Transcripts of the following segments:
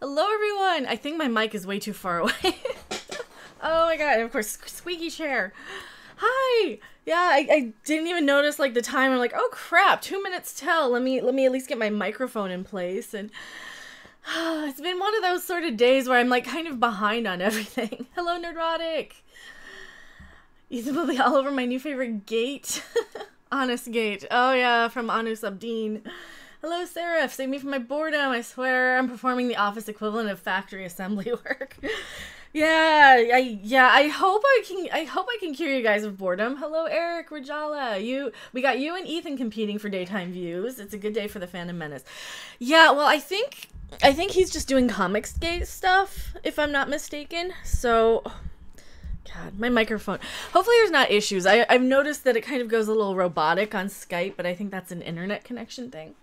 Hello, everyone. I think my mic is way too far away. Oh my god, and of course, squeaky chair. Hi. Yeah, I didn't even notice like the time. I'm like, oh crap, 2 minutes till. Let me at least get my microphone in place. And it's been one of those sort of days where I'm like kind of behind on everything. Hello, Nerdrotic. Ethan will be all over my new favorite gate. Honest Gate. Oh yeah, from Anu Subdeen. Hello, Seraph. Save me from my boredom. I swear I'm performing the office equivalent of factory assembly work. I hope I can cure you guys of boredom. Hello, Eric, Rajala. We got you and Ethan competing for daytime views. It's a good day for the Phantom Menace. Yeah, well, I think he's just doing Comics Gate stuff, if I'm not mistaken. So, God, my microphone. Hopefully there's not issues. I've noticed that it kind of goes a little robotic on Skype, but I think that's an internet connection thing.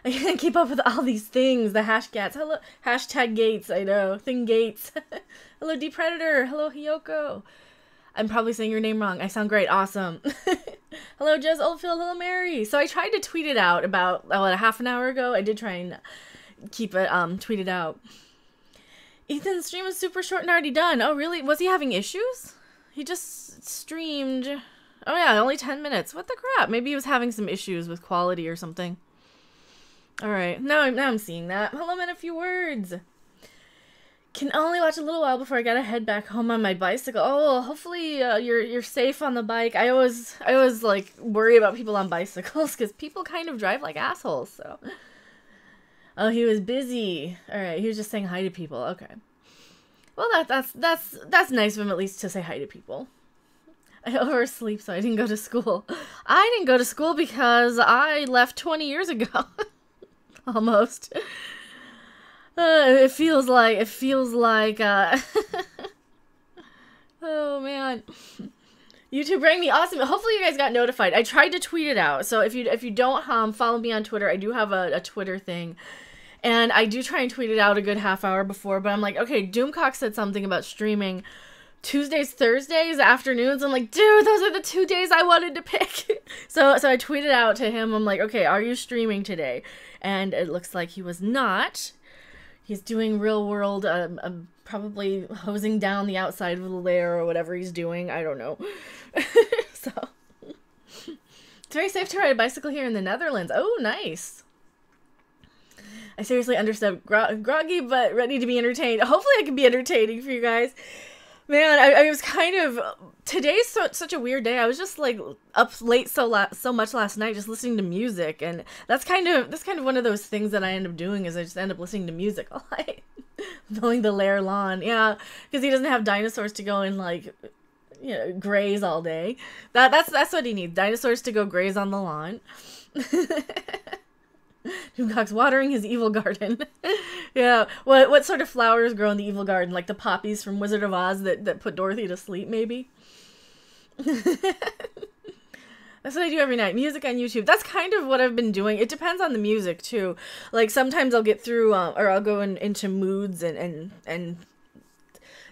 I can't keep up with all these things. The hashgats. Hello. Hashtag gates. I know. Thing gates. Hello, D-Predator. Hello, Hiyoko. I'm probably saying your name wrong. I sound great. Awesome. Hello, Jez Oldfield. Hello, Mary. So I tried to tweet it out about, a half an hour ago. I did try and keep it tweeted out. Ethan's stream was super short and already done. Oh, really? Was he having issues? He just streamed. Oh, yeah. Only 10 minutes. What the crap? Maybe he was having some issues with quality or something. Alright, now I'm seeing that. Hello, man, a few words. Can only watch a little while before I gotta head back home on my bicycle. Oh, hopefully you're safe on the bike. I always like worry about people on bicycles because people kind of drive like assholes. So, oh, he was busy. Alright, he was just saying hi to people. Okay. Well, that's nice of him at least to say hi to people. I oversleep, so I didn't go to school. I didn't go to school because I left 20 years ago. Almost. It feels like, oh man. YouTube rang me. Awesome. Hopefully you guys got notified. I tried to tweet it out. So if you don't follow me on Twitter, I do have a Twitter thing. And I do try and tweet it out a good half hour before, but I'm like, okay, Doomcock said something about streaming Tuesdays, Thursdays, afternoons. I'm like, dude, those are the 2 days I wanted to pick. So I tweeted out to him. I'm like, okay, are you streaming today? And it looks like he was not. He's doing real world, probably hosing down the outside of the lair or whatever he's doing. I don't know. So it's very safe to ride a bicycle here in the Netherlands. Oh, nice. I seriously understand groggy, but ready to be entertained. Hopefully I can be entertaining for you guys. Man, I was kind of, today's such a weird day. I was just like up late so much last night just listening to music, and that's kind of one of those things that I end up doing is I just end up listening to music all night. Mowing the lair lawn. Yeah, because he doesn't have dinosaurs to go and like, you know, graze all day. That's what he needs. Dinosaurs to go graze on the lawn. Doomcock's watering his evil garden. Yeah. What sort of flowers grow in the evil garden? Like the poppies from Wizard of Oz that put Dorothy to sleep, maybe? That's what I do every night. Music on YouTube. That's kind of what I've been doing. It depends on the music, too. Like, sometimes I'll get through, or I'll go into moods and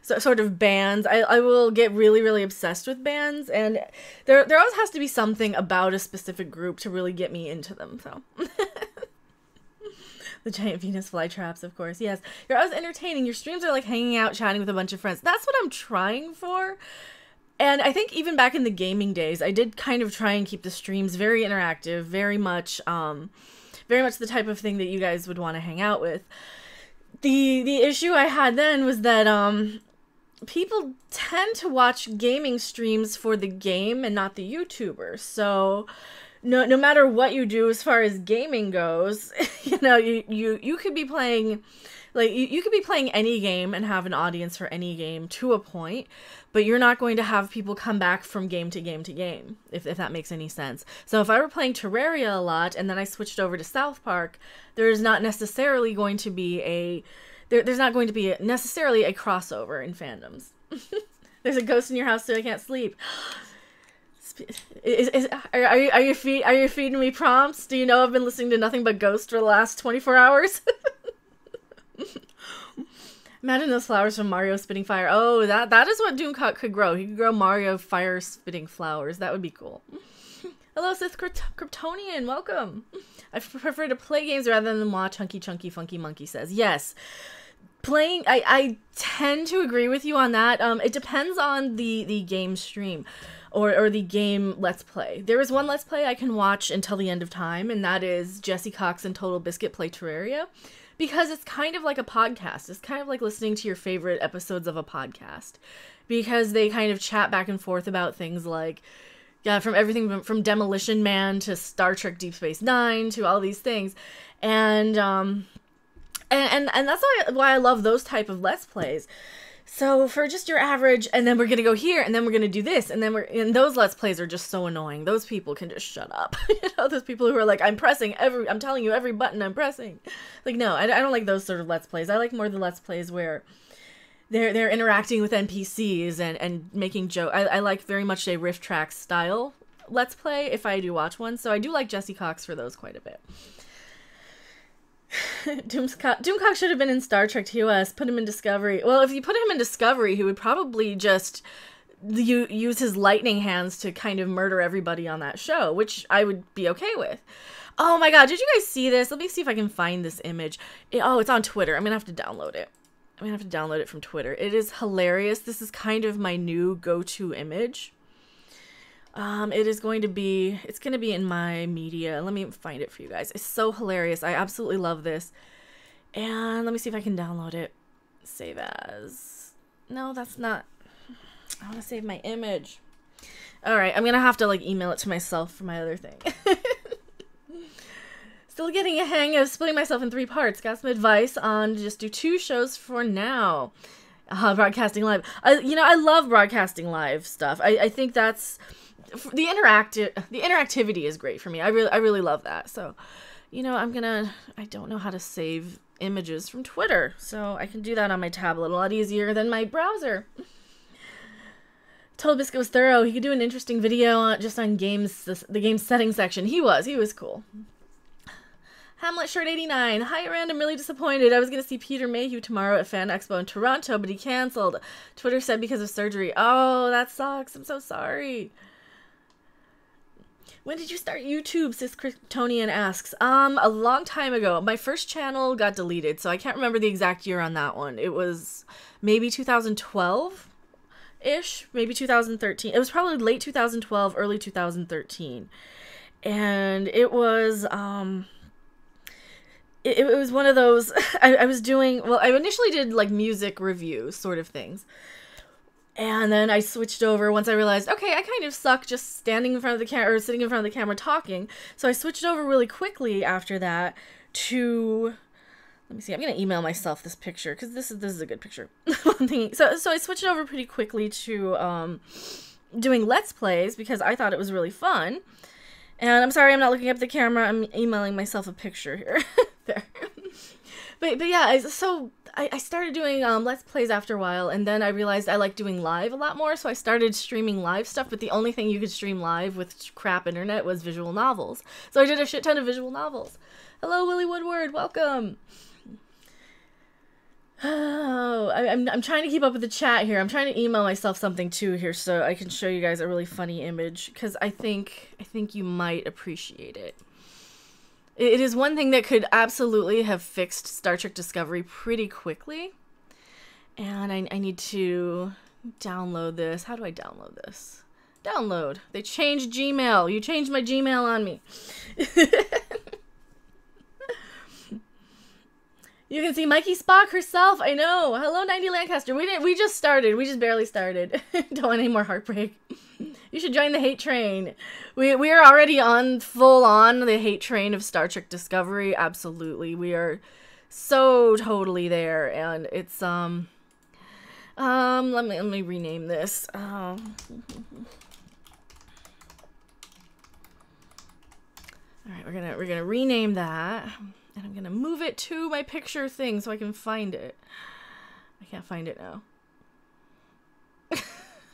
so, sort of bands. I will get really, really obsessed with bands, and there always has to be something about a specific group to really get me into them, so. The giant Venus flytraps, of course. Yes, you're always entertaining. Your streams are like hanging out, chatting with a bunch of friends. That's what I'm trying for. And I think even back in the gaming days, I did kind of try and keep the streams very interactive, very much the type of thing that you guys would want to hang out with. The issue I had then was that people tend to watch gaming streams for the game and not the YouTuber. So no matter what you do as far as gaming goes, you know, you could be playing, like, you could be playing any game and have an audience for any game to a point, but you're not going to have people come back from game to game to game, if that makes any sense. So if I were playing Terraria a lot and then I switched over to South Park, there's not necessarily going to be necessarily a crossover in fandoms. There's a ghost in your house, so I can't sleep. Are you feeding me prompts? Do you know I've been listening to nothing but Ghost for the last 24 hours? Imagine those flowers from Mario spitting fire. Oh, that is what Doomcock could grow. He could grow Mario fire spitting flowers. That would be cool. Hello, Sith Kryptonian. Welcome. I prefer to play games rather than watch. Hunky Chunky Funky Monkey says. Yes. Playing, I tend to agree with you on that. It depends on the game stream or the game Let's Play. There is one Let's Play I can watch until the end of time, and that is Jesse Cox and Total Biscuit Play Terraria, because it's kind of like a podcast. It's kind of like listening to your favorite episodes of a podcast, because they kind of chat back and forth about things like, yeah, from everything from Demolition Man to Star Trek Deep Space Nine to all these things. And that's why I love those type of Let's Plays. So for just your average, and then we're gonna go here, and then we're gonna do this, and those Let's Plays are just so annoying. Those people can just shut up. You know, those people who are like, I'm telling you every button I'm pressing. Like, no, I don't like those sort of Let's Plays. I like more the Let's Plays where they're interacting with NPCs and making jokes. I like very much a Riff Track style Let's Play if I do watch one. So I do like Jesse Cox for those quite a bit. Doomcock should have been in Star Trek TOS. Put him in Discovery. Well, if you put him in Discovery, he would probably just use his lightning hands to kind of murder everybody on that show, which I would be okay with. Oh my god, did you guys see this? Let me see if I can find this image. It's on Twitter. I'm gonna have to download it. From Twitter. It is hilarious. This is kind of my new go-to image. It's going to be in my media. Let me find it for you guys. It's so hilarious. I absolutely love this. And let me see if I can download it. Save as. No, that's not. I want to save my image. All right, I'm going to have to like email it to myself for my other thing. Still getting a hang of splitting myself in 3 parts. Got some advice on just do 2 shows for now. Broadcasting live. I love broadcasting live stuff. I think that's the interactivity is great for me. I really love that. So, I don't know how to save images from Twitter, so I can do that on my tablet a lot easier than my browser. Total Biscuit was thorough. He could do an interesting video just on games, the game settings section. He was cool. Hamlet Shirt 89. Hi, Rand. I'm really disappointed. I was going to see Peter Mayhew tomorrow at Fan Expo in Toronto, but he canceled. Twitter said because of surgery. Oh, that sucks. I'm so sorry. When did you start YouTube? Sis Kryptonian asks. A long time ago. My first channel got deleted, so I can't remember the exact year on that one. It was maybe 2012-ish, maybe 2013. It was probably late 2012, early 2013. And it was, it was one of those, I was doing, well, I initially did like music reviews sort of things. And then I switched over once I realized, okay, I kind of suck just standing in front of the camera or sitting in front of the camera talking. So I switched over really quickly after that to, let me see, I'm going to email myself this picture because this is a good picture. So I switched over pretty quickly to doing Let's Plays because I thought it was really fun. And I'm sorry I'm not looking up the camera. I'm emailing myself a picture here. There. But yeah, so I started doing Let's Plays after a while, and then I realized I like doing live a lot more, so I started streaming live stuff, but the only thing you could stream live with crap internet was visual novels. So I did a shit ton of visual novels. Hello, Willie Woodward. Welcome. Oh, I'm trying to keep up with the chat here. I'm trying to email myself something too here so I can show you guys a really funny image, because I think you might appreciate it. It is one thing that could absolutely have fixed Star Trek Discovery pretty quickly. And I need to download this. How do I download this? Download. They changed Gmail. You changed my Gmail on me. You can see Mikey Spock herself. I know. Hello, 90 Lancaster. We just started. We just barely started. Don't want any more heartbreak. You should join the hate train. We are already full on the hate train of Star Trek Discovery. Absolutely. We are so totally there, and it's let me rename this. All right, we're gonna rename that. And I'm gonna move it to my picture thing so I can find it. I can't find it now.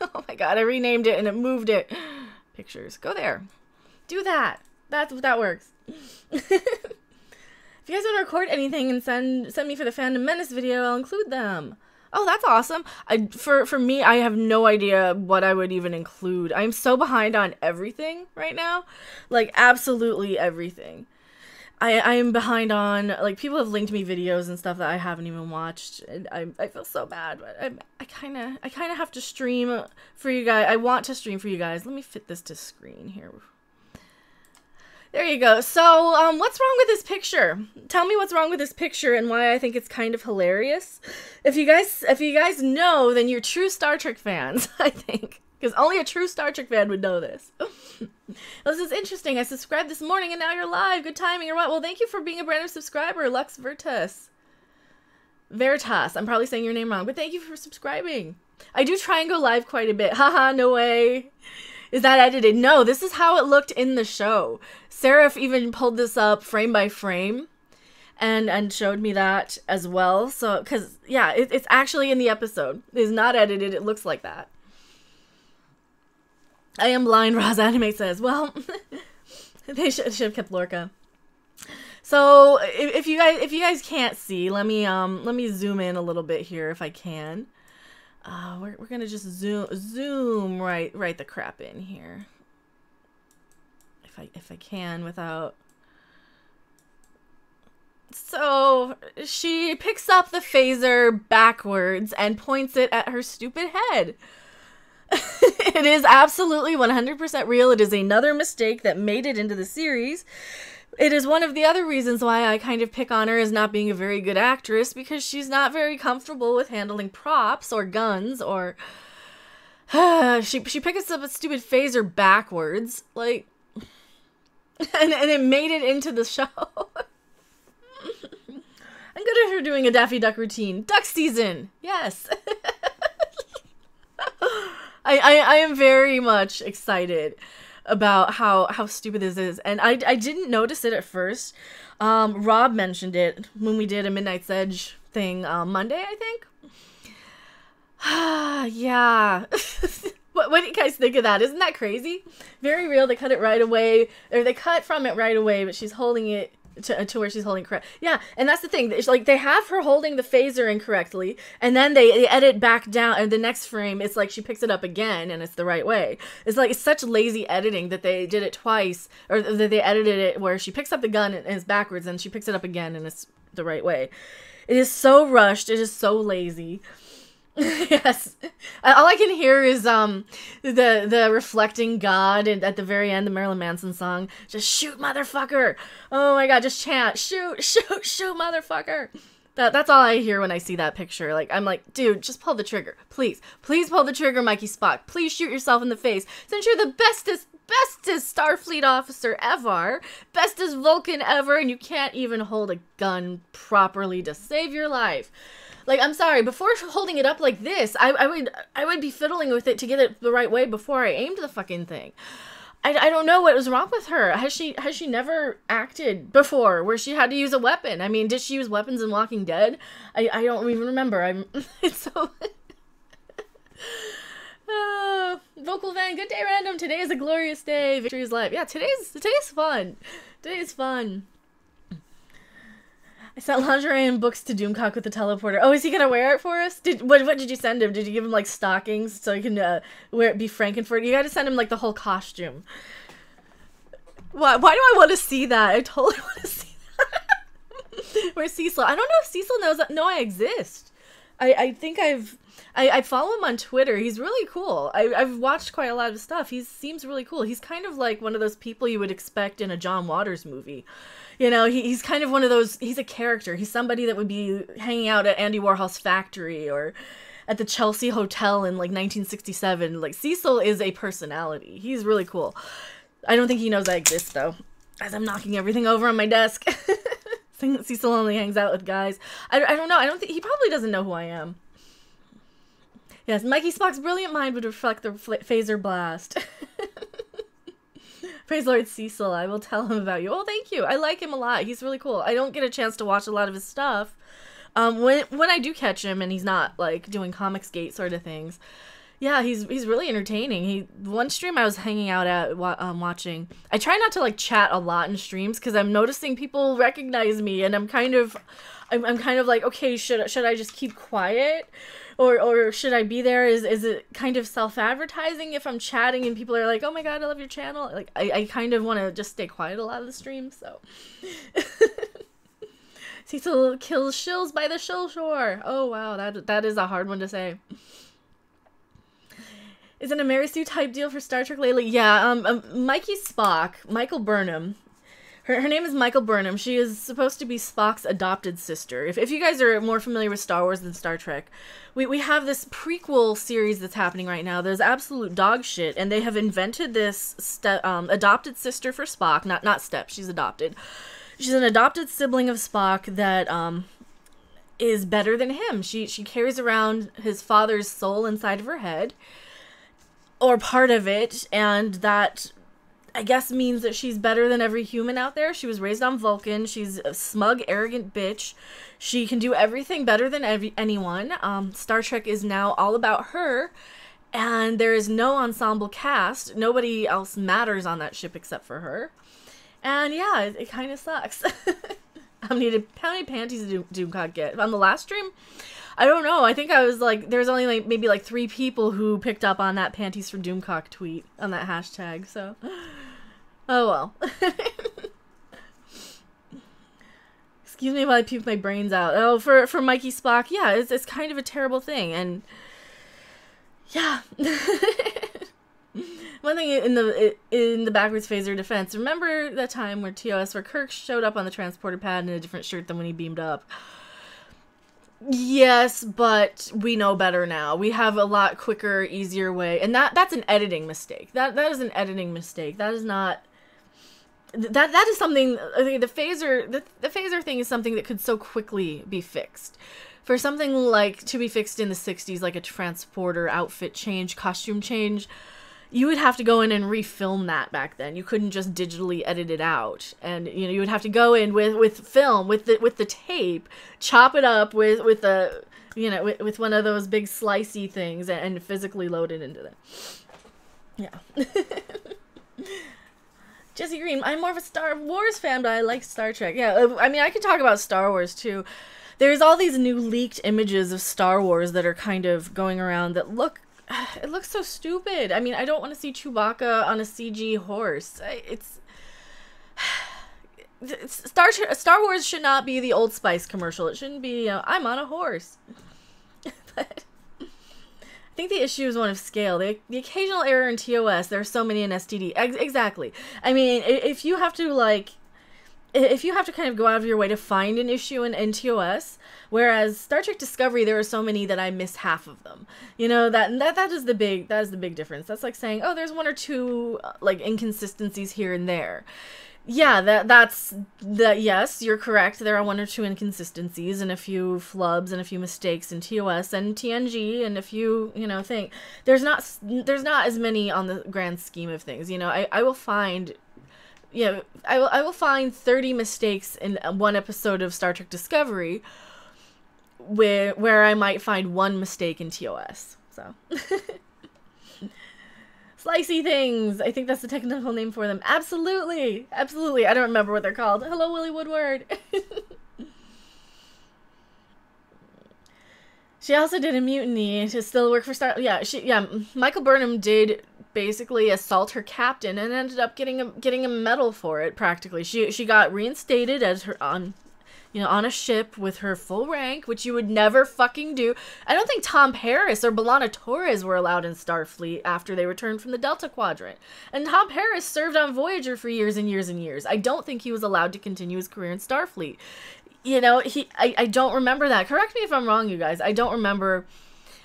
Oh my god, I renamed it and it moved it. Pictures. Go there. Do that. That works. If you guys want to record anything and send me for the Fandom Menace video, I'll include them. Oh, that's awesome. For me, I have no idea what I would even include. I'm so behind on everything right now. Like, absolutely everything. I am behind on, like, people have linked me videos and stuff that I haven't even watched, and I feel so bad, but I kind of have to stream for you guys. I want to stream for you guys. Let me fit this to screen here. There you go. So, what's wrong with this picture? Tell me what's wrong with this picture and why I think it's kind of hilarious. If you guys know, then you're true Star Trek fans, I think. Because only a true Star Trek fan would know this. This is interesting. I subscribed this morning and now you're live. Good timing or what? Well, thank you for being a brand new subscriber, Lux Veritas. Veritas. I'm probably saying your name wrong, but thank you for subscribing. I do try and go live quite a bit. Haha, no way. Is that edited? No, this is how it looked in the show. Seraph even pulled this up frame by frame and showed me that as well. So, because, yeah, it's actually in the episode. It's not edited. It looks like that. I am blind, Roz Anime says. Well, they should have kept Lorca. So if you guys can't see, let me zoom in a little bit here if I can. We're gonna just zoom right the crap in here. If I can without. So she picks up the phaser backwards and points it at her stupid head. It is absolutely 100% real. It is another mistake that made it into the series. It is one of the other reasons why I kind of pick on her as not being a very good actress, because she's not very comfortable with handling props or guns or she picks up a stupid phaser backwards, like, and it made it into the show. I'm good at her doing a Daffy Duck routine. Duck season, yes. I am very much excited about how stupid this is, and I didn't notice it at first. Rob mentioned it when we did a Midnight's Edge thing Monday, I think. Yeah. What do you guys think of that? Isn't that crazy? Very real. They cut it right away, or they cut from it right away, but she's holding it to where she's holding correct. Yeah, and that's the thing. It's like they have her holding the phaser incorrectly, and then they edit back down, and the next frame, it's like she picks it up again, and it's the right way. It's like, it's such lazy editing that they did it twice, or that they edited it where she picks up the gun and it's backwards, and she picks it up again, and it's the right way. It is so rushed. It is so lazy. Yes, all I can hear is the reflecting God, and at the very end, the Marilyn Manson song, just shoot motherfucker. Oh my god, just chant shoot motherfucker. That's all I hear when I see that picture. Like, I'm like, dude, just pull the trigger, please pull the trigger, Mikey Spock. Please shoot yourself in the face, since you're the bestest Starfleet officer ever, bestest Vulcan ever, and you can't even hold a gun properly to save your life. Like, I'm sorry, before holding it up like this, I would be fiddling with it to get it the right way before I aimed the fucking thing. I don't know what was wrong with her. Has she never acted before where she had to use a weapon? I mean, did she use weapons in Walking Dead? I don't even remember. It's so... Vocal Van, good day random. Today is a glorious day. Victory is life. Yeah, today's fun. Today is fun. I sent lingerie and books to Doomcock with the teleporter. Oh, is he gonna wear it for us? What did you send him? Did you give him like stockings so he can be Frankenfurt? You gotta send him like the whole costume. Why do I want to see that? I totally want to see that. Where's Cecil? I don't know if Cecil knows I exist. I think I follow him on Twitter. He's really cool. I've watched quite a lot of his stuff. He seems really cool. He's kind of like one of those people you would expect in a John Waters movie. You know, he's kind of one of those, he's a character. He's somebody that would be hanging out at Andy Warhol's factory or at the Chelsea Hotel in like 1967. Like, Cecil is a personality. He's really cool. I don't think he knows I exist though, as I'm knocking everything over on my desk. Cecil only hangs out with guys. I don't know. I don't think, he probably doesn't know who I am. Yes, Mikey Spock's brilliant mind would reflect the phaser blast. Praise Lord Cecil, I will tell him about you. Oh, thank you. I like him a lot. He's really cool. I don't get a chance to watch a lot of his stuff. When I do catch him and he's not, like, doing Comicsgate sort of things, Yeah, he's really entertaining. One stream I was hanging out at watching. I try not to like chat a lot in streams because I'm noticing people recognize me, and I'm kind of like, okay, should I just keep quiet, or should I be there? Is it kind of self-advertising if I'm chatting and people are like, oh my god, I love your channel? Like I kind of want to just stay quiet a lot of the streams. So Cecil kills shills by the shill shore. Oh wow, that is a hard one to say. Is it a Mary Sue type deal for Star Trek lately? Yeah, Mikey Spock, Michael Burnham. Her name is Michael Burnham. She is supposed to be Spock's adopted sister. If you guys are more familiar with Star Wars than Star Trek, we have this prequel series that's happening right now. There's absolute dog shit, and they have invented this adopted sister for Spock. Not step, she's adopted. She's an adopted sibling of Spock that is better than him. She carries around his father's soul inside of her head, or part of it, and that, I guess, means that she's better than every human out there. She was raised on Vulcan. She's a smug, arrogant bitch. She can do everything better than anyone. Star Trek is now all about her, and there is no ensemble cast. Nobody else matters on that ship except for her. And yeah, it kind of sucks. How many panties did Doomcock get? On the last stream? I don't know. I think I was like, there was only like maybe like 3 people who picked up on that panties from Doomcock tweet on that hashtag. So, oh well. Excuse me while I puke my brains out. Oh, for Mikey Spock, yeah, it's kind of a terrible thing, and yeah. One thing in the backwards phaser defense, remember that time where TOS, where Kirk showed up on the transporter pad in a different shirt than when he beamed up? Yes, but we know better now. We have a lot quicker, easier way, and that's an editing mistake. That is an editing mistake. That is not. That is something. I think the phaser thing is something that could so quickly be fixed. For something like to be fixed in the 60s, like a transporter outfit change, costume change, you would have to go in and refilm that back then. You couldn't just digitally edit it out, and you would have to go in with film, with the tape, chop it up with the with one of those big slicey things, and physically load it into them. Yeah. Jesse Green, I'm more of a Star Wars fan, but I like Star Trek. Yeah, I mean, I could talk about Star Wars too. There's all these new leaked images of Star Wars that are kind of going around that it looks so stupid. I mean, I don't want to see Chewbacca on a CG horse. Star Wars should not be the Old Spice commercial. It shouldn't be, I'm on a horse. But I think the issue is one of scale. The occasional error in TOS, there are so many in STD. Exactly. I mean, if you have to kind of go out of your way to find an issue in TOS, whereas Star Trek Discovery, there are so many that I miss half of them. That is the big difference. That's like saying, oh, there's 1 or 2 like inconsistencies here and there. Yeah, yes, you're correct. There are 1 or 2 inconsistencies and a few flubs and a few mistakes in TOS and TNG and a few, things. There's not as many on the grand scheme of things. I will find. Yeah, I will find 30 mistakes in one episode of Star Trek Discovery where I might find 1 mistake in TOS. So slicey things. I think that's the technical name for them. Absolutely. Absolutely. I don't remember what they're called. Hello, Willie Woodward. She also did a mutiny to still work for Star. Yeah, Michael Burnham did basically assault her captain and ended up getting a medal for it. Practically, she got reinstated as her on a ship with her full rank, which you would never fucking do. I don't think Tom Paris or B'Elanna Torres were allowed in Starfleet after they returned from the Delta Quadrant. And Tom Paris served on Voyager for years and years and years. I don't think he was allowed to continue his career in Starfleet. I don't remember that. Correct me if I'm wrong, you guys. I don't remember.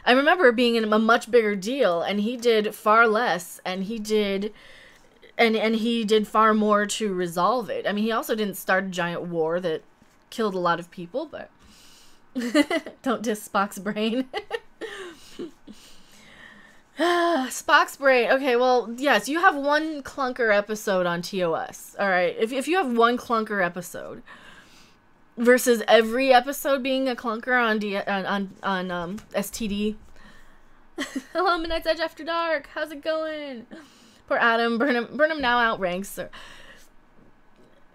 I remember being in a much bigger deal, and he did far less, and he did far more to resolve it. I mean, he also didn't start a giant war that killed a lot of people, but don't diss Spock's brain. Spock's brain. Okay, well, yes, you have 1 clunker episode on TOS. All right, if you have 1 clunker episode versus every episode being a clunker on STD, Hello, Midnight's Edge After Dark. How's it going? Poor Adam. Burnham now outranks.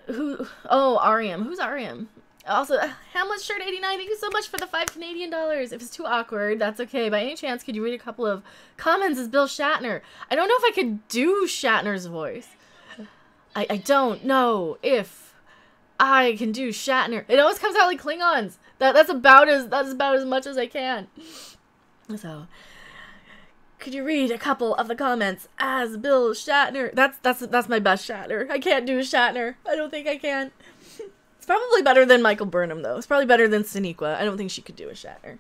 Who? Oh, Ariam. Who's Ariam? Also, Hamlet's shirt 89. Thank you so much for the $5 Canadian. If it's too awkward, that's okay. By any chance, could you read a couple of comments as Bill Shatner? I don't know if I could do Shatner's voice. I don't know if I can do Shatner. It always comes out like Klingons. That's about as much as I can. So, could you read a couple of the comments as Bill Shatner? That's my best Shatner. I can't do Shatner. I don't think I can. It's probably better than Michael Burnham, though. It's probably better than Sonequa. I don't think she could do a Shatner.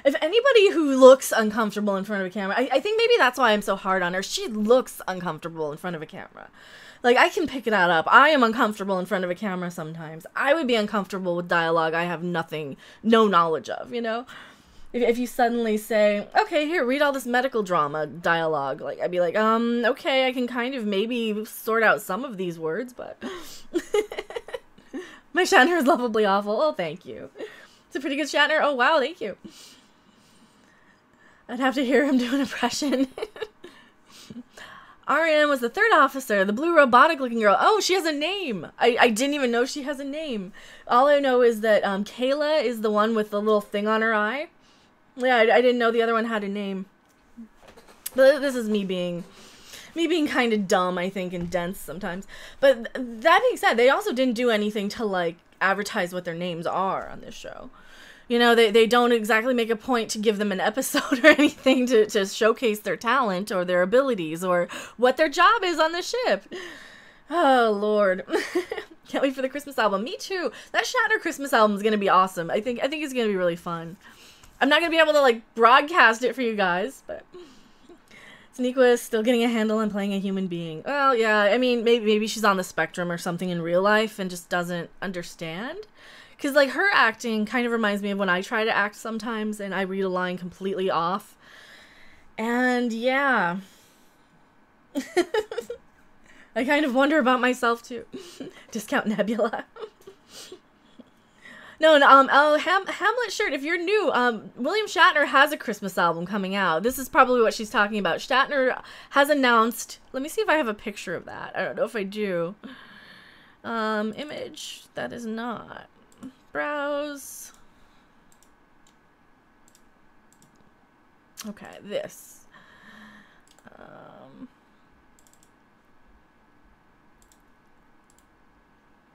If anybody who looks uncomfortable in front of a camera, I think maybe that's why I'm so hard on her. She looks uncomfortable in front of a camera. Like, I can pick that up. I am uncomfortable in front of a camera sometimes. I would be uncomfortable with dialogue I have no knowledge of, you know? If you suddenly say, okay, here, read all this medical drama dialogue, like, I'd be like, okay, I can kind of maybe sort out some of these words, but... My Shatner is lovably awful. Oh, thank you. It's a pretty good Shatner. Oh, wow, thank you. I'd have to hear him do an impression. Ariam was the third officer, the blue robotic-looking girl. Oh, she has a name. I didn't even know she has a name. All I know is that Kayla is the one with the little thing on her eye. Yeah, I didn't know the other one had a name. But this is me being kind of dumb, I think, and dense sometimes. But that being said, they also didn't do anything to, like, advertise what their names are on this show. You know, they don't exactly make a point to give them an episode or anything to showcase their talent or their abilities or what their job is on the ship. Oh, Lord. Can't wait for the Christmas album. Me too. That Shatner Christmas album is going to be awesome. I think it's going to be really fun. I'm not going to be able to, like, broadcast it for you guys, but... Sonequa is still getting a handle on playing a human being. Well, yeah, I mean, maybe she's on the spectrum or something in real life and just doesn't understand. Because, like, her acting kind of reminds me of when I try to act sometimes and I read a line completely off. And, yeah. I kind of wonder about myself, too. Discount Nebula. No, Hamlet shirt, if you're new, William Shatner has a Christmas album coming out. This is probably what she's talking about. Shatner has announced, let me see if I have a picture of that. I don't know if I do. Image, that is not. Browse. Okay, this.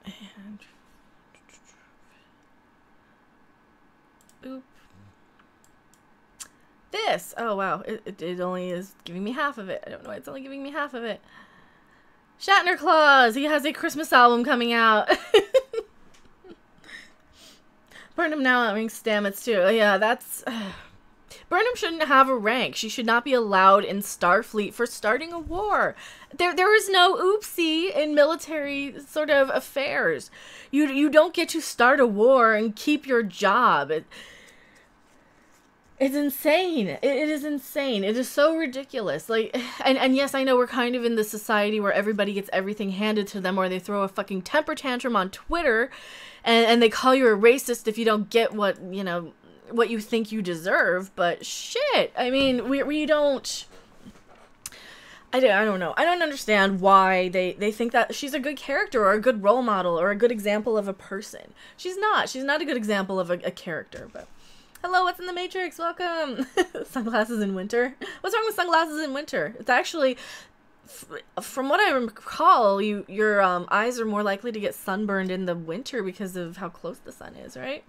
And... Boop. This! Oh, wow. It only is giving me half of it. I don't know why it's only giving me half of it. Shatner Claus! He has a Christmas album coming out. Burnham now outranks Stamets, too. Yeah, that's... Burnham shouldn't have a rank. She should not be allowed in Starfleet for starting a war. There is no oopsie in military sort of affairs. You don't get to start a war and keep your job. It's insane. It is insane. It is so ridiculous. Like, and yes, I know we're kind of in this society where everybody gets everything handed to them, or they throw a fucking temper tantrum on Twitter, and they call you a racist if you don't get what, you know, what you think you deserve. But shit, I mean, we don't... I don't know. I don't understand why they think that she's a good character or a good role model or a good example of a person. She's not. She's not a good example of a character, but... Hello, what's in the Matrix? Welcome! Sunglasses in winter? What's wrong with sunglasses in winter? It's actually... From what I recall, your eyes are more likely to get sunburned in the winter because of how close the sun is, right?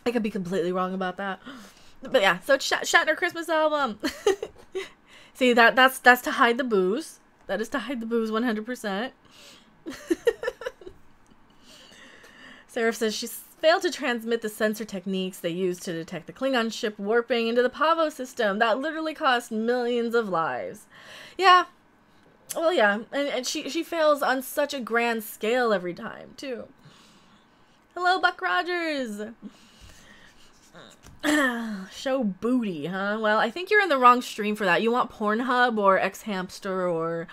I could be completely wrong about that. But yeah, so Shatner Christmas album. See, that's to hide the booze. That is to hide the booze 100%. Seraph says she's failed to transmit the sensor techniques they used to detect the Klingon ship warping into the Pavo system. That literally cost millions of lives. Yeah. Well, yeah. And she fails on such a grand scale every time, too. Hello, Buck Rogers. Show booty, huh? Well, I think you're in the wrong stream for that. You want Pornhub or X-Hamster or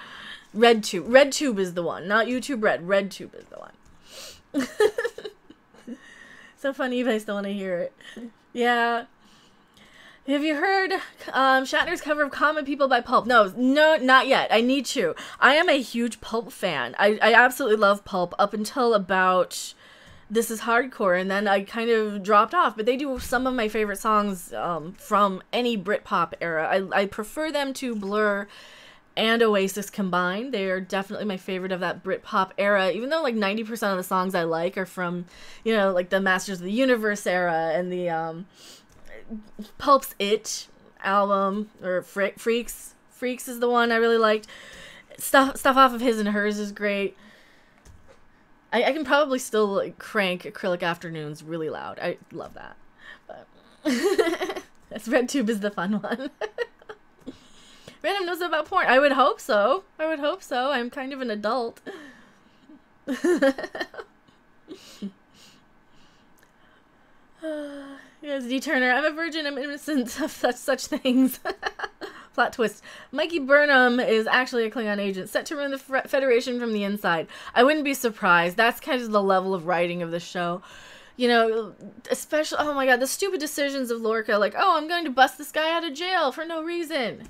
RedTube. RedTube is the one, not YouTube Red. RedTube is the one. So funny if I still want to hear it. Yeah. Have you heard Shatner's cover of Common People by Pulp? No, not yet. I need to. I am a huge Pulp fan. I absolutely love Pulp up until about This Is Hardcore, and then I kind of dropped off. But they do some of my favorite songs from any Britpop era. I prefer them to Blur and Oasis combined. They are definitely my favorite of that Britpop era, even though like 90% of the songs I like are from, you know, like the Masters of the Universe era and the Pulp's It album, or Freaks is the one I really liked. Stuff off of His and Hers is great. I can probably still like crank Acrylic Afternoons really loud. I love that. But that's RedTube is the fun one. Random knows about porn. I would hope so. I'm kind of an adult. Yes, D. Turner. I'm a virgin. I'm innocent of such things. Plot twist. Mikey Burnham is actually a Klingon agent set to run the Federation from the inside. I wouldn't be surprised. That's kind of the level of writing of the show. You know, especially, oh my god, the stupid decisions of Lorca. Like, oh, I'm going to bust this guy out of jail for no reason.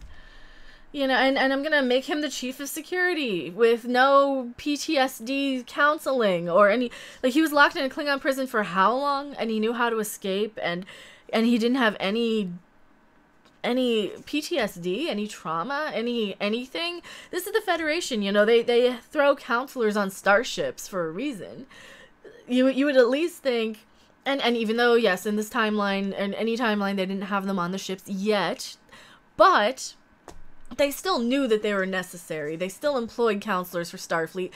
You know, and I'm going to make him the chief of security with no PTSD counseling or any... Like, he was locked in a Klingon prison for how long? And he knew how to escape, and he didn't have any PTSD, any trauma, anything. This is the Federation, you know, they throw counselors on starships for a reason. You would at least think, and even though, yes, in this timeline, and any timeline, they didn't have them on the ships yet, but they still knew that they were necessary. They still employed counselors for Starfleet.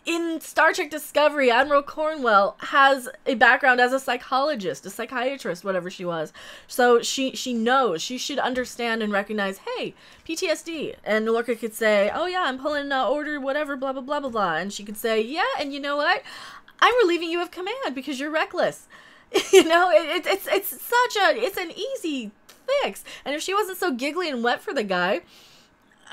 In Star Trek Discovery, Admiral Cornwell has a background as a psychologist, a psychiatrist, whatever she was. So she knows, she should understand and recognize, hey, PTSD. And Lorca could say, oh yeah, I'm pulling order, whatever, blah, blah, blah, blah, blah. And she could say, yeah, and you know what? I'm relieving you of command because you're reckless. You know, it's an easy fix. And if she wasn't so giggly and wet for the guy,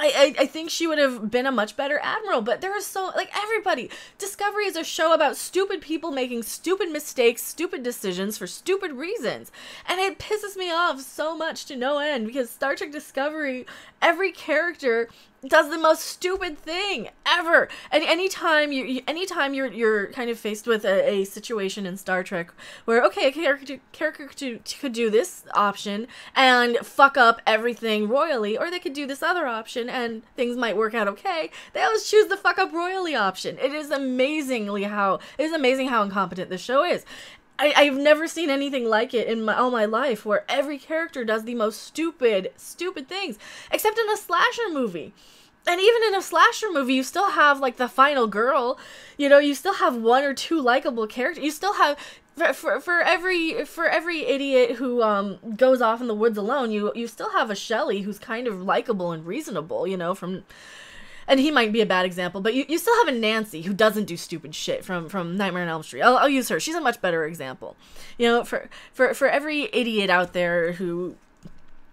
I think she would have been a much better admiral. But there is so, like, everybody. Discovery is a show about stupid people making stupid mistakes, stupid decisions for stupid reasons. And it pisses me off so much to no end because Star Trek Discovery, every character does the most stupid thing ever. And anytime you're kind of faced with a situation in Star Trek where, okay, a character could do this option and fuck up everything royally, or they could do this other option and things might work out okay, they always choose the fuck up royally option. It is amazing how incompetent this show is. I've never seen anything like it in all my life, where every character does the most stupid things, except in a slasher movie. And even in a slasher movie, you still have, like, the final girl. You know, you still have one or two likable characters. You still have, for every idiot who goes off in the woods alone, you still have a Shelley who's kind of likable and reasonable, you know, and he might be a bad example, but you still have a Nancy who doesn't do stupid shit from Nightmare on Elm Street. I'll use her. She's a much better example. You know, for every idiot out there who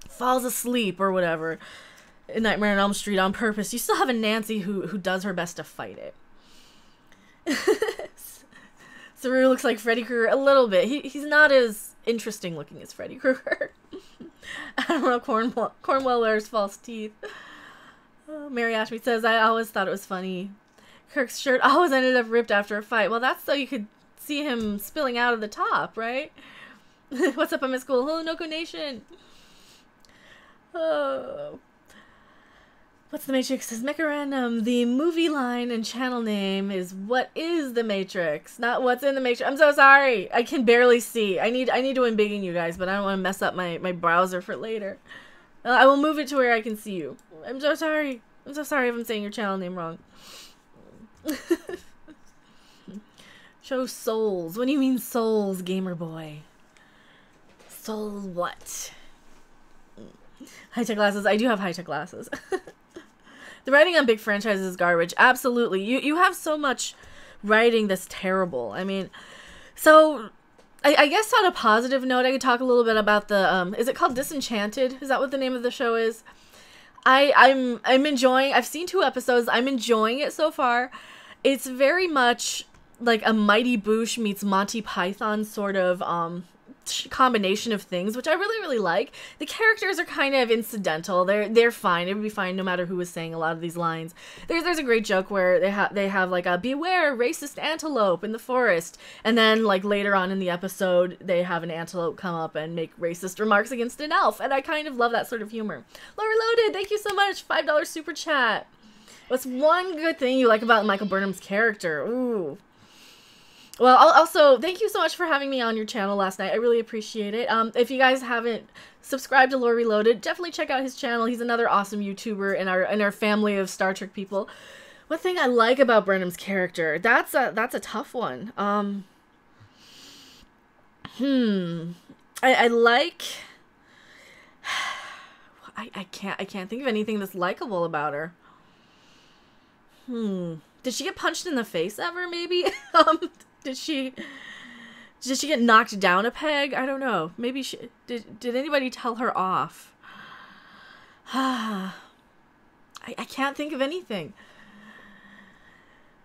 falls asleep or whatever in Nightmare on Elm Street on purpose, you still have a Nancy who does her best to fight it. Saru looks like Freddy Krueger a little bit. He's not as interesting looking as Freddy Krueger. Admiral Cornwell wears false teeth. Mary Ashby says, I always thought it was funny. Kirk's shirt always ended up ripped after a fight. Well, that's so you could see him spilling out of the top, right? What's up, I'm at school? Hello, Noko Nation. Oh. What's the Matrix? Says Mecha Random. The movie line and channel name is What is the Matrix? Not What's in the Matrix. I'm so sorry. I can barely see. I need to embiggen you guys, but I don't want to mess up my browser for later. I will move it to where I can see you. I'm so sorry. I'm so sorry if I'm saying your channel name wrong. Show souls. What do you mean souls, gamer boy? Soul what? High-tech glasses. I do have high-tech glasses. The writing on big franchises is garbage. Absolutely. You have so much writing that's terrible. I mean, so I guess on a positive note, I could talk a little bit about the, is it called Disenchanted? Is that what the name of the show is? I'm enjoying, I've seen 2 episodes. I'm enjoying it so far. It's very much like a Mighty Boosh meets Monty Python sort of combination of things, which I really, really like. The characters are kind of incidental. They're fine. It would be fine no matter who was saying a lot of these lines. There's a great joke where they have like a beware racist antelope in the forest, and then like later on in the episode they have an antelope come up and make racist remarks against an elf, and I kind of love that sort of humor. Lower Loaded, thank you so much. $5 super chat. What's one good thing you like about Michael Burnham's character? Ooh. Well, also, thank you so much for having me on your channel last night. I really appreciate it. If you guys haven't subscribed to Lore Reloaded, definitely check out his channel. He's another awesome YouTuber in our family of Star Trek people. One thing I like about Burnham's character, that's a tough one. I like... I can't think of anything that's likable about her. Did she get punched in the face ever, maybe? Did she get knocked down a peg? I don't know. Maybe she did anybody tell her off? I can't think of anything.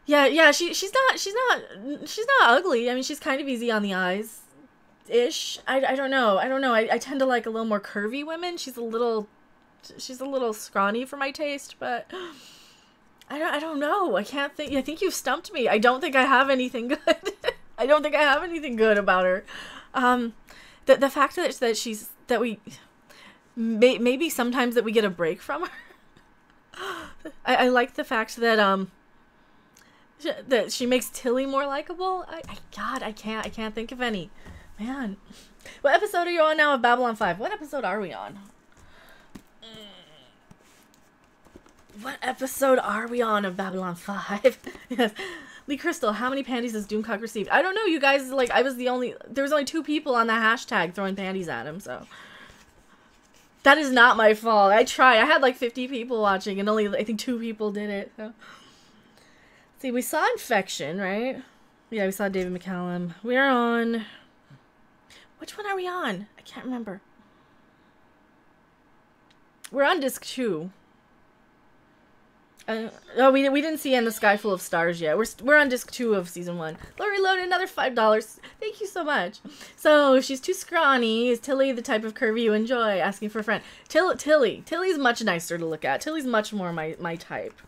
Yeah, she's not ugly. I mean, she's kind of easy on the eyes ish. I don't know. I tend to like a little more curvy women. She's a little scrawny for my taste, but I don't know. I can't think. I think you've stumped me. I don't think I have anything good. I don't think I have anything good about her. The fact that we maybe sometimes that we get a break from her. I like the fact that that she makes Tilly more likable. God, I can't think of any. Man, what episode are you on now of Babylon 5? What episode are we on? What episode are we on of Babylon 5? Yes. Lee Crystal, how many panties has Doomcock received? I don't know, you guys, like, there was only 2 people on the hashtag throwing panties at him, so. That is not my fault. I had like 50 people watching and only, I think 2 people did it, so. See, we saw Infection, right? Yeah, we saw David McCallum. We are on... Which one are we on? I can't remember. We're on disc 2. Oh, we didn't see In the Sky Full of Stars yet. We're on disc 2 of season 1. Lore Reloaded, another $5. Thank you so much. So, if she's too scrawny, is Tilly the type of curvy you enjoy? Asking for a friend. Tilly's much nicer to look at. Tilly's much more my type.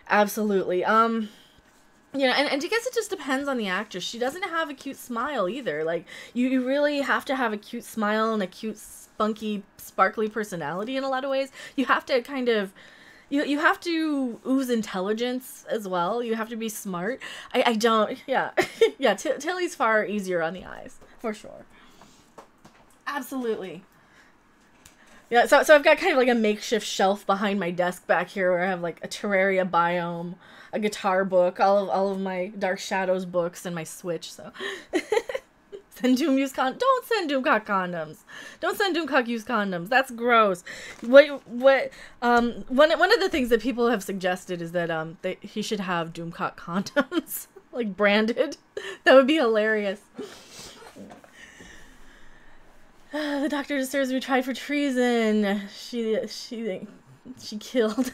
Absolutely. You know, and I guess it just depends on the actress. She doesn't have a cute smile either. Like, you really have to have a cute smile and a cute, spunky, sparkly personality in a lot of ways. You have to kind of... You have to ooze intelligence as well. You have to be smart. I don't... Yeah. Yeah, Tilly's far easier on the eyes. For sure. Absolutely. Yeah, so I've got kind of like a makeshift shelf behind my desk back here where I have like a Terraria biome, a guitar book, all of my Dark Shadows books, and my Switch, so... Send Doom use condoms. Don't send Doomcock condoms. Don't send Doomcock use condoms. That's gross. One of the things that people have suggested is that he should have Doomcock condoms like branded. That would be hilarious. The doctor deserves to be tried for treason. She killed.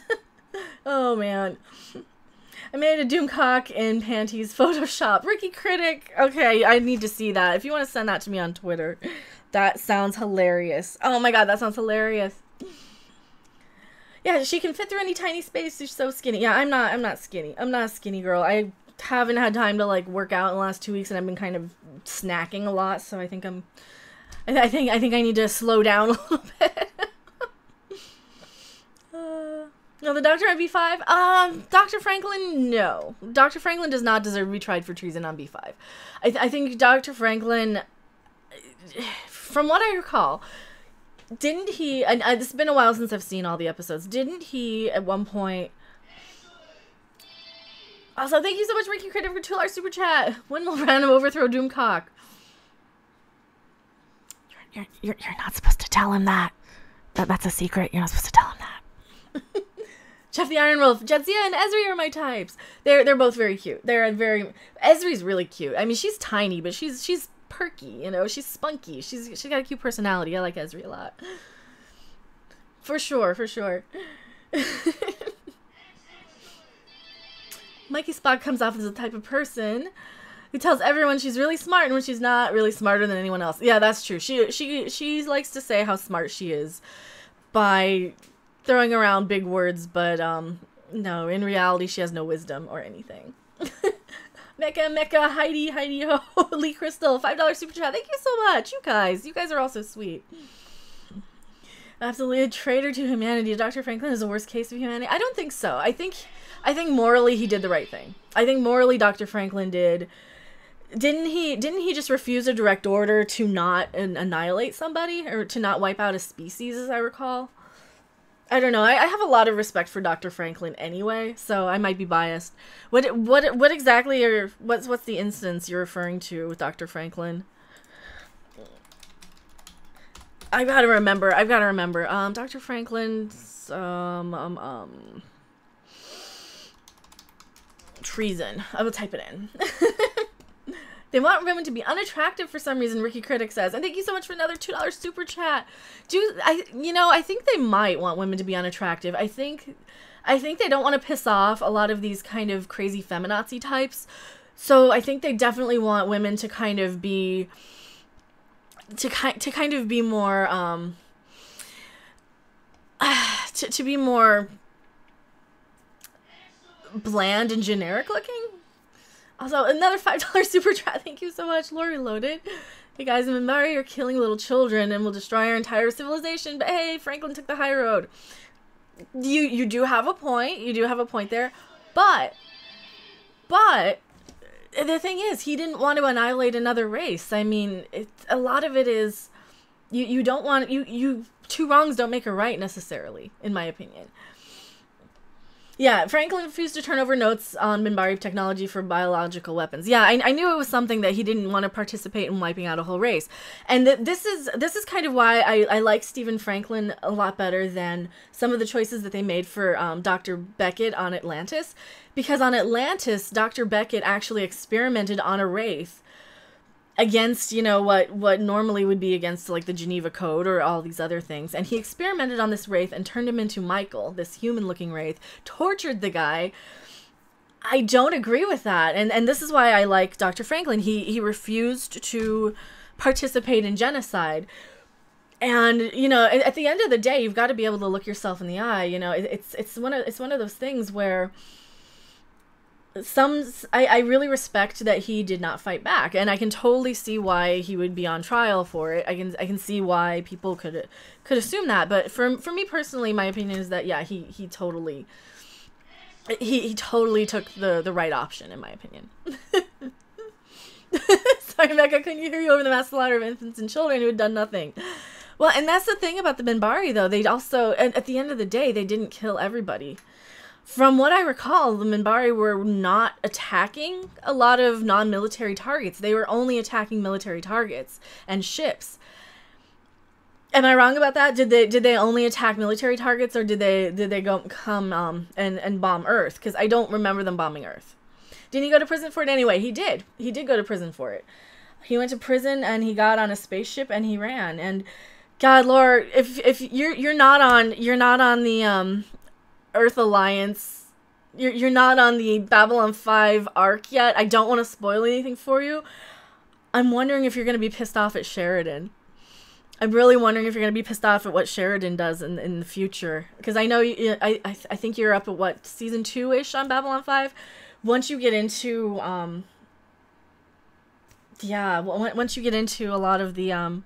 Oh man. I made a Doomcock in panties Photoshop. Ricky Critic. Okay, I need to see that. If you want to send that to me on Twitter. That sounds hilarious. Oh my god, that sounds hilarious. Yeah, she can fit through any tiny space. She's so skinny. Yeah, I'm not skinny. I'm not a skinny girl. I haven't had time to like work out in the last 2 weeks and I've been kind of snacking a lot, so I think I think I need to slow down a little bit. No, the doctor on B5? Dr. Franklin, no. Dr. Franklin does not deserve to be tried for treason on B5. I think Dr. Franklin, from what I recall, didn't he, and it's been a while since I've seen all the episodes, didn't he at one point... Also, thank you so much, Ricky Critic, for $2 super chat. When will random overthrow Doomcock? You're not supposed to tell him that. That's a secret. You're not supposed to tell him that. Jeff the Iron Wolf, Jadzia and Ezri are my types. They're both very cute. Ezri's really cute. I mean, she's tiny, but she's perky, you know. She's spunky. She's got a cute personality. I like Ezri a lot. For sure. Mikey Spock comes off as the type of person who tells everyone she's really smart and when she's not, really smarter than anyone else. Yeah, that's true. She likes to say how smart she is by throwing around big words, but no, in reality she has no wisdom or anything. Mecca, Heidi, ho, Lee Crystal, $5 super chat. Thank you so much, you guys. You guys are all so sweet. Absolutely a traitor to humanity. Dr. Franklin is the worst case of humanity. I don't think so. I think morally he did the right thing. I think morally Dr. Franklin did. Didn't he just refuse a direct order to not annihilate somebody or to not wipe out a species, as I recall? I don't know. I have a lot of respect for Dr. Franklin anyway, so I might be biased. What exactly what's the instance you're referring to with Dr. Franklin? I've got to remember. Dr. Franklin's treason. I will type it in. They want women to be unattractive for some reason, Ricky Critic says. And thank you so much for another $2 super chat. I think they might want women to be unattractive. I think they don't want to piss off a lot of these kind of crazy feminazi types. So I think they definitely want women to kind of be more to be more bland and generic looking. Also, another $5 super chat. Thank you so much, Lori Loaded. Hey guys, Minbari are killing little children and will destroy our entire civilization. But hey, Franklin took the high road. You do have a point. You do have a point there. But the thing is, he didn't want to annihilate another race. I mean, a lot of it is you don't want two wrongs don't make a right necessarily, in my opinion. Yeah, Franklin refused to turn over notes on Minbari technology for biological weapons. Yeah, I knew it was something that he didn't want to participate in wiping out a whole race. And this is kind of why I like Stephen Franklin a lot better than some of the choices that they made for Dr. Beckett on Atlantis. Because on Atlantis, Dr. Beckett actually experimented on a wraith against, what normally would be against, like, the Geneva Code or all these other things. And he experimented on this wraith and turned him into Michael, this human-looking wraith, tortured the guy. I don't agree with that. And this is why I like Dr. Franklin. He refused to participate in genocide. And, at the end of the day, you've got to be able to look yourself in the eye. It's one of those things where I really respect that he did not fight back, and I can totally see why he would be on trial for it. I can see why people could assume that, but for me personally, my opinion is that yeah, he totally took the right option, in my opinion. Sorry, Becca, couldn't you hear you over the mass slaughter of infants and children who had done nothing? Well, and that's the thing about the Minbari, though. They also, at the end of the day, they didn't kill everybody. From what I recall, the Minbari were not attacking a lot of non-military targets. They were only attacking military targets and ships. Am I wrong about that? Did they only attack military targets, or did they come and bomb Earth? Because I don't remember them bombing Earth. Didn't he go to prison for it anyway? He did. He did go to prison for it. He went to prison and he got on a spaceship and he ran. And God, Lord, if you're not on the Earth Alliance, you're not on the Babylon 5 arc yet. I don't want to spoil anything for you. I'm wondering if you're going to be pissed off at Sheridan. I'm really wondering if you're going to be pissed off at what Sheridan does in the future. Because I know, I think you're up at, what, season 2-ish on Babylon 5? Once you get into, once you get into a lot of the,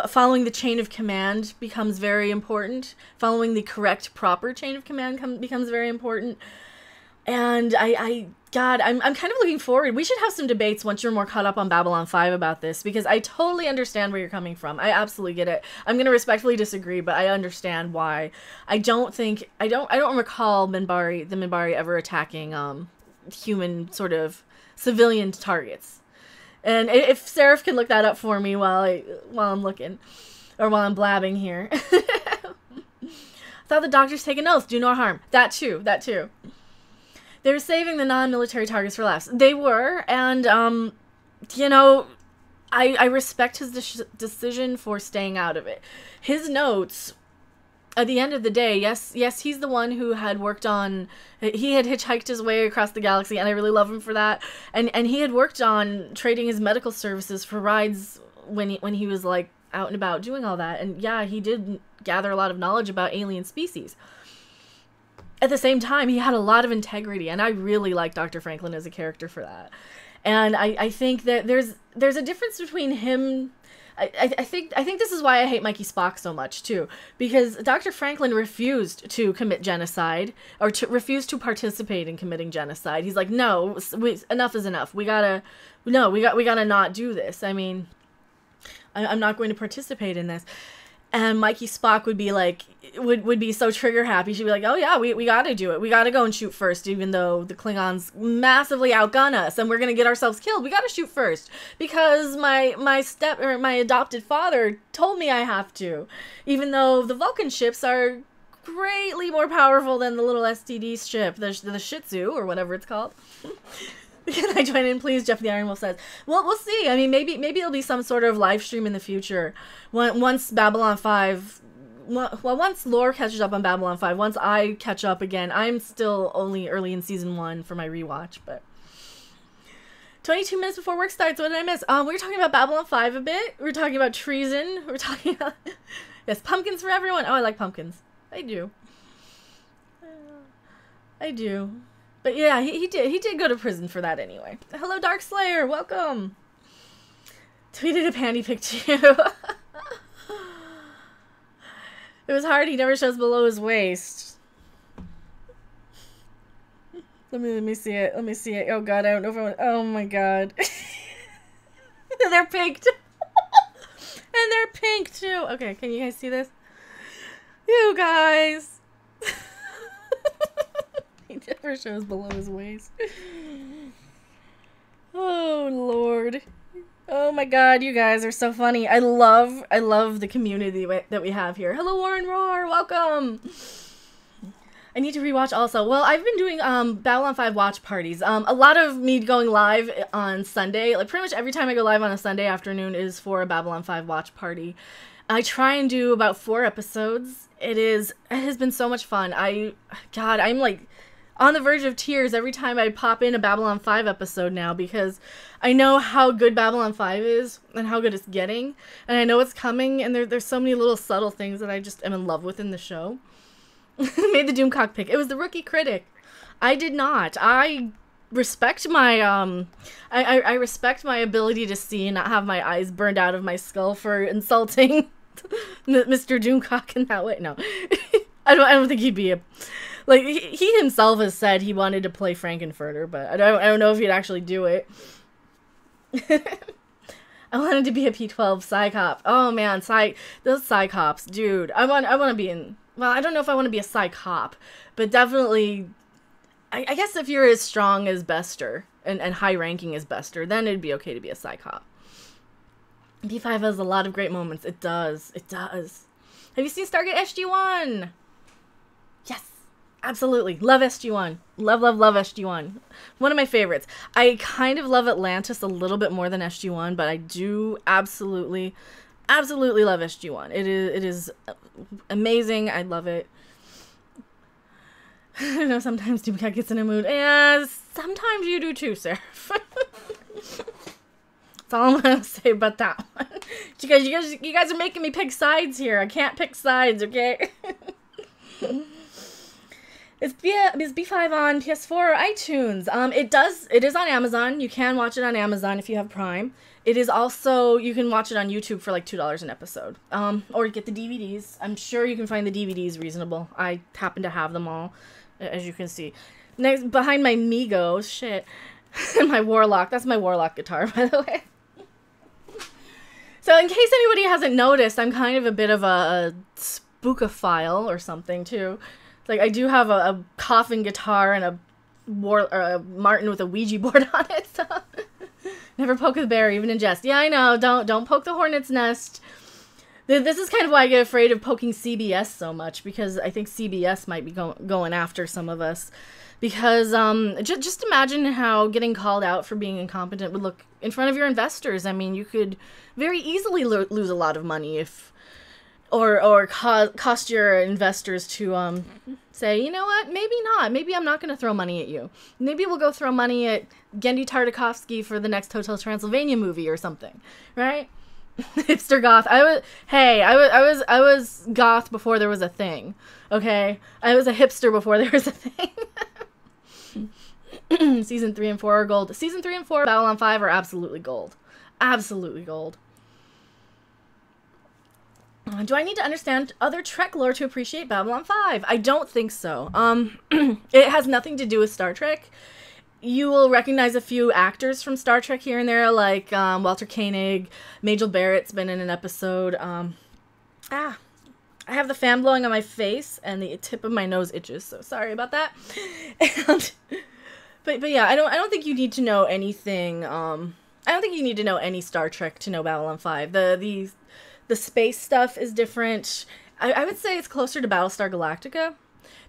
following the chain of command becomes very important. Following the correct, proper chain of command becomes very important. And I'm kind of looking forward. We should have some debates once you're more caught up on Babylon 5 about this, because I totally understand where you're coming from. I absolutely get it. I'm going to respectfully disagree, but I understand why. I don't recall the Minbari ever attacking human sort of civilian targets. And if Seraph can look that up for me while I'm looking, or while I'm blabbing here. Thought the doctors take an oath, do no harm. That too. They were saving the non-military targets for last. They were, and, I respect his decision for staying out of it. His notes at the end of the day, yes, he's the one who had worked on, he had hitchhiked his way across the galaxy, and I really love him for that. And he had worked on trading his medical services for rides when he was like out and about doing all that. And yeah, he did gather a lot of knowledge about alien species. At the same time, he had a lot of integrity, and I really like Dr. Franklin as a character for that. And I think that there's a difference between him. I think this is why I hate Mikey Spock so much too, because Dr. Franklin refused to commit genocide, or refused to participate in committing genocide. He's like, no, enough is enough. We gotta not do this. I mean, I'm not going to participate in this. And Mikey Spock would be like, would be so trigger happy. She'd be like, oh yeah, we gotta do it. We gotta go and shoot first, even though the Klingons massively outgun us and we're gonna get ourselves killed. We gotta shoot first because my adopted father told me I have to, even though the Vulcan ships are greatly more powerful than the little STD ship, the Shih Tzu or whatever it's called. Can I join in, please? Jeff the Iron Wolf says. Well, we'll see. I mean, maybe it'll be some sort of live stream in the future. Once Babylon 5... Well, once lore catches up on Babylon 5, once I catch up again, I'm still only early in season 1 for my rewatch, but... 22 minutes before work starts, what did I miss? We were talking about Babylon 5 a bit. We were talking about treason. We were talking about... Yes, pumpkins for everyone. Oh, I like pumpkins. I do. I do. But yeah, he did go to prison for that anyway. Hello, Dark Slayer. Welcome. Tweeted a panty pic too. It was hard. He never shows below his waist. Let me see it. Let me see it. Oh god, I don't know if I want... Oh my god. They're pink too. And they're pink too. Okay, can you guys see this? You guys. He never shows below his waist. Oh lord. Oh my god, you guys are so funny. I love the community that we have here. Hello, Warren Roar, welcome. I need to rewatch also. Well, I've been doing Babylon 5 watch parties. A lot of me going live on Sunday, like pretty much every time I go live on a Sunday afternoon is for a Babylon 5 watch party. I try and do about 4 episodes. It has been so much fun. I'm like on the verge of tears every time I pop in a Babylon 5 episode now, because I know how good Babylon 5 is and how good it's getting, and I know it's coming, and there's so many little subtle things that I just am in love with in the show. Made the Doomcock pick. It was the rookie critic. I did not. I respect my I respect my ability to see and not have my eyes burned out of my skull for insulting Mr. Doomcock in that way. No. I don't think he'd be a... Like, he himself has said he wanted to play Frankenfurter, but I don't know if he'd actually do it. I wanted to be a P12 Psychop. Oh man, those Psychops, dude. I want to be in... Well, I don't know if I want to be a Psychop, but definitely... I guess if you're as strong as Bester, and high-ranking as Bester, then it'd be okay to be a Psychop. P5 has a lot of great moments. It does. It does. Have you seen Stargate SG-1? Yes. Absolutely. Love SG-1. Love, love, love SG-1. One of my favorites. I kind of love Atlantis a little bit more than SG-1, but I do absolutely love SG-1. It is amazing. I love it. I know sometimes Doomcat gets in a mood. And sometimes you do too, Seraph. That's all I'm going to say about that one. You guys are making me pick sides here. I can't pick sides, okay? Is B5 on PS4 or iTunes? It is on Amazon. You can watch it on Amazon if you have Prime. It is also, you can watch it on YouTube for like $2 an episode. Or get the DVDs. I'm sure you can find the DVDs reasonable. I happen to have them all, as you can see. Next, behind my Migo, shit, my Warlock. That's my Warlock guitar, by the way. So in case anybody hasn't noticed, I'm kind of a bit of a spookophile or something too. Like, I do have a coffin guitar and a Martin with a Ouija board on it, so... Never poke the bear, even in jest. Yeah, I know, don't poke the hornet's nest. This is kind of why I get afraid of poking CBS so much, because I think CBS might be going after some of us. Because, just imagine how getting called out for being incompetent would look in front of your investors. I mean, you could very easily lose a lot of money if cost your investors to say, you know what, maybe not. Maybe I'm not going to throw money at you. Maybe we'll go throw money at Gendy Tartakovsky for the next Hotel Transylvania movie or something, right? Hipster goth. I was goth before there was a thing. Okay, I was a hipster before there was a thing. Season 3 and 4 are gold. Season 3 and 4 of Babylon 5 are absolutely gold. Absolutely gold. Do I need to understand other Trek lore to appreciate Babylon 5? I don't think so. It has nothing to do with Star Trek. You will recognize a few actors from Star Trek here and there, like Walter Koenig. Majel Barrett's been in an episode. I have the fan blowing on my face, and the tip of my nose itches, so sorry about that. But yeah, I don't think you need to know anything. I don't think you need to know any Star Trek to know Babylon 5. The space stuff is different. I would say it's closer to Battlestar Galactica,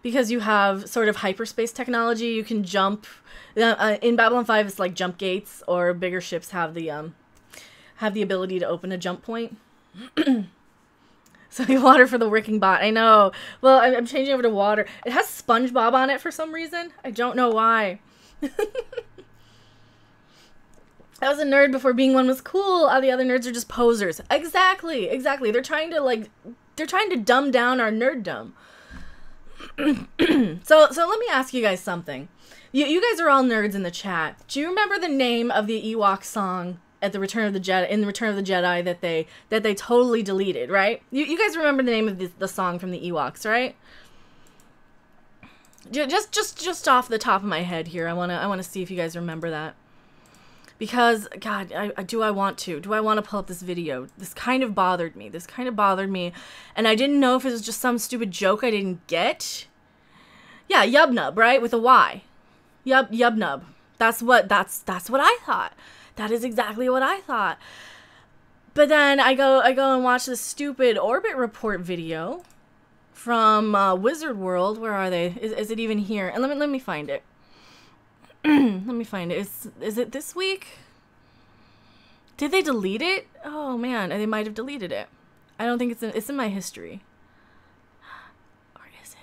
because you have sort of hyperspace technology. You can jump. In Babylon 5, it's like jump gates, or bigger ships have the ability to open a jump point. So water for the working bot. I know. Well, I'm changing over to water. It has SpongeBob on it for some reason. I don't know why. I was a nerd before being one was cool. All the other nerds are just posers. Exactly. They're trying to dumb down our nerddom. So let me ask you guys something. You guys are all nerds in the chat. Do you remember the name of the Ewok song at the Return of the Jedi, in the Return of the Jedi, that they totally deleted, right? You guys remember the name of the song from the Ewoks, right? Just off the top of my head here, I wanna see if you guys remember that. Because, God, do I want to pull up this video? This kind of bothered me. And I didn't know if it was just some stupid joke I didn't get. Yeah, Yubnub, right? With a Y. Yubnub. That's what I thought. That is exactly what I thought. But then I go and watch this stupid Orbit Report video from Wizard World. Where are they? Is it even here? And let me find it. Let me find it. Is it this week? Did they delete it? Oh man, they might have deleted it. I don't think it's in my history. Or is it?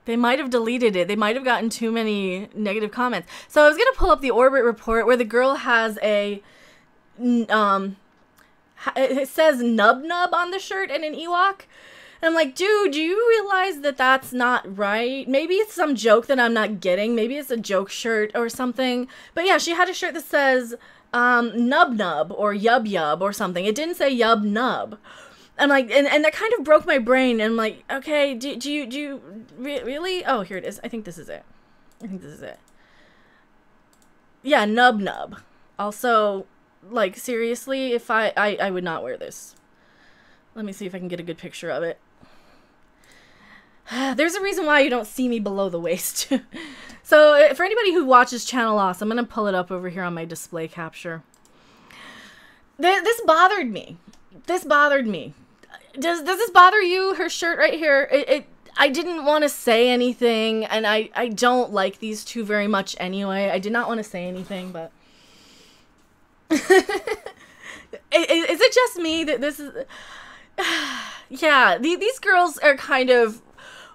They might have deleted it. They might have gotten too many negative comments. So I was gonna pull up the Orbit Report where the girl has a it says Nub Nub on the shirt and an Ewok. And I'm like, dude, do you realize that that's not right? Maybe it's some joke that I'm not getting. Maybe it's a joke shirt or something. But yeah, she had a shirt that says Nub Nub or Yub Yub or something. It didn't say Yub Nub. I'm like, and that kind of broke my brain. And I'm like, okay, do you really? Oh, here it is. I think this is it. Yeah, Nub Nub. Also, like, seriously, if I would not wear this. Let me see if I can get a good picture of it. There's a reason why you don't see me below the waist. So for anybody who watches Channel Loss, I'm going to pull it up over here on my display capture. This bothered me. Does this bother you? Her shirt right here. I didn't want to say anything, and I don't like these two very much anyway. I did not want to say anything, but... Is it just me that this is... Yeah, these girls are kind of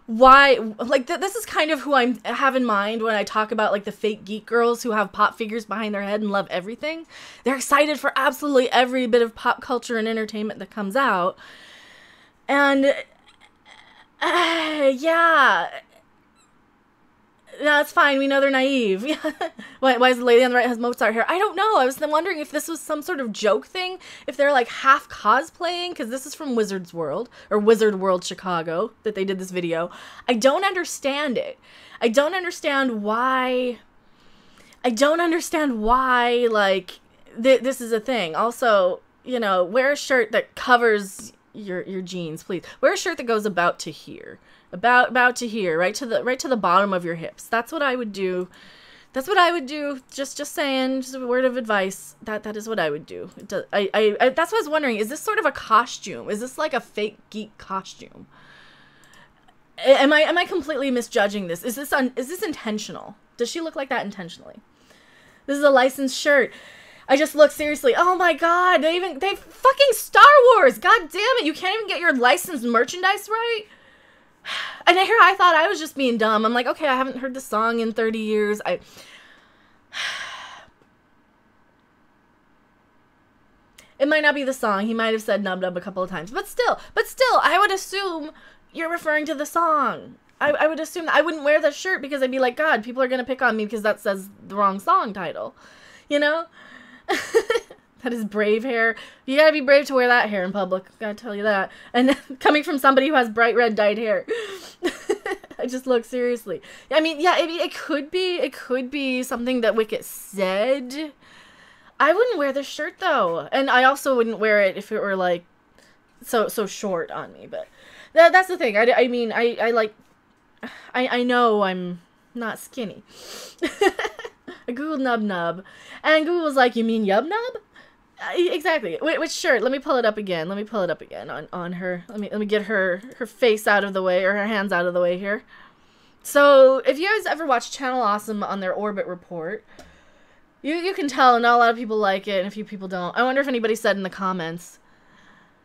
why, like, this is kind of who I have in mind when I talk about, like, the fake geek girls who have pop figures behind their head and love everything. They're excited for absolutely every bit of pop culture and entertainment that comes out. And, yeah. No, it's fine. We know they're naive. why is the lady on the right has Mozart hair? I don't know. I was wondering if this was some sort of joke thing. If they're like half cosplaying, because this is from Wizard's World, or Wizard World Chicago, that they did this video. I don't understand it. I don't understand why, like, this is a thing. Also, you know, wear a shirt that covers your jeans, please. Wear a shirt that goes about to here. About to here, right to the bottom of your hips. That's what I would do. Just saying, just a word of advice. That is what I would do. That's what I was wondering. Is this sort of a costume? Is this like a fake geek costume? Am I completely misjudging this? Is this intentional? Does she look like that intentionally? This is a licensed shirt. I just look seriously. Oh my god, they fucking Star Wars. God damn it, you can't even get your licensed merchandise right. And here I thought I was just being dumb. I'm like, okay, I haven't heard the song in 30 years. It might not be the song. He might have said nub nub a couple of times, but still, I would assume you're referring to the song. I would assume that. I wouldn't wear that shirt because I'd be like, God, people are gonna pick on me because that says the wrong song title, you know? That is brave hair. You gotta be brave to wear that hair in public. Gotta tell you that. And coming from somebody who has bright red dyed hair, I just look seriously. I mean, yeah, it could be something that Wicket said. I wouldn't wear this shirt though, and I also wouldn't wear it if it were like so short on me. But that's the thing. I mean, I know I'm not skinny. I googled nub nub, and Google was like, "You mean yub nub?" Exactly. Which shirt? Let me pull it up again. On her. Let me get her face out of the way, or her hands out of the way here. So if you guys ever watch Channel Awesome on their orbit report, you can tell not a lot of people like it and a few people don't. I wonder if anybody said in the comments,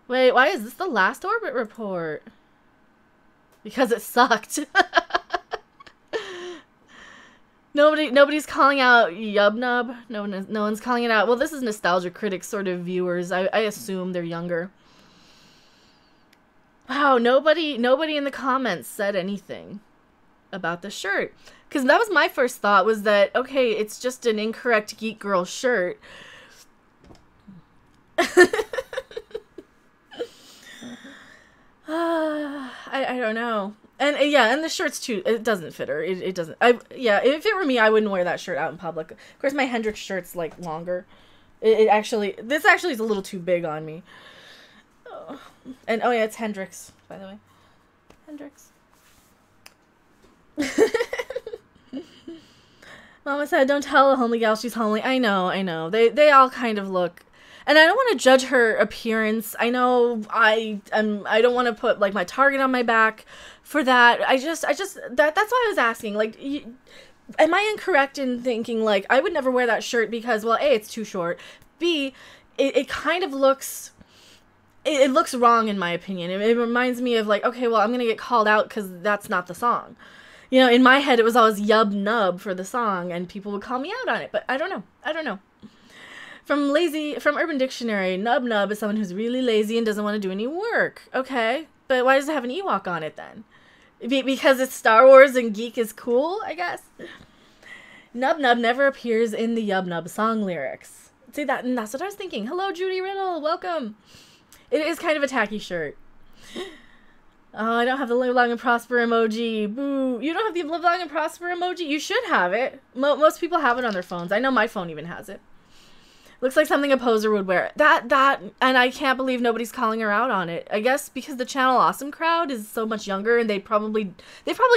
wait, why is this the last orbit report? Because it sucked. Nobody's calling out Yubnub. No one's calling it out. Well, this is Nostalgia Critics sort of viewers. I assume they're younger. Wow, nobody in the comments said anything about the shirt. Because that was my first thought, was that, okay, it's just an incorrect Geek Girl shirt. I don't know. And yeah, and the shirt's too, it doesn't fit her. It doesn't. Yeah, if it were me, I wouldn't wear that shirt out in public. Of course, my Hendrix shirt's like longer. This actually is a little too big on me. Oh. And oh yeah, it's Hendrix, by the way. Hendrix. Mama said, don't tell a homely gal she's homely. I know. They all kind of look. And I don't want to judge her appearance. I know I don't want to put like my target on my back for that. That's why I was asking. Like, am I incorrect in thinking like I would never wear that shirt because, well, A, it's too short. B, it kind of looks. It looks wrong in my opinion. It reminds me of like, okay, well, I'm gonna get called out because that's not the song. You know, in my head, it was always Yub Nub for the song, and people would call me out on it. But I don't know. From Urban Dictionary, Nub Nub is someone who's really lazy and doesn't want to do any work. Okay, but why does it have an Ewok on it then? Because it's Star Wars and geek is cool, I guess. Nub Nub never appears in the Yub Nub song lyrics. See that? And that's what I was thinking. Hello, Judy Riddle. Welcome. It is kind of a tacky shirt. Oh, I don't have the live long and prosper emoji. Boo. You don't have the live long and prosper emoji? You should have it. Most people have it on their phones. I know my phone even has it. Looks like something a poser would wear. That, and I can't believe nobody's calling her out on it. I guess because the Channel Awesome crowd is so much younger and they probably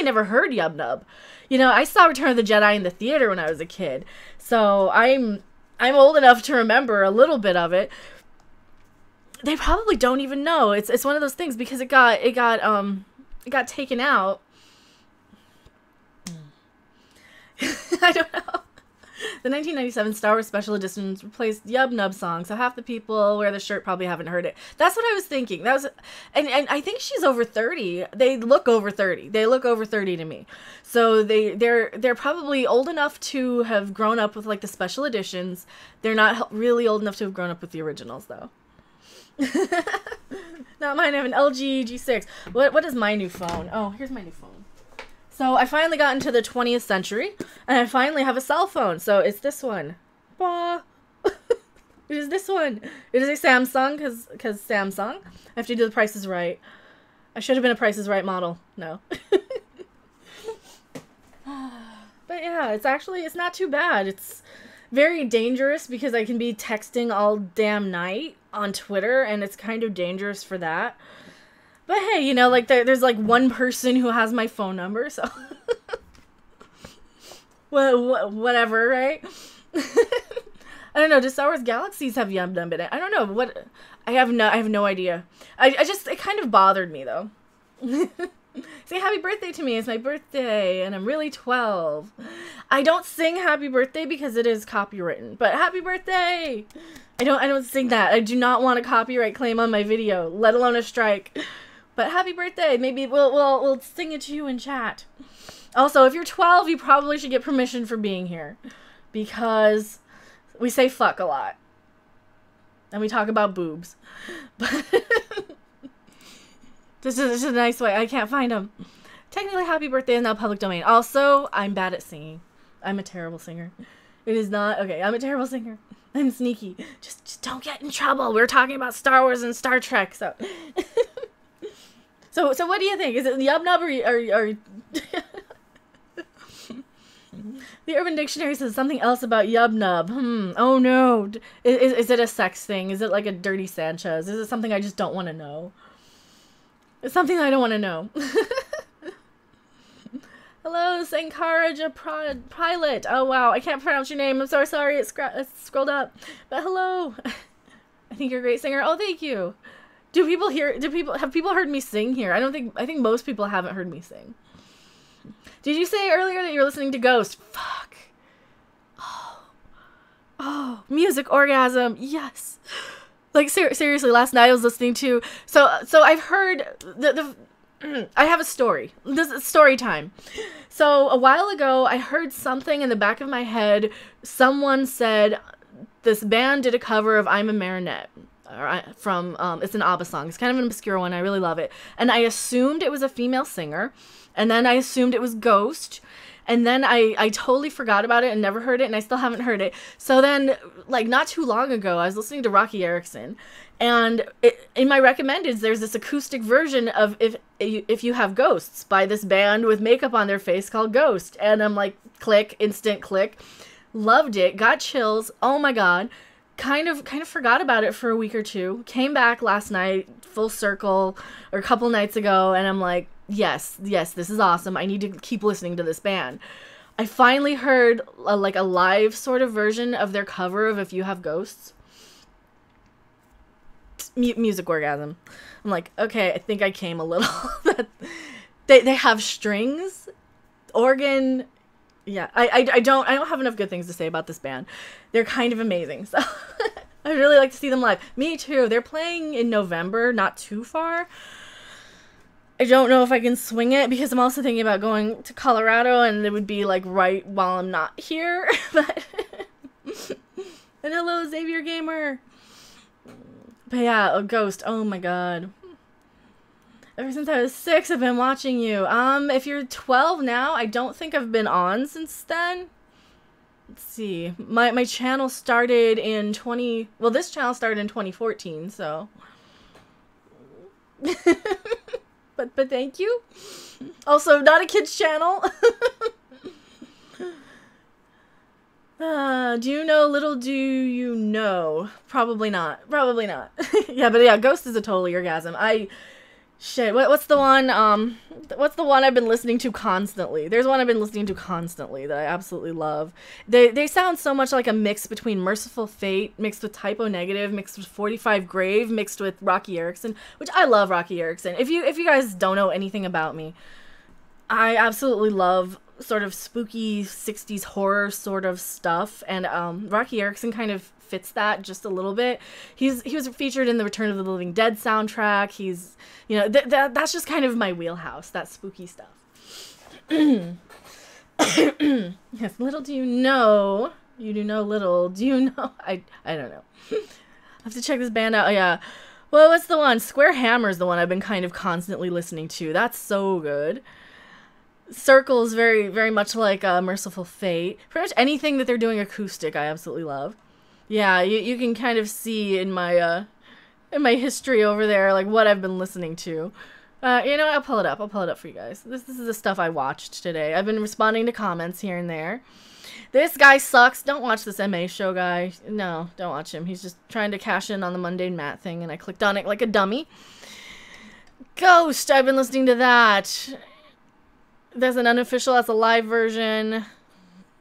never heard Yub Nub. You know, I saw Return of the Jedi in the theater when I was a kid. So I'm old enough to remember a little bit of it. They probably don't even know. It's one of those things because it got taken out. I don't know. The 1997 Star Wars Special Editions replaced Yub Nub song, so half the people wear the shirt probably haven't heard it. That's what I was thinking. And I think she's over 30. They look over 30. They look over 30 to me. So they're probably old enough to have grown up with like the special editions. They're not really old enough to have grown up with the originals though. Not mine. I have an LG G6. What is my new phone? Oh, here's my new phone. So I finally got into the 20th century, and I finally have a cell phone. So it's this one. Bah. It is this one. It is a Samsung, because Samsung. I have to do the Price is Right. I should have been a Price is Right model. No. But yeah, it's not too bad. It's very dangerous because I can be texting all damn night on Twitter, and it's kind of dangerous for that. But hey, you know, like there's like one person who has my phone number, so whatever, right? I don't know. Does Star Wars Galaxies have Yum Dum in it? I don't know. I have no idea. It kind of bothered me though. Say happy birthday to me. It's my birthday, and I'm really 12. I don't sing happy birthday because it is copywritten, but happy birthday! I don't sing that. I do not want a copyright claim on my video, let alone a strike. But happy birthday. Maybe we'll sing it to you in chat. Also, if you're 12, you probably should get permission for being here, because we say fuck a lot. And we talk about boobs. But this is a nice way. I can't find them. Technically, happy birthday is now public domain. Also, I'm bad at singing. I'm a terrible singer. It is not... Okay, I'm a terrible singer. I'm sneaky. Just don't get in trouble. We're talking about Star Wars and Star Trek, so... So what do you think? Is it Yub Nub or The Urban Dictionary says something else about Yub Nub. Oh no. Is it a sex thing? Is it like a dirty Sanchez? Is it something I just don't want to know? It's something I don't want to know. Hello, Sankaraja Pilot. Oh wow, I can't pronounce your name. I'm so sorry. It scrolled up. But hello. I think you're a great singer. Oh, thank you. Have people heard me sing here? I think most people haven't heard me sing. Did you say earlier that you were listening to Ghost? Fuck. Oh, music orgasm. Yes. Like seriously, last night I was listening to so I've heard I have a story. This is story time. So a while ago I heard something in the back of my head. Someone said this band did a cover of I'm a Marionette. From it's an ABBA song. It's kind of an obscure one. I really love it. And I assumed it was a female singer, and then I assumed it was Ghost, and then I totally forgot about it and never heard it, and I still haven't heard it. So then, like, not too long ago, I was listening to Rocky Erickson, and in my recommendeds, there's this acoustic version of If You Have Ghosts by this band with makeup on their face called Ghost, and I'm like, click, instant click, loved it, got chills. Oh my god. Kind of forgot about it for a week or two. Came back last night, full circle, or a couple nights ago, and I'm like, yes, this is awesome. I need to keep listening to this band. I finally heard a live sort of version of their cover of If You Have Ghosts. Music orgasm. I'm like, okay, I think I came a little. They have strings, organ. Yeah, I don't have enough good things to say about this band. They're kind of amazing, so I'd really like to see them live. Me too. They're playing in November, not too far. I don't know if I can swing it because I'm also thinking about going to Colorado, and it would be like right while I'm not here. But and hello, Xavier Gamer. But yeah, a Ghost. Oh my god. Ever since I was 6, I've been watching you. If you're 12 now, I don't think I've been on since then. Let's see. My channel started in this channel started in 2014, so. but thank you. Also, not a kid's channel. Do you know Little Do You Know? Probably not. Probably not. Yeah, but yeah, Ghost is a total orgasm. Shit, what's the one, what's the one I've been listening to constantly? There's one I've been listening to constantly that I absolutely love. They sound so much like a mix between Merciful Fate, mixed with Typo Negative, mixed with 45 Grave, mixed with Rocky Erickson, which I love Rocky Erickson. If you guys don't know anything about me, I absolutely love sort of spooky 60s horror sort of stuff, and Rocky Erickson kind of fits that just a little bit. He was featured in the Return of the Living Dead soundtrack. He's, you know, that's just kind of my wheelhouse, that spooky stuff. Yes, little do you know, you do know little, do you know, I don't know. I have to check this band out. Oh, yeah. Well, what's the one? Square Hammer's the one I've been kind of constantly listening to. That's so good. Circle's very, very much like Merciful Fate. Pretty much anything that they're doing acoustic, I absolutely love. Yeah, you can kind of see in my history over there, like, what I've been listening to. You know, I'll pull it up. I'll pull it up for you guys. This is the stuff I watched today. I've been responding to comments here and there. This guy sucks. Don't watch this MA show guy. No, don't watch him. He's just trying to cash in on the Mundane Matt thing, and I clicked on it like a dummy. Ghost, I've been listening to that. There's an unofficial, that's a live version.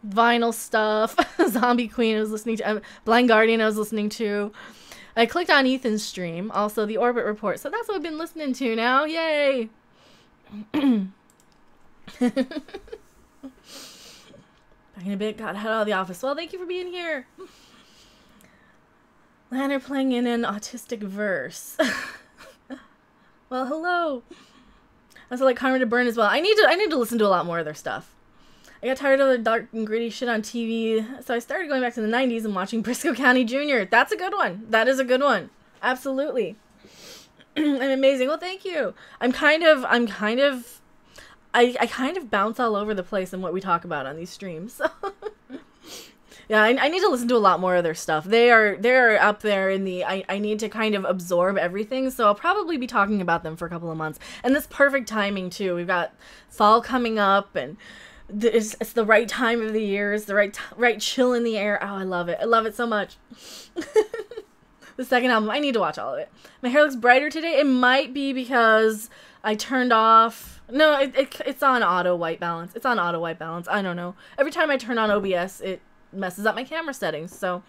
Vinyl stuff. Zombie Queen I was listening to. Blind Guardian I was listening to. I clicked on Ethan's stream. Also the Orbit Report. So that's what I've been listening to now. Yay! Back in a bit, got head out of the office. Well, thank you for being here. Lanner playing in an autistic verse. Well, hello. I also like Karma to Burn as well. I need to listen to a lot more of their stuff. I got tired of the dark and gritty shit on TV, so I started going back to the 90s and watching Briscoe County Jr. That's a good one. That is a good one. Absolutely. I'm amazing. Well, thank you. I kind of bounce all over the place in what we talk about on these streams. So yeah, I need to listen to a lot more of their stuff. They're up there in the I need to kind of absorb everything, so I'll probably be talking about them for a couple of months. And this perfect timing too. We've got fall coming up, and it's the right time of the year. It's the right chill in the air. Oh, I love it. I love it so much. The second album, I need to watch all of it. My hair looks brighter today. It might be because I turned off. No, it's on auto white balance. It's on auto white balance. I don't know. Every time I turn on OBS, it messes up my camera settings, so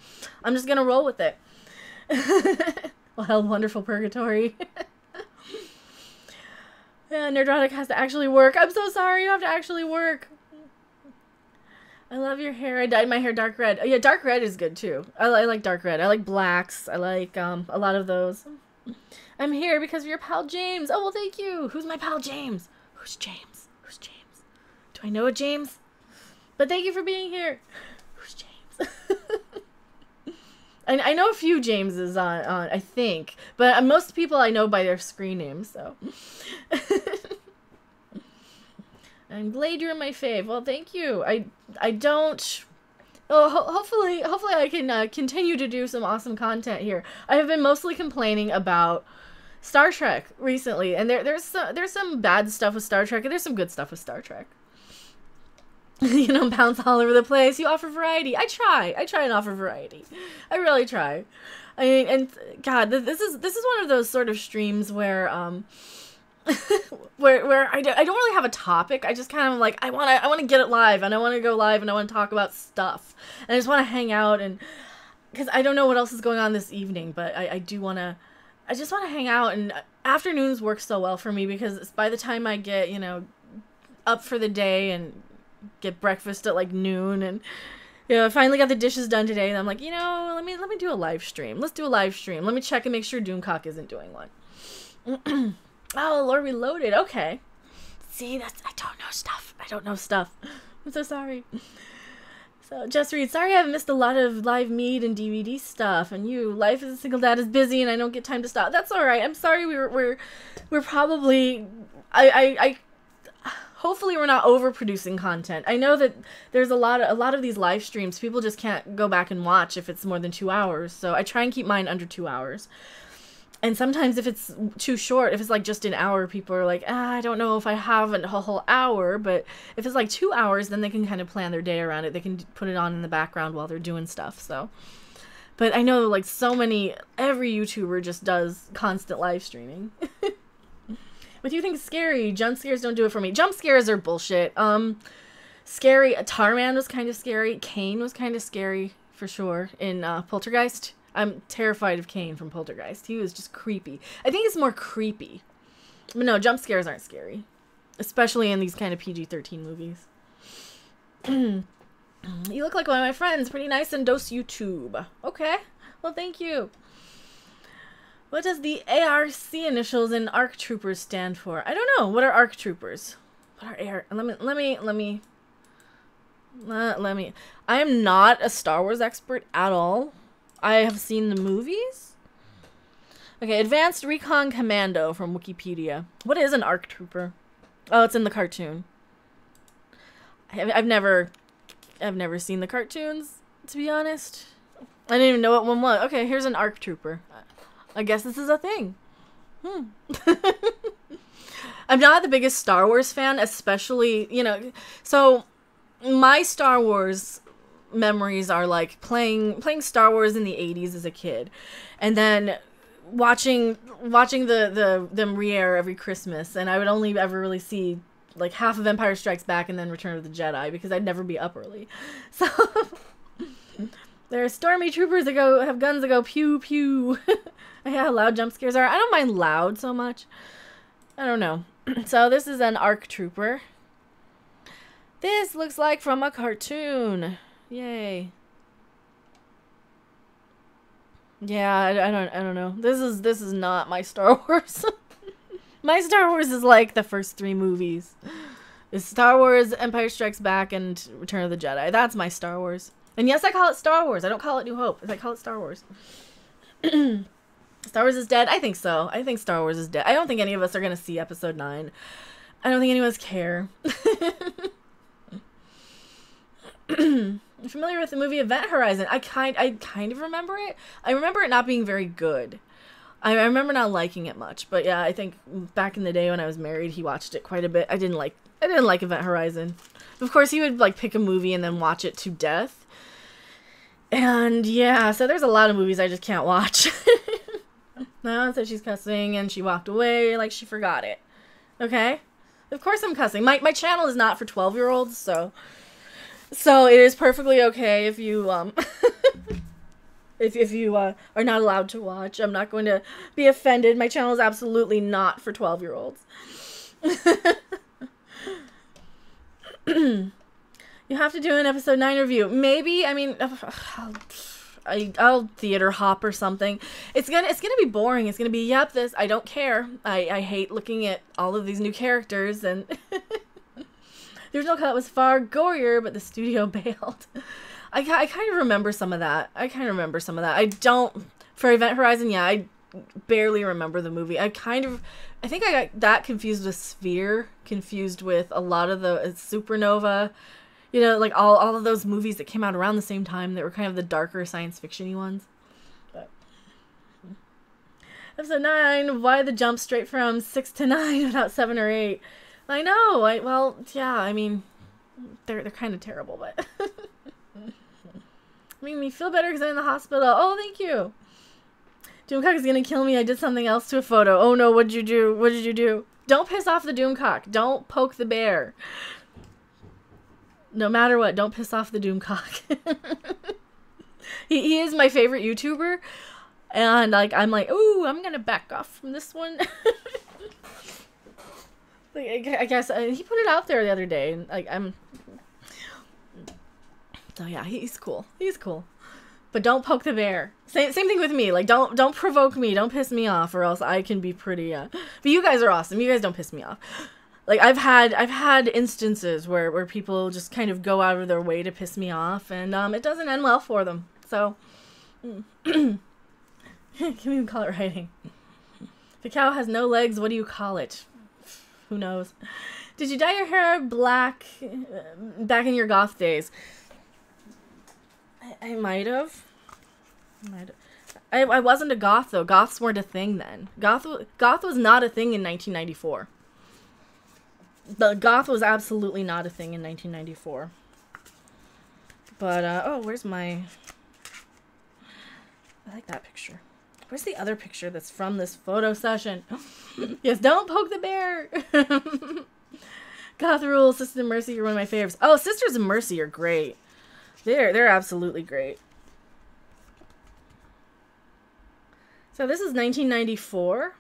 I'm just gonna roll with it. Well, hell, wonderful purgatory. Yeah, Nerdrotic has to actually work. I'm so sorry, you have to actually work. I love your hair. I dyed my hair dark red. Oh, yeah, dark red is good too. I like dark red. I like blacks. I like a lot of those. I'm here because of your pal James. Oh, well, thank you. Who's my pal James? Who's James? Who's James? Do I know a James? But thank you for being here. Who's James? I know a few Jameses on I think, but most people I know by their screen names, so. I'm glad you're my fave. Well, thank you. I don't. Oh, hopefully I can continue to do some awesome content here. I have been mostly complaining about Star Trek recently, and there's some bad stuff with Star Trek, and there's some good stuff with Star Trek. You know, bounce all over the place. You offer variety. I try and offer variety. I really try. I mean, and God, this is one of those sort of streams where where I don't really have a topic. I just kind of like I want to get it live, and I want to go live, and I want to talk about stuff, and I just want to hang out, and because I don't know what else is going on this evening, but I just want to hang out, and afternoons work so well for me because by the time I get, you know, up for the day and get breakfast at like noon, and you know, I finally got the dishes done today, and I'm like, you know, let me do a live stream. Let's do a live stream. Let me check and make sure Doomcock isn't doing one. Oh, Lord Reloaded. Okay. See, I don't know stuff. I'm so sorry. So, Just Read. Sorry I have missed a lot of live meet and DVD stuff. And life as a single dad is busy, and I don't get time to stop. That's all right. I'm sorry. We're probably. Hopefully we're not overproducing content. I know that there's a lot of these live streams people just can't go back and watch if it's more than 2 hours. So I try and keep mine under 2 hours. And sometimes if it's too short, if it's like just an hour, people are like, I don't know if I have a whole hour. But if it's like 2 hours, then they can kind of plan their day around it. They can put it on in the background while they're doing stuff. So, but I know like every YouTuber just does constant live streaming. What do you think is scary? Jump scares don't do it for me. Jump scares are bullshit. Scary. Tarman was kind of scary. Kane was kind of scary for sure in Poltergeist. I'm terrified of Kane from Poltergeist. He was just creepy. I think it's more creepy. But no, jump scares aren't scary. Especially in these kind of PG-13 movies. You look like one of my friends. Pretty nice and dose YouTube. Okay. Well, thank you. What does the ARC initials in ARC Troopers stand for? I don't know. What are ARC Troopers? What are ARC? Let me. I am not a Star Wars expert at all. I have seen the movies. Okay, Advanced Recon Commando from Wikipedia. What is an ARC Trooper? Oh, it's in the cartoon. I've never seen the cartoons, to be honest. I didn't even know what one was. Okay, here's an ARC Trooper. I guess this is a thing. I'm not the biggest Star Wars fan, especially, you know, so my Star Wars memories are like playing Star Wars in the 80s as a kid, and then watching them re-air every Christmas, and I would only ever really see like half of Empire Strikes Back and then Return of the Jedi because I'd never be up early. So there are stormy troopers that have guns that go pew pew. Yeah, how loud jump scares are. I don't mind loud so much. I don't know. So this is an ARC trooper. This looks like from a cartoon. Yay. Yeah, I don't know. This is not my Star Wars. My Star Wars is like the first 3 movies. It's Star Wars, Empire Strikes Back, and Return of the Jedi. That's my Star Wars. And yes, I call it Star Wars. I don't call it New Hope. I call it Star Wars. Star Wars is dead? I think so. I think Star Wars is dead. I don't think any of us are going to see Episode 9. I don't think any of us care. I'm familiar with the movie Event Horizon. I kind of remember it. I remember it not being very good. I remember not liking it much. But yeah, I think back in the day when I was married, he watched it quite a bit. I didn't like Event Horizon. Of course, he would like pick a movie and then watch it to death. And yeah, so there's a lot of movies I just can't watch. No, so she's cussing and she walked away like she forgot it. Okay? Of course I'm cussing. My channel is not for 12-year-olds, so it is perfectly okay if you if you are not allowed to watch. I'm not going to be offended. My channel is absolutely not for 12-year-olds. You have to do an episode 9 review. Maybe, I mean, I'll theater hop or something. It's gonna be boring. It's gonna be, yep, this, I don't care. I hate looking at all of these new characters, and the original cut was far gorier, but the studio bailed. I kind of remember some of that. I don't, for Event Horizon, yeah, I barely remember the movie. I think I got that confused with Sphere, confused with a lot of the Supernova, you know, like all of those movies that came out around the same time that were kind of the darker science fiction-y ones. But Episode 9, why the jump straight from 6 to 9 without 7 or 8? I know, well, yeah, I mean, they're kind of terrible, but made me feel better because I'm in the hospital. Oh, thank you. Doomcock is gonna kill me. I did something else to a photo. Oh no, what did you do? What did you do? Don't piss off the Doomcock. Don't poke the bear. No matter what, don't piss off the Doomcock. He is my favorite YouTuber. And like I'm like, ooh, I'm gonna back off from this one. Like, I guess he put it out there the other day. And like so yeah, he's cool. He's cool. But don't poke the bear. Same thing with me. Like, don't provoke me. Don't piss me off, or else I can be pretty. But you guys are awesome. You guys don't piss me off. Like, I've had instances where people just kind of go out of their way to piss me off, and it doesn't end well for them. So, can we even call it writing? If a cow has no legs, what do you call it? Who knows? Did you dye your hair black back in your goth days? I might have. I wasn't a goth, though. Goths weren't a thing then. Goth was not a thing in 1994. The goth was absolutely not a thing in 1994. But, oh, where's my... I like that picture. Where's the other picture that's from this photo session? Yes, don't poke the bear! Goth rules, Sisters of Mercy are one of my favorites. Oh, Sisters of Mercy are great. They're absolutely great. So this is 1994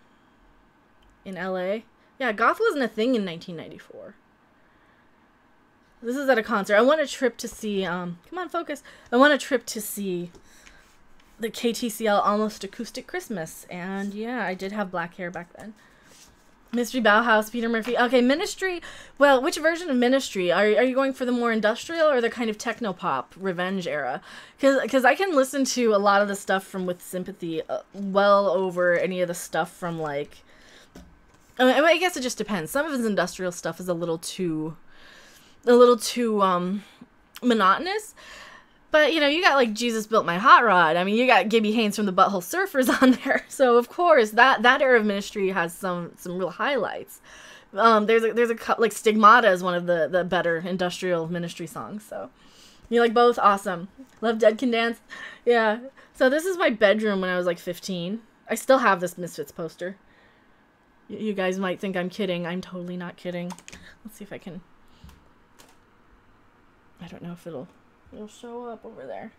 in LA. Yeah, goth wasn't a thing in 1994. This is at a concert. I want a trip to see, come on, focus. I want a trip to see the KTCL Almost Acoustic Christmas. And yeah, I did have black hair back then. Mystery Bauhaus, Peter Murphy. Okay, Ministry. Well, which version of Ministry? Are you going for the more industrial or the kind of techno-pop revenge era? Because I can listen to a lot of the stuff from With Sympathy well over any of the stuff from, like... I guess it just depends. Some of his industrial stuff is a little too monotonous. But, you know, you got, like, Jesus Built My Hot Rod. I mean, you got Gibby Haynes from the Butthole Surfers on there. So, of course, that era of Ministry has some real highlights. There's a like, Stigmata is one of the better industrial Ministry songs. So, you like both? Awesome. Love Dead Can Dance. Yeah. So, this is my bedroom when I was, like, 15. I still have this Misfits poster. You guys might think I'm kidding. I'm totally not kidding. Let's see if I can... I don't know if it'll show up over there.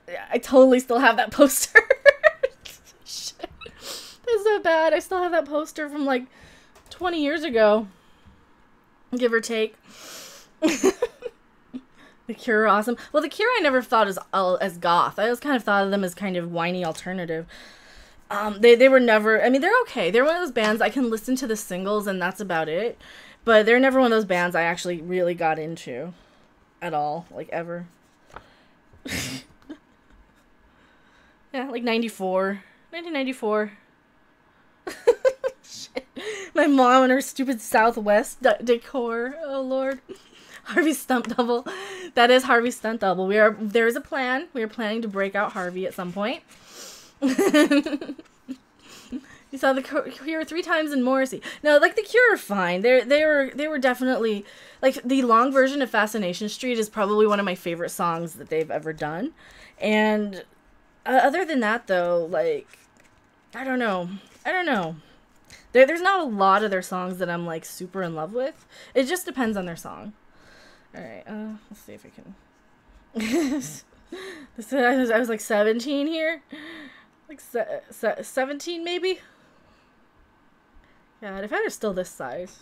Yeah, I totally still have that poster. Shit. That's so that bad. I still have that poster from like 20 years ago, give or take. The Cure are awesome. Well, The Cure I never thought as goth. I always kind of thought of them as kind of whiny alternative. They were never, I mean, they're okay. They're one of those bands I can listen to the singles and that's about it. But they're never one of those bands I actually really got into at all, like ever. Yeah, like 1994. Shit. My mom and her stupid Southwest decor. Oh, Lord. Harvey's stunt double. That is Harvey's stunt double. There's a plan. We are planning to break out Harvey at some point. You saw the Cure 3 times in Morrissey. No, like the Cure are fine. They were definitely like the long version of Fascination Street is probably one of my favorite songs that they've ever done. And other than that, though, like I don't know. There's not a lot of their songs that I'm like super in love with. It just depends on their song. All right, let's see if I can. I was like 17 here, like 17 maybe. God, if I was still this size.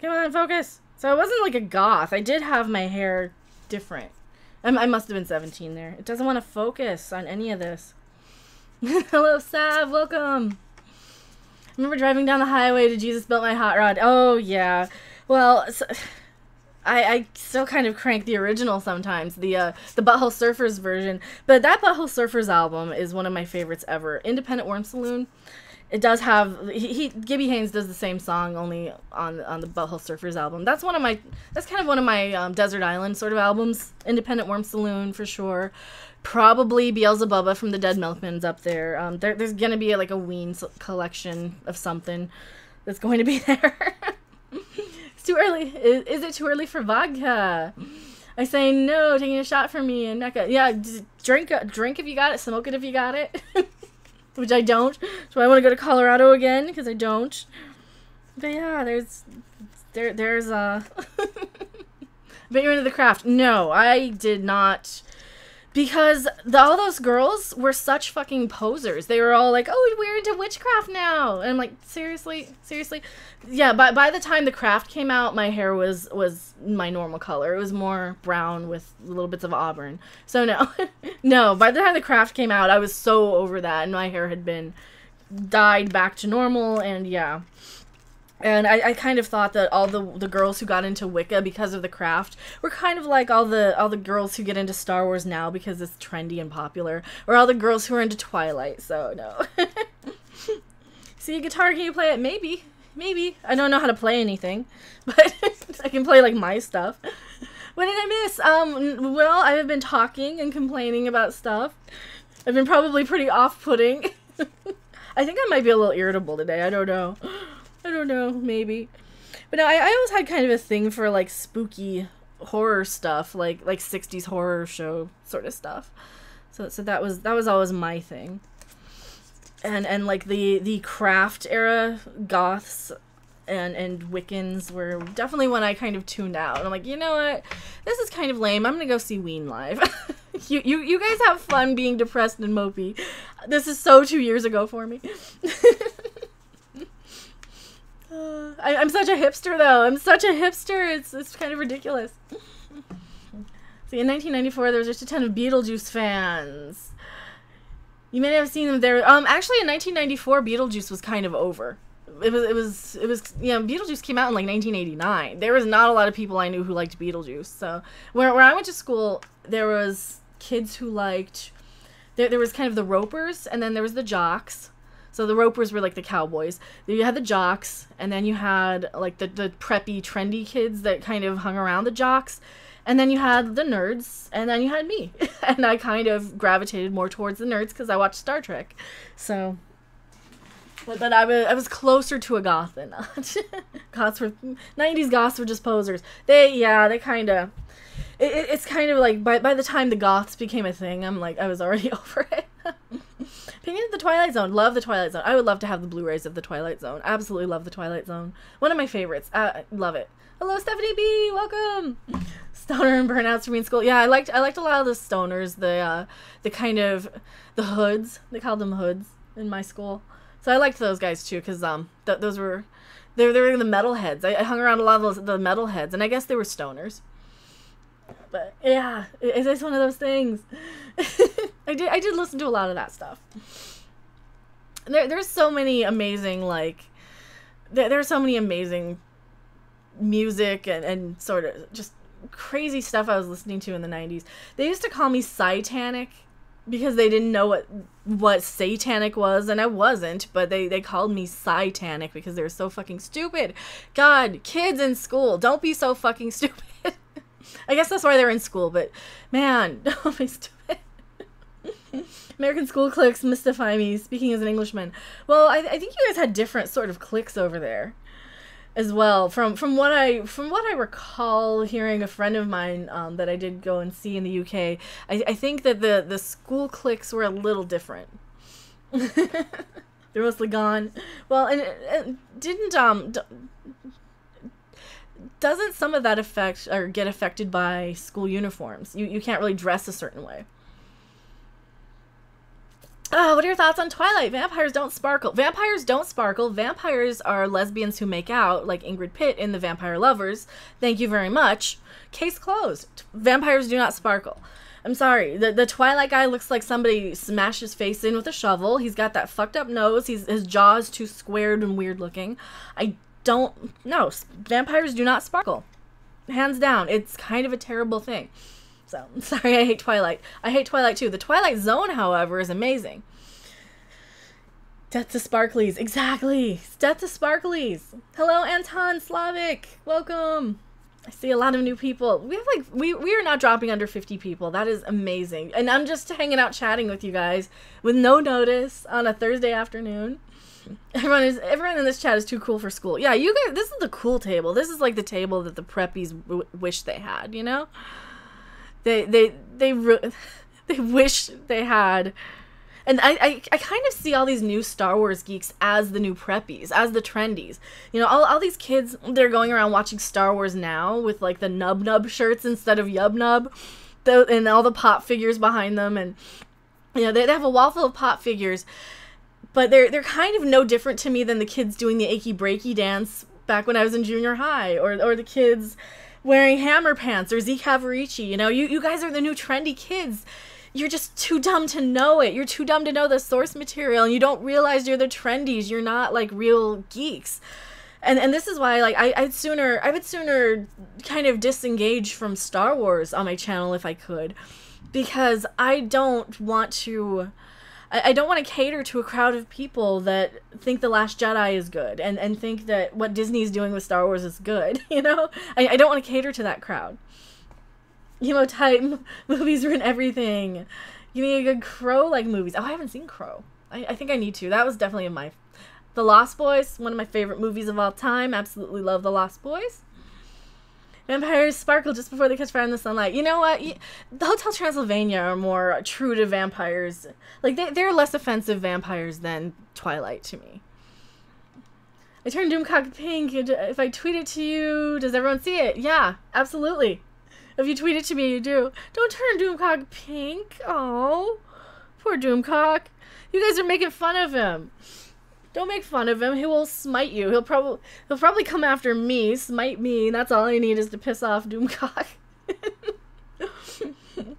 Come on, focus. So I wasn't like a goth. I did have my hair different. I must have been 17 there. It doesn't want to focus on any of this. Hello, Sav. Welcome. I remember driving down the highway to Jesus Built My Hot Rod. Oh, yeah. Well, I still kind of crank the original sometimes, the Butthole Surfers version. But that Butthole Surfers album is one of my favorites ever. Independent Worm Saloon. It does have Gibby Haynes does the same song only on the Butthole Surfers album. That's kind of one of my Desert Island sort of albums. Independent Worm Saloon for sure. Probably Beelzebubba from the Dead Milkmen's up there. There's gonna be like a Ween collection of something that's going to be there. It's too early. Is it too early for vodka? I say no. Taking a shot for me and Mecca. Yeah, drink if you got it. Smoke it if you got it. Which I don't. So I want to go to Colorado again because I don't. But yeah, there's I bet you're into the craft. No, I did not. Because all those girls were such fucking posers. They were all like, oh, we're into witchcraft now. And I'm like, seriously? Yeah, by the time the craft came out, my hair was my normal color. It was more brown with little bits of auburn. So no. No, by the time the craft came out, I was so over that. And my hair had been dyed back to normal. And yeah. And I kind of thought that all the girls who got into Wicca because of the craft were kind of like all the girls who get into Star Wars now because it's trendy and popular, or all the girls who are into Twilight. So no. See a guitar? Can you play it? Maybe. I don't know how to play anything, but I can play like my stuff. What did I miss? Well, I have been talking and complaining about stuff. I've been probably pretty off-putting. I think I might be a little irritable today. I don't know, maybe. But no, I always had kind of a thing for, like, spooky horror stuff, like 60s horror show sort of stuff. So that was always my thing. And like, the craft era goths and Wiccans were definitely when I kind of tuned out. And I'm like, you know what? This is kind of lame. I'm gonna go see Ween live. You guys have fun being depressed and mopey. This is so 2 years ago for me. I'm such a hipster, though. I'm such a hipster. It's kind of ridiculous. See, in 1994, there was just a ton of Beetlejuice fans. You may have seen them there. Actually, in 1994, Beetlejuice was kind of over. It was Beetlejuice came out in like 1989. There was not a lot of people I knew who liked Beetlejuice. So where I went to school, there was kids who liked. There was kind of the ropers, and then there was the jocks. So the ropers were like the cowboys. Then you had the jocks, and then you had like the preppy, trendy kids that kind of hung around the jocks. And then you had the nerds, and then you had me. And I kind of gravitated more towards the nerds because I watched Star Trek. So, but I was closer to a goth than not. 90s goths were just posers. They kind of, it's kind of like, by the time the goths became a thing, I'm like, I was already over it. Opinion of the Twilight Zone. Love the Twilight Zone. I would love to have the Blu-rays of the Twilight Zone. Absolutely love the Twilight Zone. One of my favorites. Love it. Hello, Stephanie B. Welcome. Stoner and burnouts for me in school. Yeah, I liked a lot of the stoners. The kind of the hoods. They called them hoods in my school. So I liked those guys too, because those were they were the metalheads. I hung around a lot of the metalheads, and I guess they were stoners. But yeah, it's one of those things. I did listen to a lot of that stuff. There's so many amazing, like, there's so many amazing music and sort of just crazy stuff I was listening to in the 90s. They used to call me Satanic because they didn't know what satanic was, and I wasn't, but they called me Satanic because they were so fucking stupid. God, kids in school, don't be so fucking stupid. I guess that's why they're in school, but man, don't be stupid. American school cliques mystify me, speaking as an Englishman. Well, I think you guys had different sort of cliques over there as well. From what I recall hearing a friend of mine that I did go and see in the UK, I think that the school cliques were a little different. They're mostly gone. Well, and doesn't some of that affect or get affected by school uniforms? You can't really dress a certain way. What are your thoughts on Twilight? Vampires don't sparkle. Vampires don't sparkle. Vampires are lesbians who make out, like Ingrid Pitt in The Vampire Lovers. Thank you very much. Case closed. Vampires do not sparkle. I'm sorry. The Twilight guy looks like somebody smashed his face in with a shovel. He's got that fucked up nose. His jaw is too squared and weird looking. No, vampires do not sparkle. Hands down. It's kind of a terrible thing. So, sorry, I hate Twilight. I hate Twilight too. The Twilight Zone, however, is amazing. Death to Sparklies. Exactly. Death to Sparklies. Hello, Anton Slavic. Welcome. I see a lot of new people. We have we are not dropping under 50 people. That is amazing. And I'm just hanging out chatting with you guys with no notice on a Thursday afternoon. Everyone in this chat is too cool for school. Yeah, you guys, this is the cool table. This is like the table that the preppies wish they had, you know? They wish they had. And I kind of see all these new Star Wars geeks as the new preppies, as the trendies. You know, all these kids, they're going around watching Star Wars now with like the nub shirts instead of yub nub, and all the pop figures behind them, and you know they have a wall full of pop figures, but they're kind of no different to me than the kids doing the achy breaky dance back when I was in junior high, or the kids wearing hammer pants or Zeke Havarici. You know, you guys are the new trendy kids. You're just too dumb to know it. You're too dumb to know the source material, and you don't realize you're the trendies. You're not like real geeks. And this is why like I would sooner kind of disengage from Star Wars on my channel if I could, because I don't want to cater to a crowd of people that think The Last Jedi is good and think that what Disney's doing with Star Wars is good, you know? I don't want to cater to that crowd. Emo type movies ruin everything. Give me a good Crow-like movies. Oh, I haven't seen Crow. I think I need to. That was definitely The Lost Boys, one of my favorite movies of all time. Absolutely love The Lost Boys. Vampires sparkle just before they catch fire in the sunlight. You know what? The Hotel Transylvania are more true to vampires. Like, they're less offensive vampires than Twilight to me. I turned Doomcock pink. If I tweet it to you, does everyone see it? Yeah, absolutely. If you tweet it to me, you do. Don't turn Doomcock pink. Oh, poor Doomcock. You guys are making fun of him. Don't make fun of him. He will smite you. He'll probably come after me, smite me. And that's all I need is to piss off Doomcock.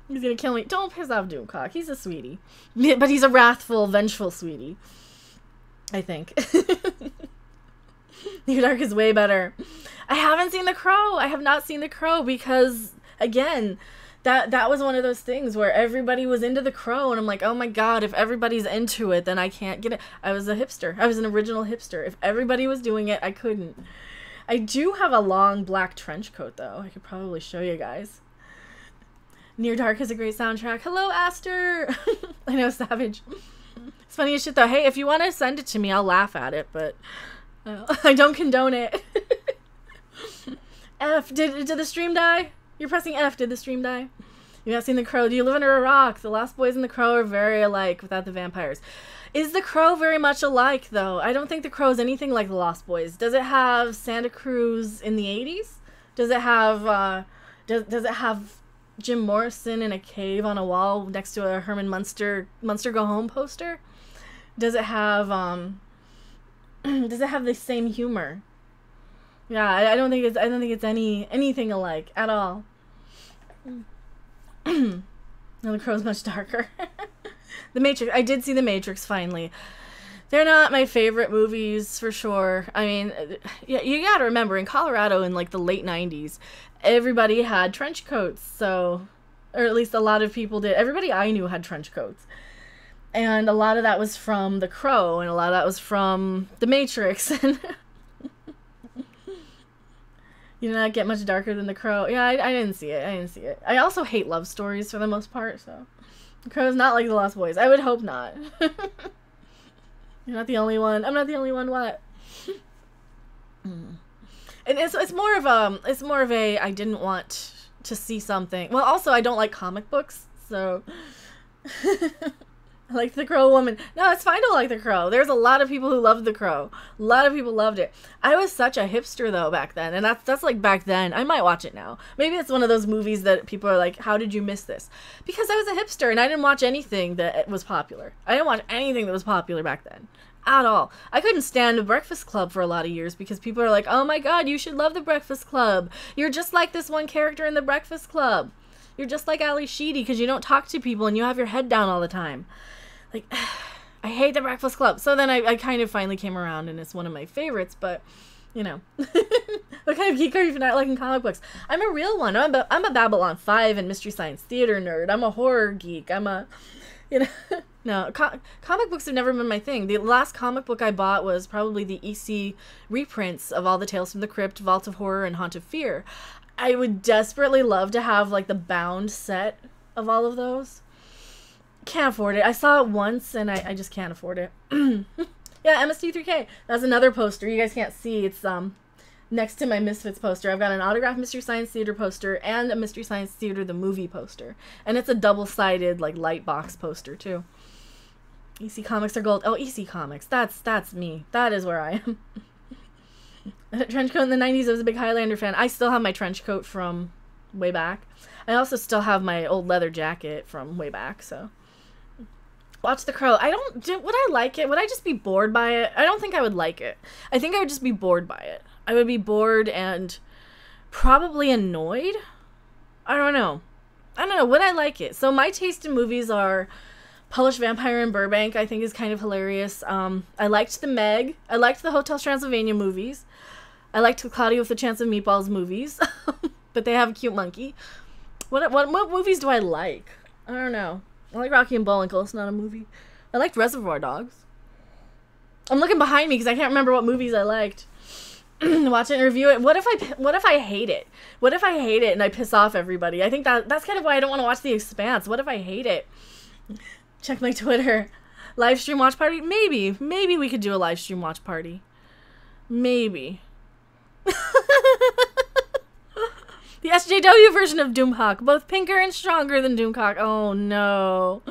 He's gonna kill me. Don't piss off Doomcock. He's a sweetie, but he's a wrathful, vengeful sweetie. I think. New Dark is way better. I haven't seen The Crow. I have not seen The Crow because, again, that was one of those things where everybody was into The Crow, and I'm like, oh my god, if everybody's into it, then I can't get it. I was a hipster. I was an original hipster. If everybody was doing it, I couldn't. I do have a long black trench coat, though. I could probably show you guys. Near Dark is a great soundtrack. Hello, Aster! I know, Savage. It's funny as shit, though. Hey, if you want to send it to me, I'll laugh at it, but I don't condone it. F, did the stream die? You're pressing F, did the stream die? You've not seen The Crow. Do you live under a rock? The Lost Boys and The Crow are very alike without the vampires. Is The Crow very much alike, though? I don't think The Crow is anything like The Lost Boys. Does it have Santa Cruz in the 80s? Does it have, does it have Jim Morrison in a cave on a wall next to a Herman Munster Go Home poster? Does it have, Does it have the same humor? Yeah, I don't think it's anything alike at all. No, The Crow's much darker. The Matrix. I did see The Matrix finally. They're not my favorite movies for sure. I mean, yeah, you gotta remember in Colorado in like the late 90s, everybody had trench coats. So, or at least a lot of people did. Everybody I knew had trench coats. And a lot of that was from The Crow, and a lot of that was from The Matrix. And you did not get much darker than The Crow. Yeah, I didn't see it. I also hate love stories for the most part, so The Crow is not like The Lost Boys. I would hope not. You're not the only one. I'm not the only one. What? And it's more of a I didn't want to see something. Well, also I don't like comic books, so I like The Crow Woman. No, it's fine to like The Crow. There's a lot of people who loved The Crow. A lot of people loved it. I was such a hipster though back then, and that's like back then. I might watch it now. Maybe it's one of those movies that people are like, "How did you miss this?" Because I was a hipster and I didn't watch anything that was popular. I didn't watch anything that was popular back then. At all. I couldn't stand The Breakfast Club for a lot of years because people are like, "Oh my god, you should love The Breakfast Club. You're just like this one character in The Breakfast Club. You're just like Ali Sheedy because you don't talk to people and you have your head down all the time." Like, I hate The Breakfast Club. So then I kind of finally came around and it's one of my favorites, but, you know. What kind of geek are you for not liking comic books? I'm a real one. I'm a Babylon 5 and Mystery Science Theater nerd. I'm a horror geek. I'm a, you know. No, comic books have never been my thing. The last comic book I bought was probably the EC reprints of all the Tales from the Crypt, Vault of Horror, and Haunt of Fear. I would desperately love to have, like, the bound set of all of those. Can't afford it. I saw it once, and I just can't afford it. Yeah, MST3K. That's another poster. You guys can't see. It's next to my Misfits poster. I've got an autographed Mystery Science Theater poster and a Mystery Science Theater the movie poster. And it's a double-sided, like, light box poster, too. EC Comics are gold. Oh, EC Comics. That's me. That is where I am. Trench coat in the 90s. I was a big Highlander fan. I still have my trench coat from way back. I also still have my old leather jacket from way back, so. Watch The Crow. Would I like it? Would I just be bored by it? I don't think I would like it. I think I would just be bored by it. I would be bored and probably annoyed. I don't know. Would I like it? So my taste in movies are Polish Vampire in Burbank, I think is kind of hilarious. I liked The Meg. I liked the Hotel Transylvania movies. I liked the Cloudy with a Chance of Meatballs movies. But they have a cute monkey. What movies do I like? I don't know. I like Rocky and Bullwinkle. It's not a movie. I liked Reservoir Dogs. I'm looking behind me because I can't remember what movies I liked. Watch it and review it. What if I hate it? What if I hate it and I piss off everybody? I think that's kind of why I don't want to watch The Expanse. What if I hate it? Check my Twitter. Live stream watch party? Maybe. Maybe we could do a live stream watch party. Maybe. The SJW version of Doomhawk. Both pinker and stronger than Doomhawk. Oh, no.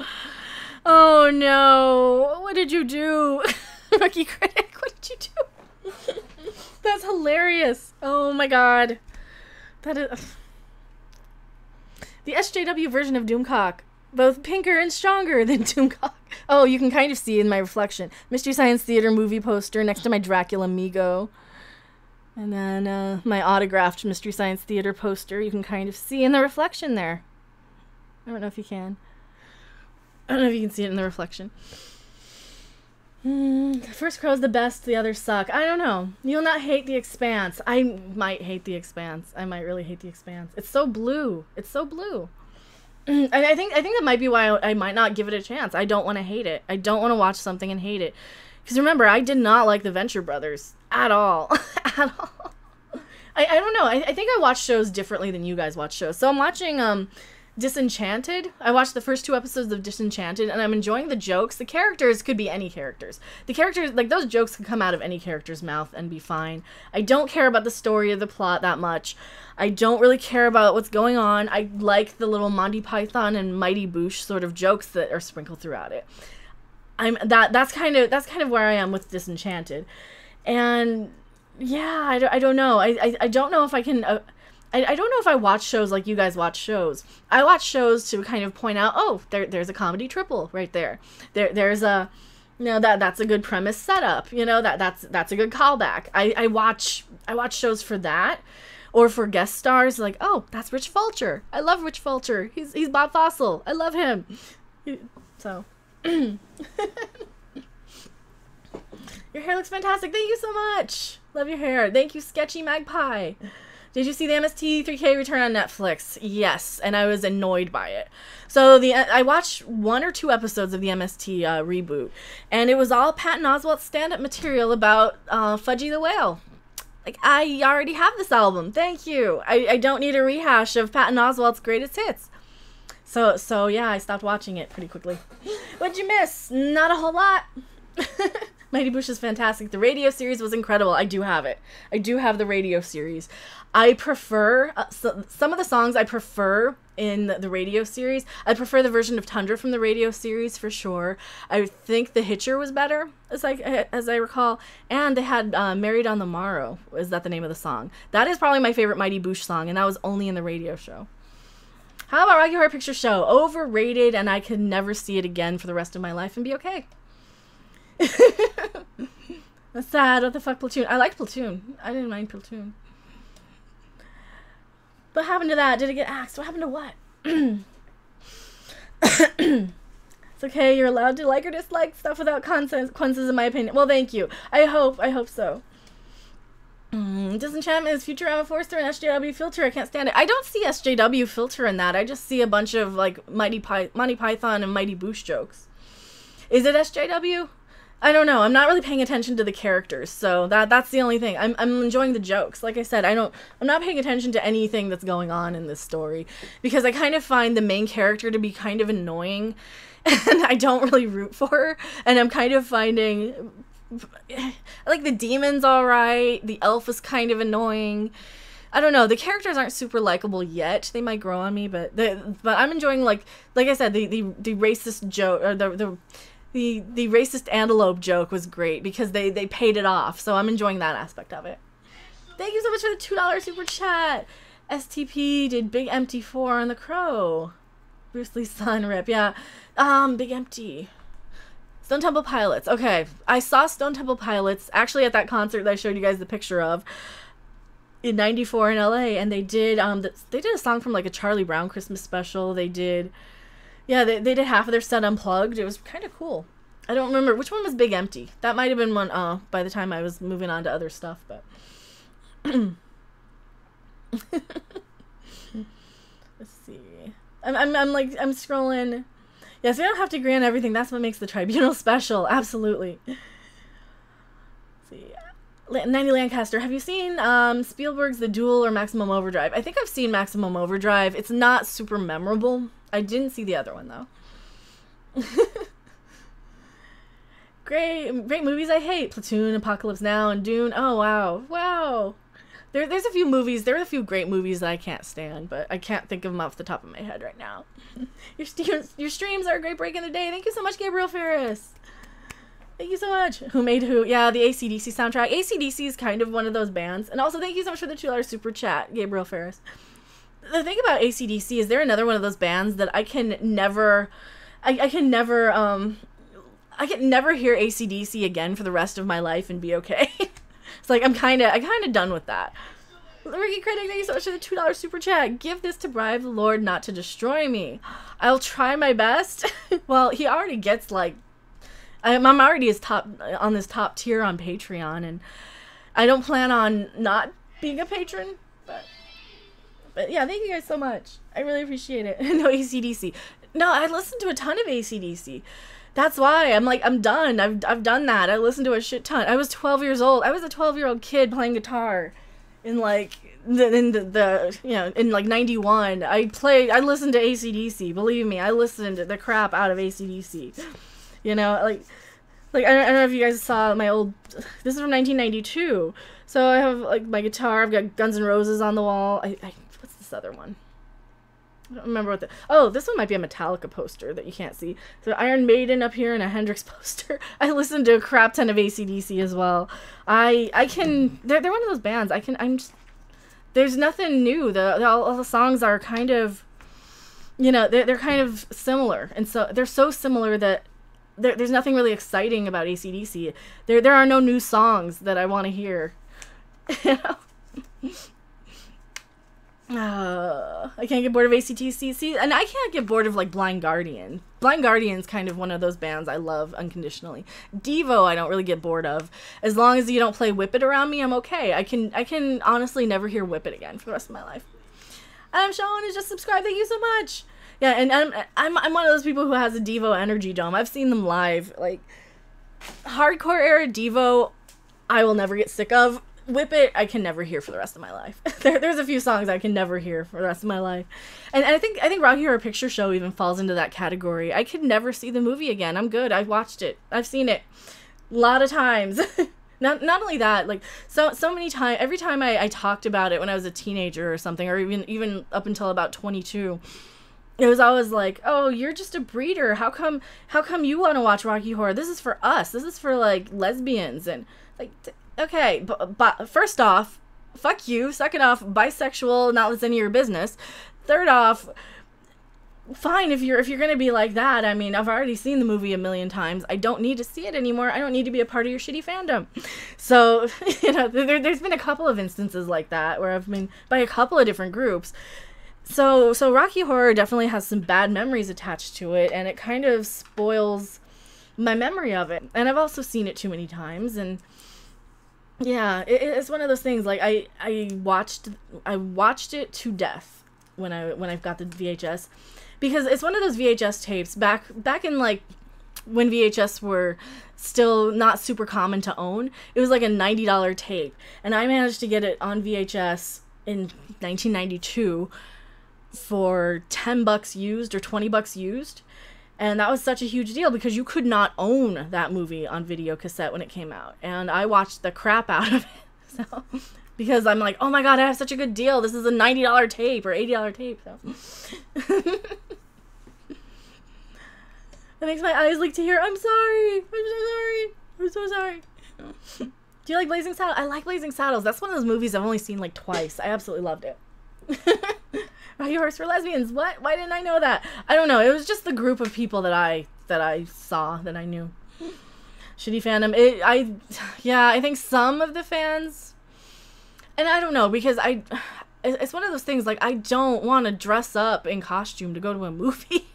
Oh, no. What did you do? Rookie Critic, what did you do? That's hilarious. Oh, my God. That is... The SJW version of Doomhawk. Both pinker and stronger than Doomhawk. Oh, you can kind of see in my reflection. Mystery Science Theater movie poster next to my Dracula Migo. And then my autographed Mystery Science Theater poster. You can kind of see in the reflection there. I don't know if you can. I don't know if you can see it in the reflection. The first Crow's the best, the others suck. I don't know. You'll not hate The Expanse. I might hate The Expanse. I might really hate The Expanse. It's so blue. It's so blue. And I think that might be why I might not give it a chance. I don't want to hate it. I don't want to watch something and hate it. Because remember, I did not like the Venture Brothers at all. At all. I don't know. I think I watch shows differently than you guys watch shows. So I'm watching Disenchanted. I watched the first 2 episodes of Disenchanted, and I'm enjoying the jokes. The characters could be any characters. The characters, like, those jokes could come out of any character's mouth and be fine. I don't care about the story or the plot that much. I don't really care about what's going on. I like the little Monty Python and Mighty Boosh sort of jokes that are sprinkled throughout it. That's kind of where I am with Disenchanted. And yeah, I don't know. I don't know if I can I don't know if I watch shows like you guys watch shows. I watch shows to kind of point out, oh, there's a comedy triple right there. There's a You know, that's a good premise setup. You know, that's a good callback. I watch shows for that, or for guest stars. Like, oh, that's Rich Fulcher. I love Rich Fulcher. He's Bob Fossil. I love him. So, your hair looks fantastic. Thank you so much. Love your hair. Thank you, Sketchy Magpie. Did you see the MST 3K return on Netflix? Yes, and I was annoyed by it. So I watched 1 or 2 episodes of the MST reboot, and it was all Patton Oswalt's stand-up material about Fudgy the Whale. Like, I already have this album. Thank you. I don't need a rehash of Patton Oswalt's greatest hits. So yeah, I stopped watching it pretty quickly. What'd you miss? Not a whole lot. Mighty Boosh is fantastic. The radio series was incredible. I do have it. I do have the radio series. I prefer, some of the songs I prefer in the radio series. I prefer the version of Tundra from the radio series for sure. I think The Hitcher was better, as I recall. And they had Married on the Morrow. Is that the name of the song? That is probably my favorite Mighty Boosh song, and that was only in the radio show. How about Rocky Horror Picture Show? Overrated, and I could never see it again for the rest of my life and be okay. That's sad. What the fuck, Platoon? I liked Platoon. I didn't mind Platoon. What happened to that? Did it get axed? What happened to what? It's okay. You're allowed to like or dislike stuff without consequences, in my opinion. Well, thank you. I hope so. Disenchantment is Futurama Forster and SJW filter. I can't stand it. I don't see SJW filter in that. I just see a bunch of like Monty Python and Mighty Boosh jokes. Is it SJW? I don't know. I'm not really paying attention to the characters, so that's the only thing. I'm enjoying the jokes. Like I said, I'm not paying attention to anything that's going on in this story because I kind of find the main character to be kind of annoying, and I don't really root for her. And I'm kind of finding like the demon's all right. The elf is kind of annoying. I don't know. The characters aren't super likable yet. They might grow on me, but I'm enjoying like I said the racist joke or the racist antelope joke was great because they paid it off. So I'm enjoying that aspect of it. Thank you so much for the $2 super chat. STP did Big Empty 4 on The Crow. Bruce Lee's son rip. Yeah. Big Empty. Stone Temple Pilots. Okay. I saw Stone Temple Pilots actually at that concert that I showed you guys the picture of in '94 in LA, and they did a song from like a Charlie Brown Christmas special. They did they did half of their set unplugged. It was kind of cool. I don't remember which one was Big Empty. That might have been one by the time I was moving on to other stuff, but let's see. I'm scrolling. Yes, we don't have to agree on everything. That's what makes the tribunal special. Absolutely. Let's see. 90 Lancaster, have you seen Spielberg's The Duel or Maximum Overdrive? I think I've seen Maximum Overdrive. It's not super memorable. I didn't see the other one, though. Great movies I hate. Platoon, Apocalypse Now, and Dune. Oh, wow. Wow. There's a few movies. There are a few great movies that I can't stand, but I can't think of them off the top of my head right now. Your streams are a great break in the day. Thank you so much, Gabriel Ferris. Thank you so much. Who made who? Yeah, the AC/DC soundtrack. AC/DC is kind of one of those bands. And also, thank you so much for the $2 super chat, Gabriel Ferris. The thing about AC/DC is they're another one of those bands that I can never hear AC/DC again for the rest of my life and be okay. It's like I'm kind of done with that. Ricky Critic, thank you so much for the $2 super chat. Give this to bribe the Lord not to destroy me. I'll try my best. Well, he already gets like I'm already on this top tier on Patreon, and I don't plan on not being a patron, but yeah, thank you guys so much. I really appreciate it. No AC/DC. No, I listened to a ton of AC/DC. That's why I'm done. I've done that. I listened to a shit ton. I was 12 years old. I was a 12-year-old kid playing guitar in like in like 91. I listened to AC/DC. Believe me, I listened to the crap out of AC/DC. You know, like I don't know if you guys saw my old. This is from 1992. So I have like my guitar. I've got Guns N' Roses on the wall. What's this other one? I don't remember what this one might be a Metallica poster that you can't see. So Iron Maiden up here and a Hendrix poster. I listened to a crap ton of AC/DC as well. They're one of those bands. There's nothing new. All the songs are kind of, they're kind of similar. And so they're so similar that there's nothing really exciting about AC/DC. There are no new songs that I want to hear. You know? I can't get bored of AC/DC, and I can't get bored of like Blind Guardian. Blind Guardian's kind of one of those bands I love unconditionally. Devo, I don't really get bored of. As long as you don't play Whip It around me, I'm okay. I can honestly never hear Whip It again for the rest of my life. Adam Sean is just subscribed. Thank you so much. Yeah, and I'm one of those people who has a Devo energy dome. I've seen them live. Like, hardcore era Devo, I will never get sick of. Whip It, I can never hear for the rest of my life. There's a few songs I can never hear for the rest of my life. And I think Rocky Horror Picture Show even falls into that category. I could never see the movie again. I'm good. I've watched it. I've seen it a lot of times. Not only that, like, so many times, every time I talked about it when I was a teenager or something, or even up until about 22, it was always like, oh, you're just a breeder. How come you want to watch Rocky Horror? This is for us. This is for, like, lesbians. And, like, okay, but first off, fuck you. Second off, bisexual, not that's any of your business. Third off, fine if you're gonna be like that. I mean, I've already seen the movie a million times. I don't need to see it anymore. I don't need to be a part of your shitty fandom. So, you know, there's been a couple of instances like that where I've been by a couple of different groups. So Rocky Horror definitely has some bad memories attached to it, and it kind of spoils my memory of it. And I've also seen it too many times, and yeah, it's one of those things. Like I watched it to death when I got the VHS, because it's one of those VHS tapes back in like when VHS were still not super common to own. It was like a $90 tape, and I managed to get it on VHS in 1992 for $10 used or $20 used. And that was such a huge deal because you could not own that movie on video cassette when it came out. And I watched the crap out of it. So, because I'm like, oh my god, I have such a good deal. This is a $90 tape or $80 tape. So. It makes my eyes leak to hear, I'm sorry. I'm so sorry. I'm so sorry. Do you like Blazing Saddles? I like Blazing Saddles. That's one of those movies I've only seen like twice. I absolutely loved it. Rocky Horse for Lesbians. What? Why didn't I know that? I don't know. It was just the group of people that I saw, that I knew. Shitty fandom. I think some of the fans, and I don't know, because it's one of those things, like, I don't want to dress up in costume to go to a movie.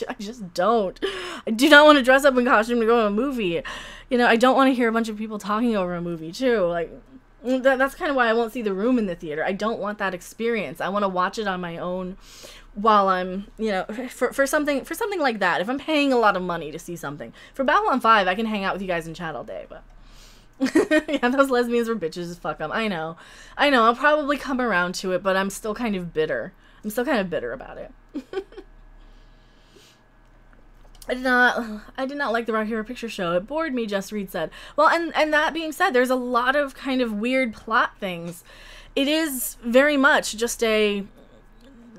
I just don't. I do not want to dress up in costume to go to a movie. You know, I don't want to hear a bunch of people talking over a movie, too. Like, that's kind of why I won't see The Room in the theater. I don't want that experience. I want to watch it on my own while I'm, you know, for something like that. If I'm paying a lot of money to see something. For Babylon 5, I can hang out with you guys and chat all day, but yeah, those lesbians were bitches. Fuck them. I know. I'll probably come around to it, but I'm still kind of bitter. About it. I did not like the Rocky Horror Picture Show. It bored me, Just Reed said. Well, and that being said, there's a lot of kind of weird plot things. It is very much just a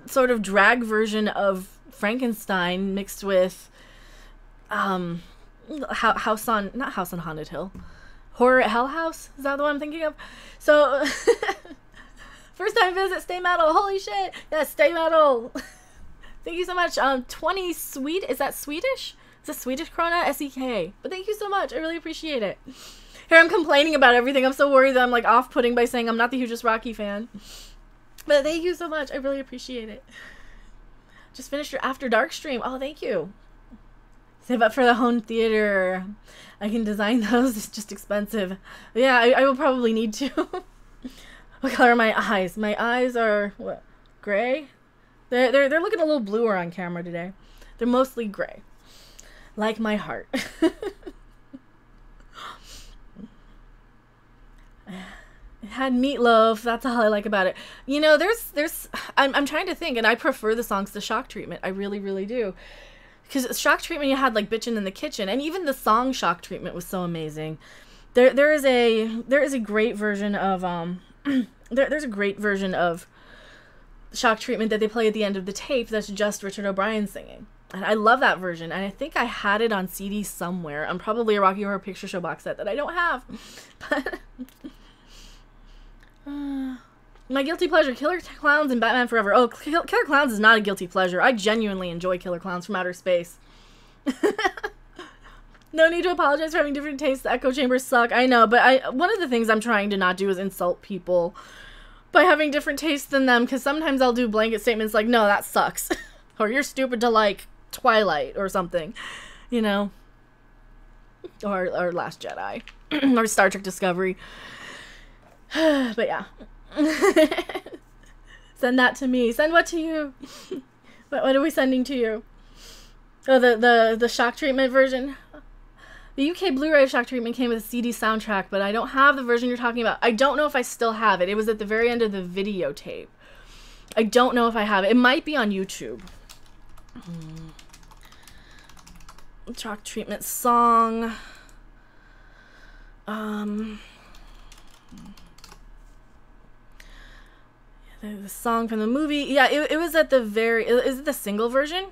sort of drag version of Frankenstein mixed with not House on Haunted Hill. Horror at Hell House? Is that the one I'm thinking of? So first time visit, stay metal. Holy shit. Yeah, stay metal. Thank you so much. 20 Swede. Is that Swedish? Is that Swedish krona? SEK. But thank you so much. I really appreciate it. Here I'm complaining about everything. I'm so worried that I'm like off-putting by saying I'm not the hugest Rocky fan. But thank you so much. I really appreciate it. Just finished your After Dark stream. Oh, thank you. Save up for the home theater. I can design those. It's just expensive. Yeah, I will probably need to. What color are my eyes? My eyes are what? Gray? They're looking a little bluer on camera today. They're mostly gray. Like my heart. It had meatloaf. That's all I like about it. You know, I'm trying to think, and I prefer the songs to Shock Treatment. I really, really do. Because Shock Treatment, you had like Bitchin' in the Kitchen, and even the song Shock Treatment was so amazing. There is a great version of there's a great version of Shock Treatment that they play at the end of the tape that's just Richard O'Brien singing. And I love that version. And I think I had it on CD somewhere. On probably a Rocky Horror Picture Show box set that I don't have. But my guilty pleasure, Killer Clowns and Batman Forever. Oh, Killer Clowns is not a guilty pleasure. I genuinely enjoy Killer Clowns from Outer Space. No need to apologize for having different tastes. The echo chambers suck. I know, but one of the things I'm trying to not do is insult people by having different tastes than them, because sometimes I'll do blanket statements like, no, that sucks. Or you're stupid to like Twilight or something, you know? Or Last Jedi. Or Star Trek Discovery. But yeah. Send that to me. Send what to you? What are we sending to you? Oh, the shock treatment version? The UK Blu-ray Shock Treatment came with a CD soundtrack, but I don't have the version you're talking about. I don't know if I still have it. It was at the very end of the videotape. I don't know if I have it. It might be on YouTube. Shock Treatment song. The song from the movie. Yeah, it was at the very... Is it the single version?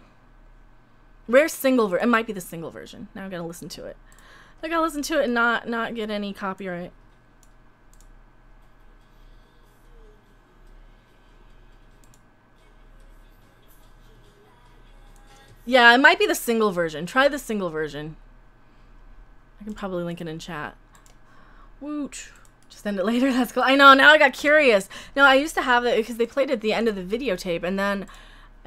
Rare single version. It might be the single version. Now I gotta listen to it. I gotta listen to it and not get any copyright. Yeah, it might be the single version. Try the single version. I can probably link it in chat. Wooch. Just send it later. That's cool. I know. Now I got curious. No, I used to have it because they played it at the end of the videotape, and then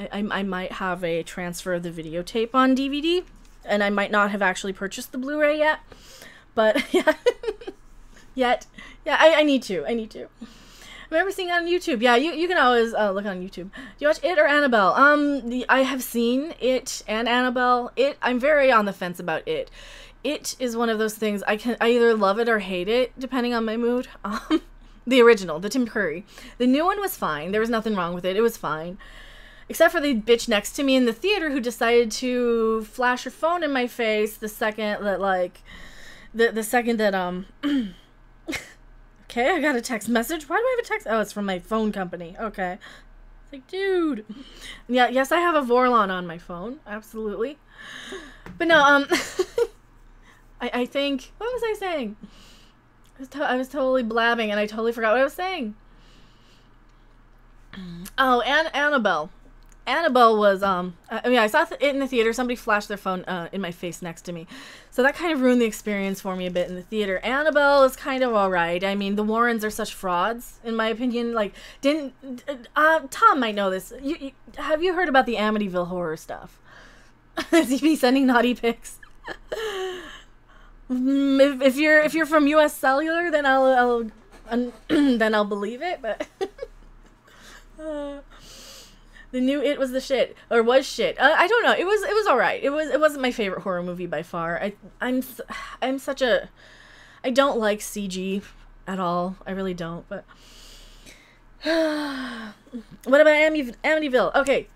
I might have a transfer of the videotape on DVD, and I might not have actually purchased the Blu-ray yet. But yeah, yeah, I need to. I remember seeing it on YouTube. Yeah, you can always look on YouTube. Do you watch It or Annabelle? I have seen It and Annabelle. I'm very on the fence about It. It is one of those things I either love it or hate it depending on my mood. The original, the Tim Curry. The new one was fine. There was nothing wrong with it. It was fine. Except for the bitch next to me in the theater who decided to flash her phone in my face the second that, like, the second that, okay, I got a text message. Why do I have a text? Oh, it's from my phone company. Okay. It's like, dude. Yeah, yes, I have a Vorlon on my phone. Absolutely. But no, I think, what was I saying? I was totally blabbing and I totally forgot what I was saying. Oh, and Annabelle. Annabelle was, I mean, I saw it in the theater. Somebody flashed their phone in my face next to me. So that kind of ruined the experience for me a bit in the theater. Annabelle is kind of alright. I mean, the Warrens are such frauds, in my opinion. Like, Tom might know this. Have you heard about the Amityville horror stuff? Is he be sending naughty pics? If you're from US Cellular, then I'll believe it, but... The new It was the shit, or was shit. I don't know. It was all right. It wasn't my favorite horror movie by far. I'm such a, I don't like CG at all. I really don't. But what about Amityville? Okay,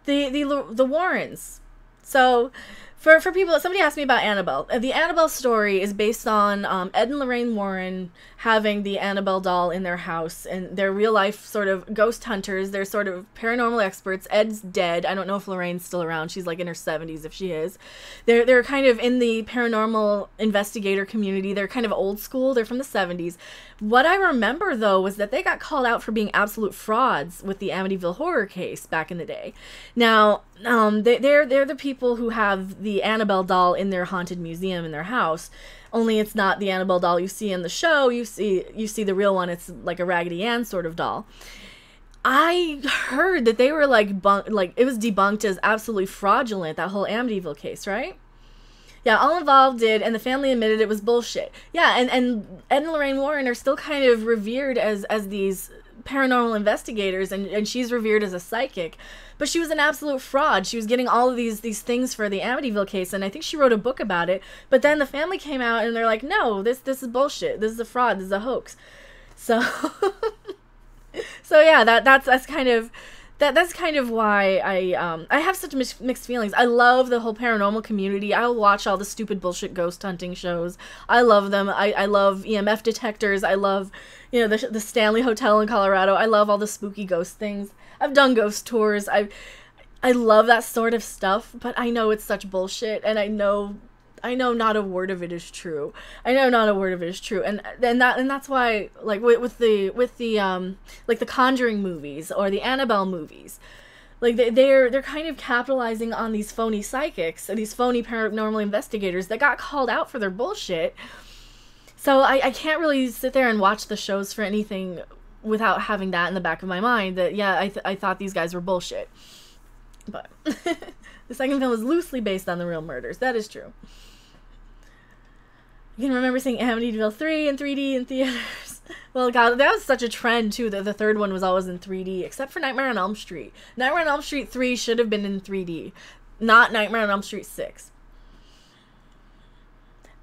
the Warrens. So. For people, somebody asked me about Annabelle. The Annabelle story is based on Ed and Lorraine Warren having the Annabelle doll in their house, and they're real life sort of ghost hunters. They're sort of paranormal experts. Ed's dead. I don't know if Lorraine's still around. She's like in her 70s if she is. They're kind of in the paranormal investigator community. They're kind of old school. They're from the 70s. What I remember though was that they got called out for being absolute frauds with the Amityville horror case back in the day. Now, they're the people who have the Annabelle doll in their haunted museum in their house. Only it's not the Annabelle doll you see in the show. You see the real one. It's like a Raggedy Ann sort of doll. I heard that they were like it was debunked as absolutely fraudulent, that whole Amityville case, right? Yeah, all involved did, and the family admitted it was bullshit. Yeah, and Ed and Lorraine Warren are still kind of revered as these paranormal investigators, and she's revered as a psychic. But she was an absolute fraud. She was getting all of these things for the Amityville case, and I think she wrote a book about it. But then the family came out, and they're like, no, this is bullshit. This is a fraud. This is a hoax. So, so yeah, that's kind of... That's kind of why I have such mixed feelings. I love the whole paranormal community. I'll watch all the stupid bullshit ghost hunting shows. I love them. I love EMF detectors. I love, you know, the Stanley Hotel in Colorado. I love all the spooky ghost things. I've done ghost tours. I love that sort of stuff, but I know it's such bullshit, and I know not a word of it is true. I know not a word of it is true, and that's why, like with the like the Conjuring movies or the Annabelle movies, Like they're kind of capitalizing on these phony psychics and these phony paranormal investigators that got called out for their bullshit. So I can't really sit there and watch the shows for anything without having that in the back of my mind that, yeah, I thought these guys were bullshit. But the second film is loosely based on the real murders. That is true. I can remember seeing Amityville 3 in 3D in theaters. Well, God, that was such a trend, too, that the third one was always in 3D, except for Nightmare on Elm Street. Nightmare on Elm Street 3 should have been in 3D, not Nightmare on Elm Street 6.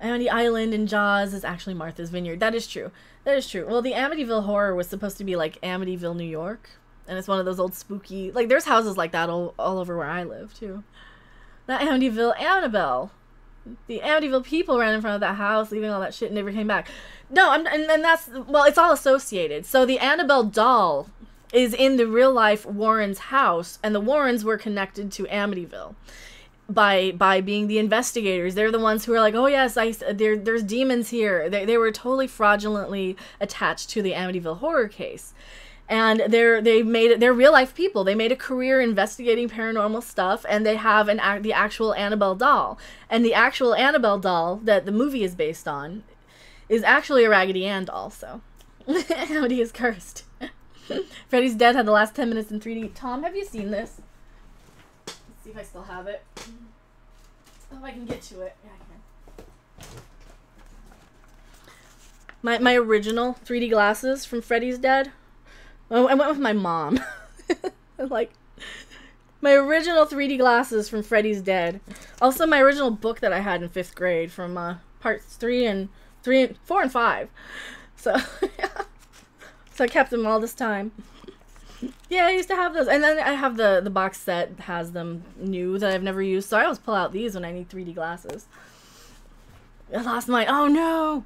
Amity Island in Jaws is actually Martha's Vineyard. That is true. That is true. Well, the Amityville Horror was supposed to be like Amityville, New York. And it's one of those old spooky... Like, there's houses like that all over where I live, too. Not Amityville, Annabelle. The Amityville people ran in front of that house, leaving all that shit and never came back. No, and that's... Well, it's all associated. So the Annabelle doll is in the real-life Warrens' house, and the Warrens were connected to Amityville by being the investigators. They're the ones who are like, oh yes, there's demons here. They were totally fraudulently attached to the Amityville horror case. And they're real life people. They made a career investigating paranormal stuff, and they have the actual Annabelle doll. And the actual Annabelle doll that the movie is based on is actually a Raggedy Ann doll, so Amity is cursed. Freddy's Dead had the last 10 minutes in 3D. Tom, have you seen this? Let's see if I still have it. Oh, I can get to it. Yeah, I can. My original 3D glasses from Freddy's Dead. Oh, I went with my mom. Like, my original 3D glasses from Freddy's Dead. Also, my original book that I had in 5th grade from parts 4 and 5. So, yeah. So I kept them all this time. Yeah, I used to have those. And then I have the box set that has them new that I've never used. So I always pull out these when I need 3D glasses. I lost mine. Oh, no.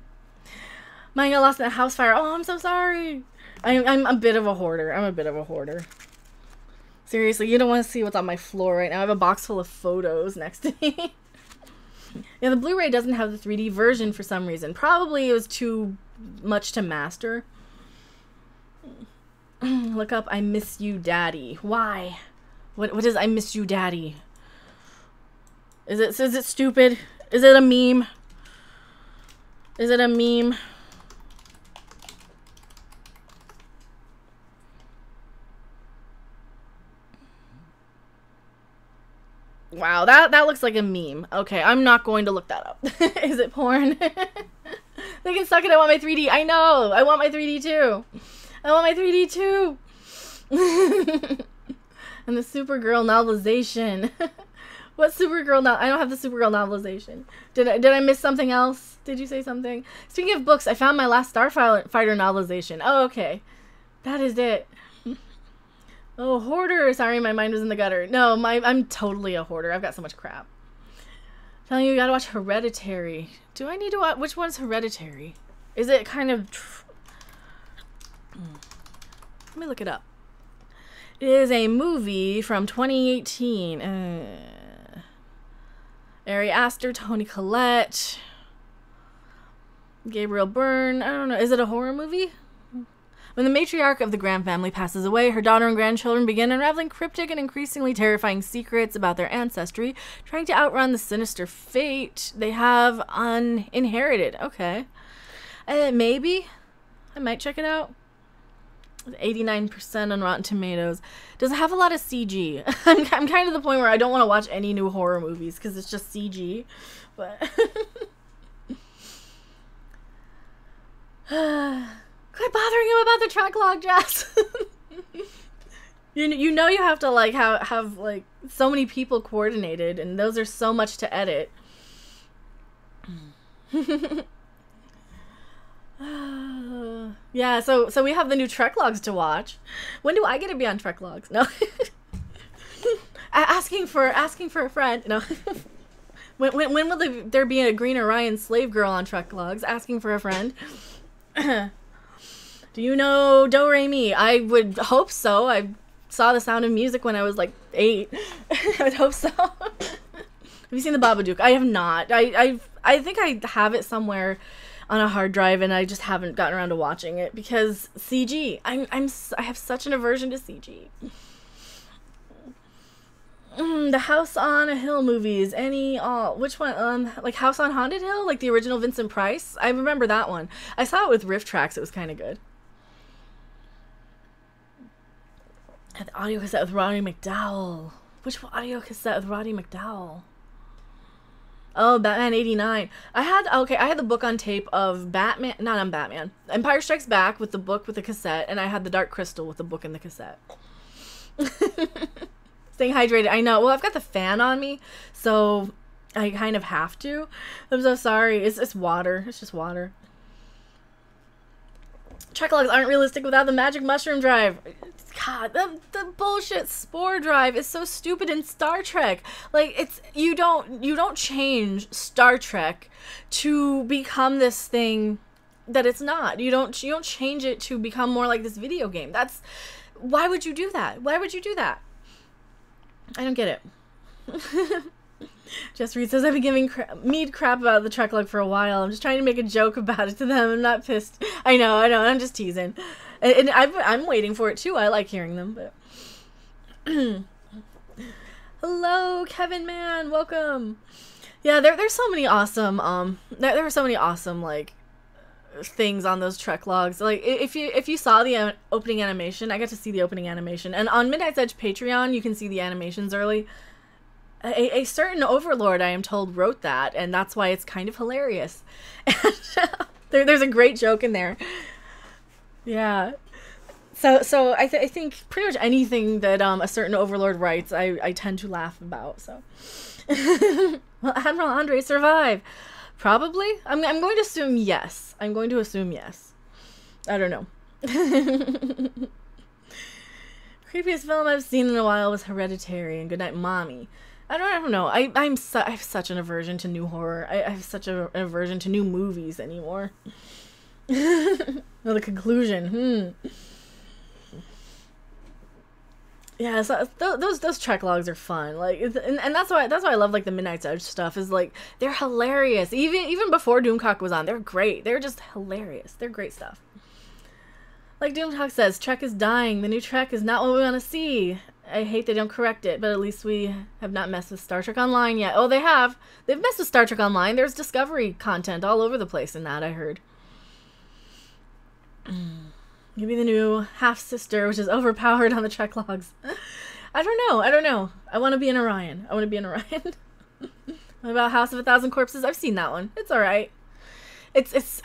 Mine got lost in a house fire. Oh, I'm so sorry. I'm a bit of a hoarder. I'm a bit of a hoarder. Seriously, you don't want to see what's on my floor right now. I have a box full of photos next to me. Yeah, the Blu-ray doesn't have the 3D version for some reason. Probably it was too much to master. Look up I Miss You Daddy. Why? What is I Miss You Daddy? Is it stupid? Is it a meme? Is it a meme? Wow, that looks like a meme. Okay, I'm not going to look that up. Is it porn? They can suck it. I want my 3D. I know. I want my 3D too. I want my 3D too. And the Supergirl novelization. What Supergirl I don't have the Supergirl novelization. Did I miss something else? Did you say something? Speaking of books, I found my last Starfighter novelization. Oh, okay. That is it. Oh, hoarder. Sorry, my mind was in the gutter. No, I'm totally a hoarder. I've got so much crap. Telling you gotta watch Hereditary. Do I need to watch? Which one's Hereditary? Is it kind of... Let me look it up. It is a movie from 2018. Ari Aster, Toni Collette, Gabriel Byrne. I don't know. Is it a horror movie? When the matriarch of the Graham family passes away, her daughter and grandchildren begin unraveling cryptic and increasingly terrifying secrets about their ancestry, trying to outrun the sinister fate they have inherited. Okay. Maybe. I might check it out. 89% on Rotten Tomatoes. Does it have a lot of CG? I'm kind of the point where I don't want to watch any new horror movies because it's just CG. But... Quit bothering him about the track log, Jess. you know you have to like have like so many people coordinated, and those are so much to edit. Yeah, so we have the new Trek logs to watch. When do I get to be on Trek logs? No. asking for a friend. No. when will there be a Green Orion slave girl on Trek logs? Asking for a friend. Do you know Do Re Mi? I would hope so. I saw The Sound of Music when I was like 8. I would hope so. Have you seen The Babadook? I have not. I think I have it somewhere on a hard drive, and I just haven't gotten around to watching it because CG. I have such an aversion to CG. The House on a Hill movies. Which one? Like House on Haunted Hill? Like the original Vincent Price? I remember that one. I saw it with Riff Tracks. It was kind of good. I had the audio cassette with Roddy McDowell. Which audio cassette with Roddy McDowell? Oh, Batman 89. I had the book on tape of Batman, not on Batman. Empire Strikes Back with the book with the cassette, and I had the Dark Crystal with the book and the cassette. Staying hydrated. I know. Well, I've got the fan on me, so I kind of have to. I'm so sorry. It's water. It's just water. Trek logs aren't realistic without the magic mushroom drive. God, the bullshit spore drive is so stupid in Star Trek. Like, you don't change Star Trek to become this thing that it's not. You don't change it to become more like this video game. Why would you do that? Why would you do that? I don't get it. Just Reed says, I've been giving Mead crap about the Trek log for a while. I'm just trying to make a joke about it to them. I'm not pissed. I know. I'm just teasing. And I'm waiting for it too. I like hearing them. But hello, Kevin Man. Welcome. Yeah, there's so many awesome there are so many awesome like things on those Trek logs. Like if you saw the opening animation, I got to see the opening animation, and on Midnight's Edge Patreon you can see the animations early. A certain overlord, I am told, wrote that, and that's why it's kind of hilarious. And there's a great joke in there. Yeah. So I think pretty much anything that a certain overlord writes, I tend to laugh about. So, will Admiral Andre survive? Probably. I'm going to assume yes. I'm going to assume yes. I don't know. Creepiest film I've seen in a while was Hereditary and Goodnight Mommy. I don't know. I have such an aversion to new horror. I have such an aversion to new movies anymore. Well, the conclusion. Yeah, so those Trek logs are fun. Like, and that's why I love like the Midnight's Edge stuff. Is like they're hilarious. Even before Doomcock was on, they're great. They're just hilarious. They're great stuff. Like Doomcock says, Trek is dying. The new Trek is not what we want to see. I hate they don't correct it, but at least we have not messed with Star Trek Online yet. Oh, they have. They've messed with Star Trek Online. There's Discovery content all over the place in that, I heard. Give me the new half-sister, which is overpowered on the Trek logs. I don't know. I want to be an Orion. What about House of a Thousand Corpses? I've seen that one. It's alright. It's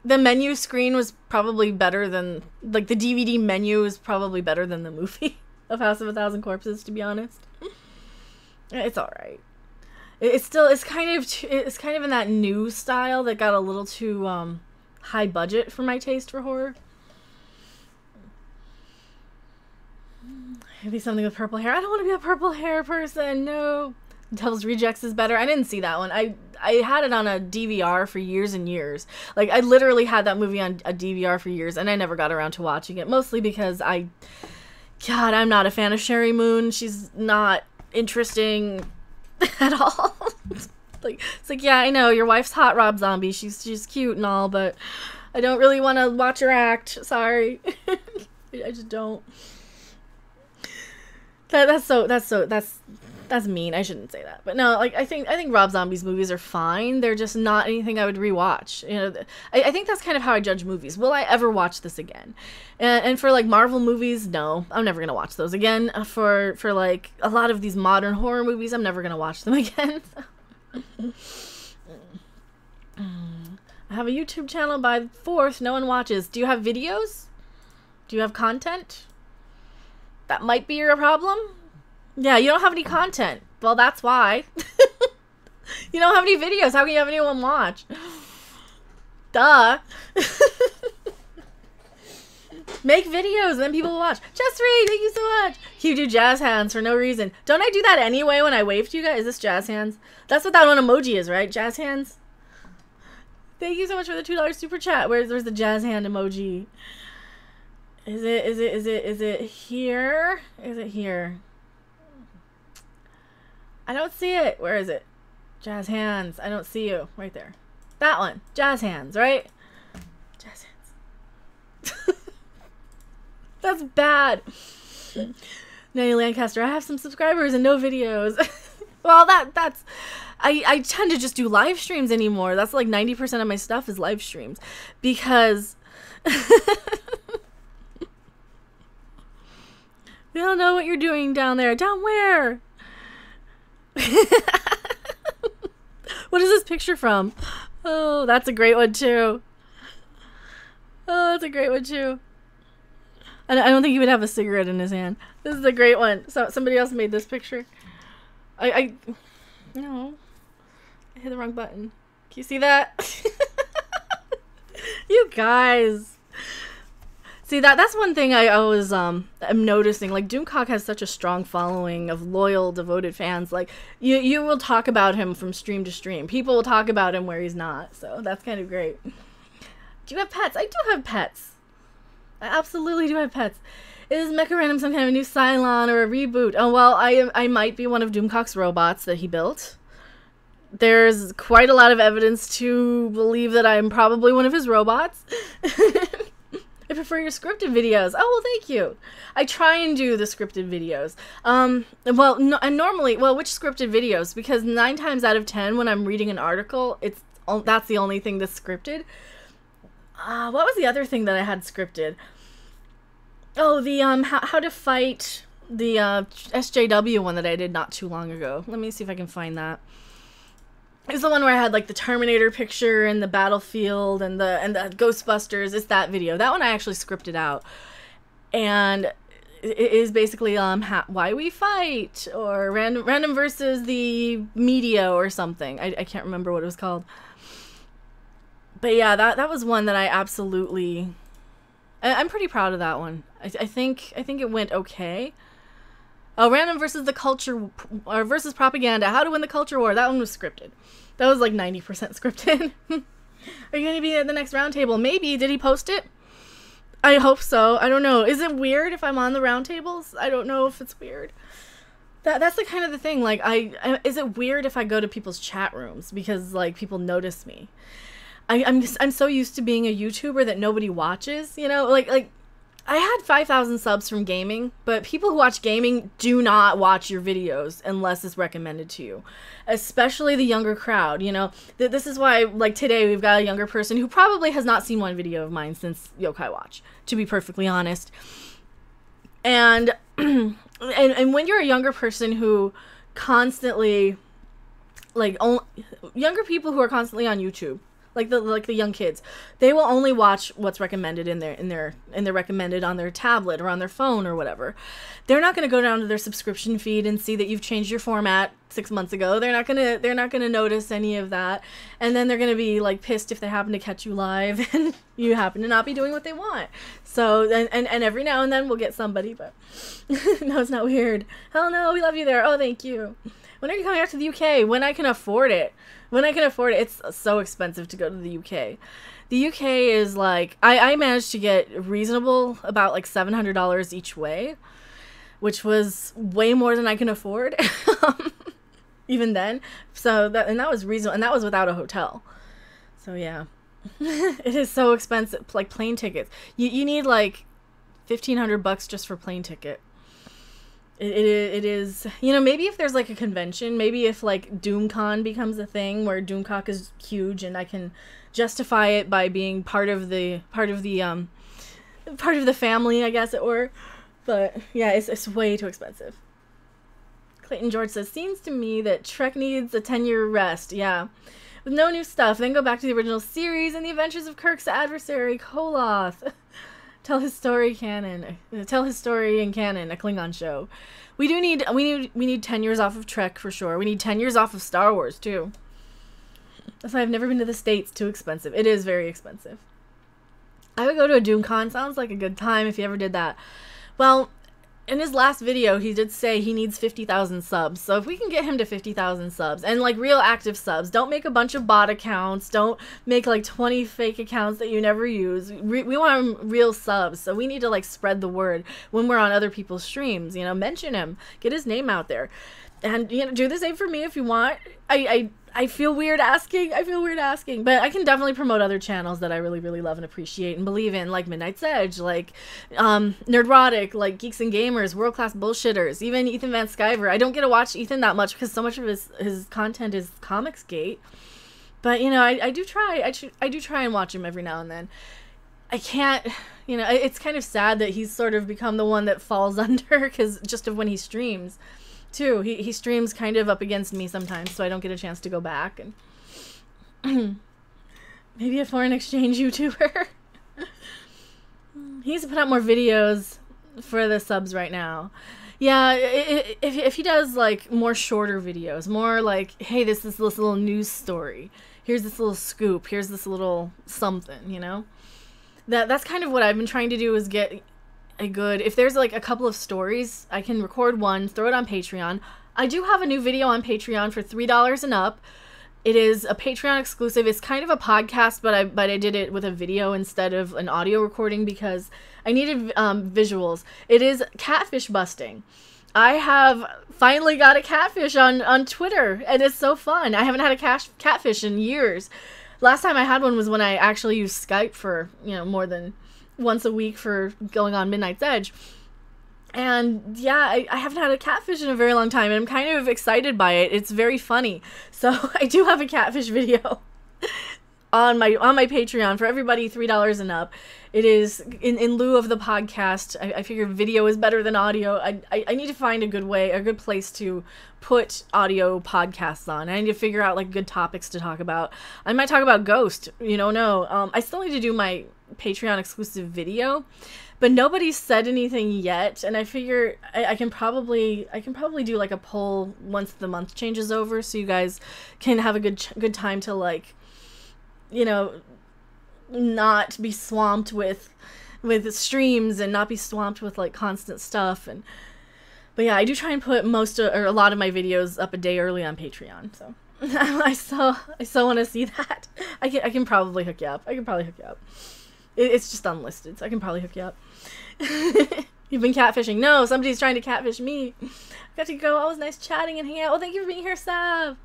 the menu screen was probably better than, like, the DVD menu is probably better than the movie of House of a Thousand Corpses, to be honest. It's alright. It's kind of in that new style that got a little too high budget for my taste for horror. Maybe something with purple hair. I don't want to be a purple hair person. No. Devil's Rejects is better. I didn't see that one. I had it on a DVR for years and years. Like, I literally had that movie on a DVR for years, and I never got around to watching it. Mostly because God, I'm not a fan of Sherry Moon. She's not interesting at all. It's like, yeah, I know, your wife's hot, Rob Zombie. She's cute and all, but I don't really want to watch her act. Sorry. I just don't. That's mean. I shouldn't say that. But no, like I think Rob Zombie's movies are fine. They're just not anything I would rewatch. You know, I think that's kind of how I judge movies. Will I ever watch this again? And for like Marvel movies, no, I'm never gonna watch those again. For like a lot of these modern horror movies, I'm never gonna watch them again. I have a YouTube channel by the 4th. No one watches. Do you have videos? Do you have content? That might be your problem. Yeah, you don't have any content. Well, that's why. You don't have any videos. How can you have anyone watch? Duh. Make videos and then people will watch. Just Read, thank you so much. You do jazz hands for no reason. Don't I do that anyway when I wave to you guys? Is this jazz hands? That's what that one emoji is, right? Jazz hands? Thank you so much for the $2 super chat. Where's the jazz hand emoji? Is it here? Is it here? I don't see it. Where is it? Jazz hands. I don't see you. Right there. That one. Jazz hands, right? Jazz hands. That's bad. Nanny Lancaster, I have some subscribers and no videos. Well, that's... I tend to just do live streams anymore. That's like 90% of my stuff is live streams. Because... We don't know what you're doing down there. Down where? What is this picture from? Oh, that's a great one too. Oh, that's a great one too. I don't think he would have a cigarette in his hand. This is a great one. So somebody else made this picture. No. I hit the wrong button. Can you see that? You guys. See, that's one thing I always am noticing. Like, Doomcock has such a strong following of loyal, devoted fans. Like, you will talk about him from stream to stream. People will talk about him where he's not. So that's kind of great. Do you have pets? I do have pets. I absolutely do have pets. Is Mecha Random some kind of a new Cylon or a reboot? Oh, well, I might be one of Doomcock's robots that he built. There's quite a lot of evidence to believe that I'm probably one of his robots. I prefer your scripted videos. Oh, well, thank you. I try and do the scripted videos. Well, no, and normally, well, which scripted videos? Because 9 times out of 10, when I'm reading an article, that's the only thing that's scripted. What was the other thing that I had scripted? Oh, the how to fight the SJW one that I did not too long ago. Let me see if I can find that. It's the one where I had like the Terminator picture and the battlefield and the Ghostbusters. It's that video. That one I actually scripted out, and it is basically why we fight, or random versus the media or something. I can't remember what it was called. But yeah, that was one that I absolutely. I'm pretty proud of that one. I think it went okay. Oh, random versus the culture, or versus propaganda. How to win the culture war. That one was scripted. That was like 90% scripted. Are you going to be at the next roundtable? Maybe. Did he post it? I hope so. I don't know. Is it weird if I'm on the roundtables? I don't know if it's weird. That's the kind of the thing. Like, is it weird if I go to people's chat rooms because like people notice me? I'm so used to being a YouTuber that nobody watches. You know, like. I had 5,000 subs from gaming, but people who watch gaming do not watch your videos unless it's recommended to you. Especially the younger crowd, you know. This is why, like, today we've got a younger person who probably has not seen one video of mine since Yokai Watch, to be perfectly honest. And, and when you're a younger person who constantly, like, younger people who are constantly on YouTube, like the young kids, they will only watch what's recommended in their recommended on their tablet or on their phone or whatever. They're not going to go down to their subscription feed and see that you've changed your format 6 months ago. They're not gonna notice any of that, and then they're gonna be like pissed if they happen to catch you live and you happen to not be doing what they want. So and every now and then we'll get somebody, but no, it's not weird. Hell no, we love you there. Oh, thank you. When are you coming out to the UK? When I can afford it. When I can afford it. It's so expensive to go to the UK. The UK is like, I managed to get reasonable, about like $700 each way, which was way more than I can afford. Even then. So that was reasonable, and that was without a hotel. So yeah. It is so expensive. Like plane tickets. You need like $1,500 just for plane ticket. It is, you know, maybe if there's like a convention, maybe if like DoomCon becomes a thing where Doomcock is huge and I can justify it by being part of the family, I guess it were. But yeah, it's way too expensive. Clayton George says, seems to me that Trek needs a 10-year rest. Yeah. With no new stuff, then go back to the original series and the adventures of Kirk's adversary, Koloth. Tell his story in canon, a Klingon show. We need 10 years off of Trek for sure. We need 10 years off of Star Wars too. That's why I've never been to the States. Too expensive. It is very expensive. I would go to a DoomCon. Sounds like a good time if you ever did that. Well, in his last video, he did say he needs 50,000 subs. So if we can get him to 50,000 subs, and like real active subs, don't make a bunch of bot accounts, don't make like 20 fake accounts that you never use. We want real subs, so we need to like spread the word when we're on other people's streams, you know, mention him, get his name out there. And, you know, do the same for me if you want. I I feel weird asking. But I can definitely promote other channels that I really, really love and appreciate and believe in, like Midnight's Edge, like Nerdrotic, like Geeks and Gamers, World Class Bullshitters, even Ethan Van Sciver. I don't get to watch Ethan that much because so much of his content is Comicsgate. But, you know, I do try. I do try and watch him every now and then. I can't, you know, it's kind of sad that he's sort of become the one that falls under because just of when he streams, too. He streams kind of up against me sometimes, so I don't get a chance to go back. And maybe a foreign exchange YouTuber. He needs to put out more videos for the subs right now. Yeah, if he does, like, more shorter videos, more like, hey, this is this little news story. Here's this little scoop. Here's this little something, you know? That's kind of what I've been trying to do is get a good... If there's, like, a couple of stories, I can record one, throw it on Patreon. I do have a new video on Patreon for $3 and up. It is a Patreon exclusive. It's kind of a podcast, but I did it with a video instead of an audio recording because I needed visuals. It is catfish busting. I have finally got a catfish on Twitter, and it's so fun. I haven't had a catfish in years. Last time I had one was when I actually used Skype for, you know, more than once a week for going on Midnight's Edge. And yeah, I haven't had a catfish in a very long time, and I'm kind of excited by it. It's very funny. So I do have a catfish video on my Patreon for everybody $3 and up. It is in lieu of the podcast. I figure video is better than audio. I need to find a good place to put audio podcasts on. I need to figure out like good topics to talk about. I might talk about Ghost. You don't know. I still need to do my Patreon exclusive video, but nobody's said anything yet. And I figure I can probably do like a poll once the month changes over, so you guys can have a good time to like, you know, not be swamped with streams and not be swamped with like constant stuff. But yeah, I do try and put a lot of my videos up a day early on Patreon. So I still want to see that. I can probably hook you up. It's just unlisted, so I can probably hook you up. You've been catfishing. No, somebody's trying to catfish me. I got to go. It was nice chatting and hanging out. Well, thank you for being here, Sav.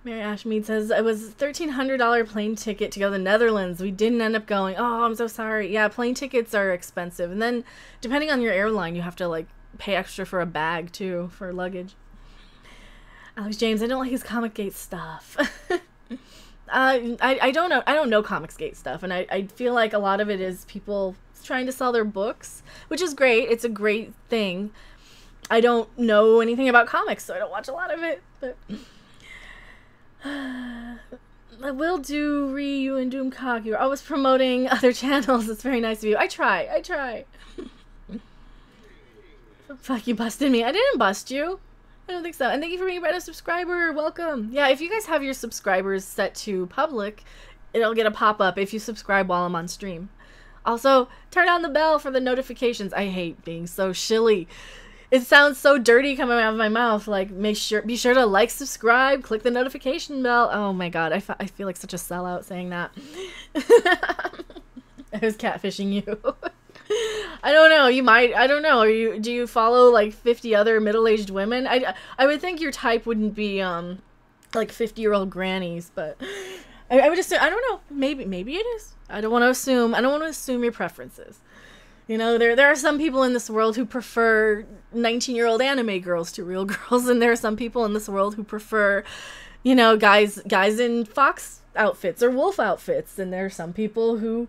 Mary Ashmead says, it was $1,300 plane ticket to go to the Netherlands. We didn't end up going. Oh, I'm so sorry. Yeah, plane tickets are expensive. And then, depending on your airline, you have to, like, pay extra for a bag, too, for luggage. Alex James, I don't like his Comicsgate stuff. I don't know Comicsgate stuff, and I feel like a lot of it is people trying to sell their books, which is great. It's a great thing. I don't know anything about comics, so I don't watch a lot of it, but... I will do you and Doomcock. You're always promoting other channels. It's very nice of you. I try. Fuck, you busted me. I didn't bust you. I don't think so. And thank you for being a brand subscriber. Welcome. Yeah, if you guys have your subscribers set to public, it'll get a pop-up if you subscribe while I'm on stream. Also, turn on the bell for the notifications. I hate being so shilly. It sounds so dirty coming out of my mouth. Like, be sure to like, subscribe, click the notification bell. Oh my god, I feel like such a sellout saying that. I was catfishing you. I don't know. You might. I don't know. Do you follow like 50 other middle-aged women? I would think your type wouldn't be like 50-year-old grannies, but I would assume. I don't know. Maybe it is. I don't want to assume. I don't want to assume your preferences. You know, there are some people in this world who prefer 19-year-old anime girls to real girls, and there are some people in this world who prefer, you know, guys in fox outfits or wolf outfits, and there are some people who,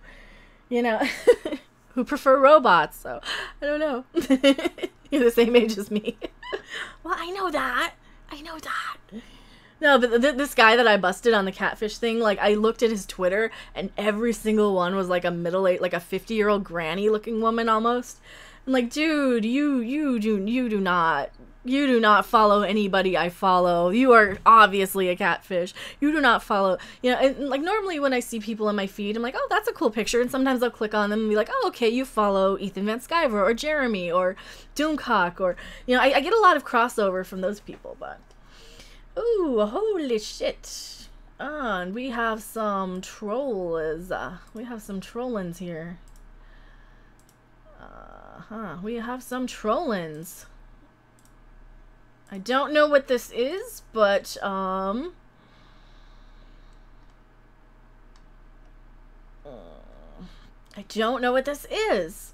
you know, who prefer robots. So I don't know. You're the same age as me. Well, I know that. No, but this guy that I busted on the catfish thing, like, I looked at his Twitter, and every single one was, like, a middle-aged, like, a 50-year-old granny-looking woman, almost. I'm like, dude, you do not follow anybody I follow. You are obviously a catfish. You do not follow, you know, and, like, normally when I see people in my feed, I'm like, oh, that's a cool picture, and sometimes I'll click on them and be like, oh, okay, you follow Ethan Van Sciver, or Jeremy, or Doomcock, or, you know, I get a lot of crossover from those people, but... Ooh, holy shit. And we have some trolls. We have some trollins here. We have some trollins. I don't know what this is, but, I don't know what this is.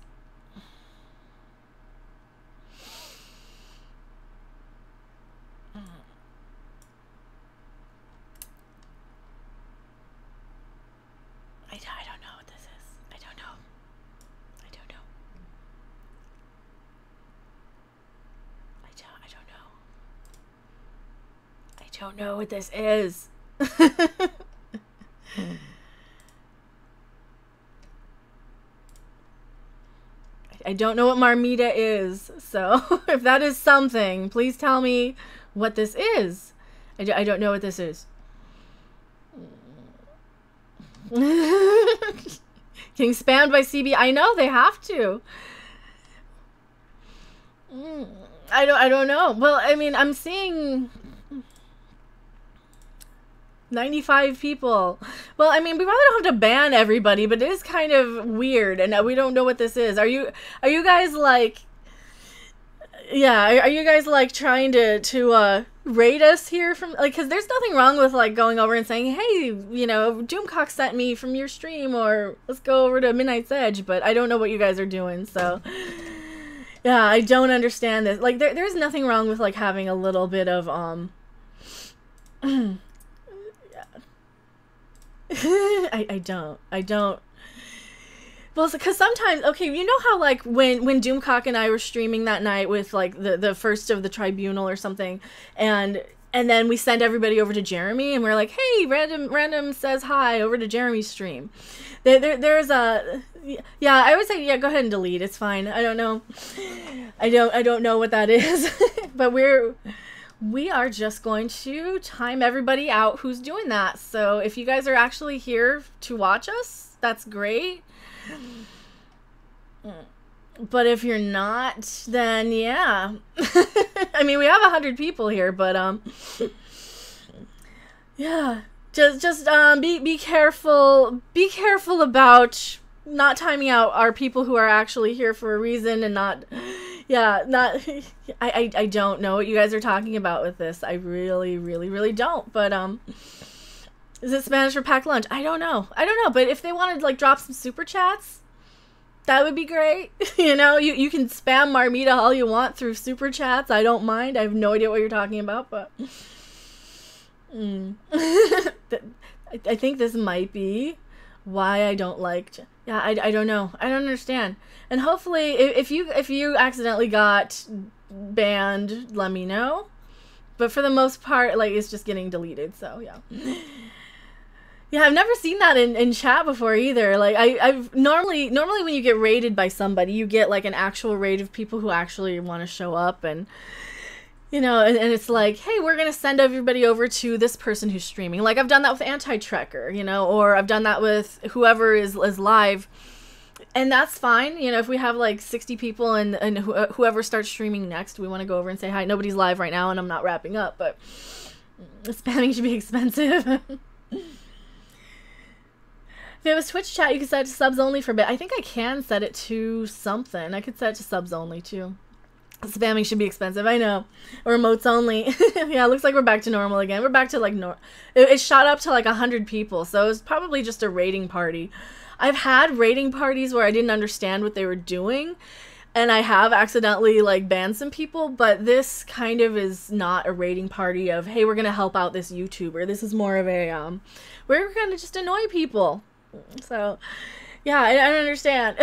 I don't know what this is. I don't know. I don't know. I don't know what this is. I don't know what marmita is, so if that is something, please tell me what this is. I don't know what this is. Getting spammed by CB. I know, they have to. I don't know. Well, I mean, I'm seeing 95 people. Well, I mean, we probably don't have to ban everybody, but it is kind of weird, and we don't know what this is. Are you guys like, yeah, are you guys like trying to rate us here from, like, because there's nothing wrong with like going over and saying, hey, you know, Doomcock sent me from your stream, or let's go over to Midnight's Edge, but I don't know what you guys are doing, so yeah, I don't understand this. Like, there's nothing wrong with like having a little bit of I don't. Well, because sometimes, okay, you know how like when Doomcock and I were streaming that night with like the first of the Tribunal or something, and then we send everybody over to Jeremy, and we're like, hey, random says hi over to Jeremy's stream. There's a, yeah, I would say, yeah, go ahead and delete. It's fine. I don't know. I don't know what that is, but we are just going to time everybody out who's doing that. So if you guys are actually here to watch us, that's great. But if you're not, then yeah. I mean, we have 100 people here, but yeah. Just be careful. Be careful about not timing out our people who are actually here for a reason, and not, yeah, not. I don't know what you guys are talking about with this. I really don't. But is it Spanish for packed lunch? I don't know. But if they wanted to like drop some super chats, that would be great. You know, you can spam Marmita all you want through super chats. I don't mind. I have no idea what you're talking about, but I think this might be why I don't like. Yeah, I don't know. I don't understand. And hopefully, if you accidentally got banned, let me know. But for the most part, like, it's just getting deleted. So yeah. Yeah, I've never seen that in chat before either. Like, I've normally when you get raided by somebody, you get like an actual raid of people who actually want to show up, and you know, and it's like, hey, we're gonna send everybody over to this person who's streaming. Like, I've done that with Anti-Trekker, you know, or I've done that with whoever is live, and that's fine. You know, if we have like 60 people and whoever starts streaming next, we want to go over and say hi. Nobody's live right now, and I'm not wrapping up, but spamming should be expensive. If it was Twitch chat, you could set it to subs only for a bit. I think I can set it to something. I could set it to subs only too. Spamming should be expensive, I know. Or emotes only. Yeah, it looks like we're back to normal again. We're back to like it shot up to like 100 people, so it was probably just a raiding party. I've had raiding parties where I didn't understand what they were doing, and I have accidentally like banned some people, but this kind of is not a raiding party of, hey, we're gonna help out this YouTuber. This is more of a we're gonna just annoy people. So yeah, I don't understand.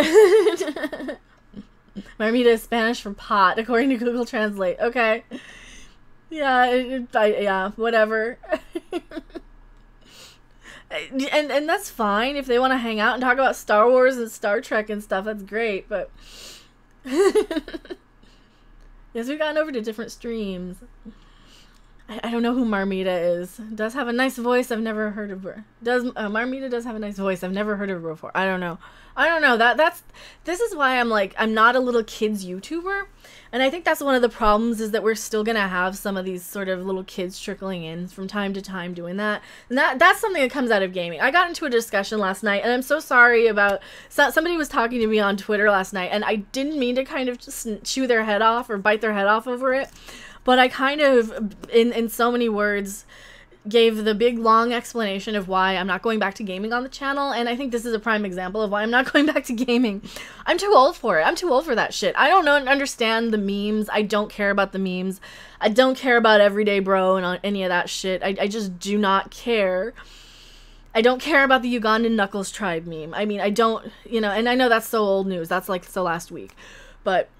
Marmita is Spanish for pot, according to Google Translate. Okay. Yeah, yeah, whatever. and that's fine if they want to hang out and talk about Star Wars and Star Trek and stuff. That's great, but yes, we've gotten over to different streams. I don't know who Marmita is. Does have a nice voice. I've never heard of her. Marmita does have a nice voice. I've never heard of her before. I don't know. This is why I'm like, I'm not a little kids YouTuber. And I think that's one of the problems, is that we're still going to have some of these sort of little kids trickling in from time to time doing that. And that's something that comes out of gaming. I got into a discussion last night, and I'm so sorry about, somebody was talking to me on Twitter last night, and I didn't mean to kind of just chew their head off or bite their head off over it. but I kind of, in so many words, gave the big long explanation of why I'm not going back to gaming on the channel, and I think this is a prime example of why I'm not going back to gaming. I'm too old for it. I'm too old for that shit. I don't know and understand the memes. I don't care about the memes. I don't care about Everyday Bro and any of that shit. I just do not care. I don't care about the Ugandan Knuckles Tribe meme. I mean, I don't, you know, and I know that's so old news. That's like so last week. But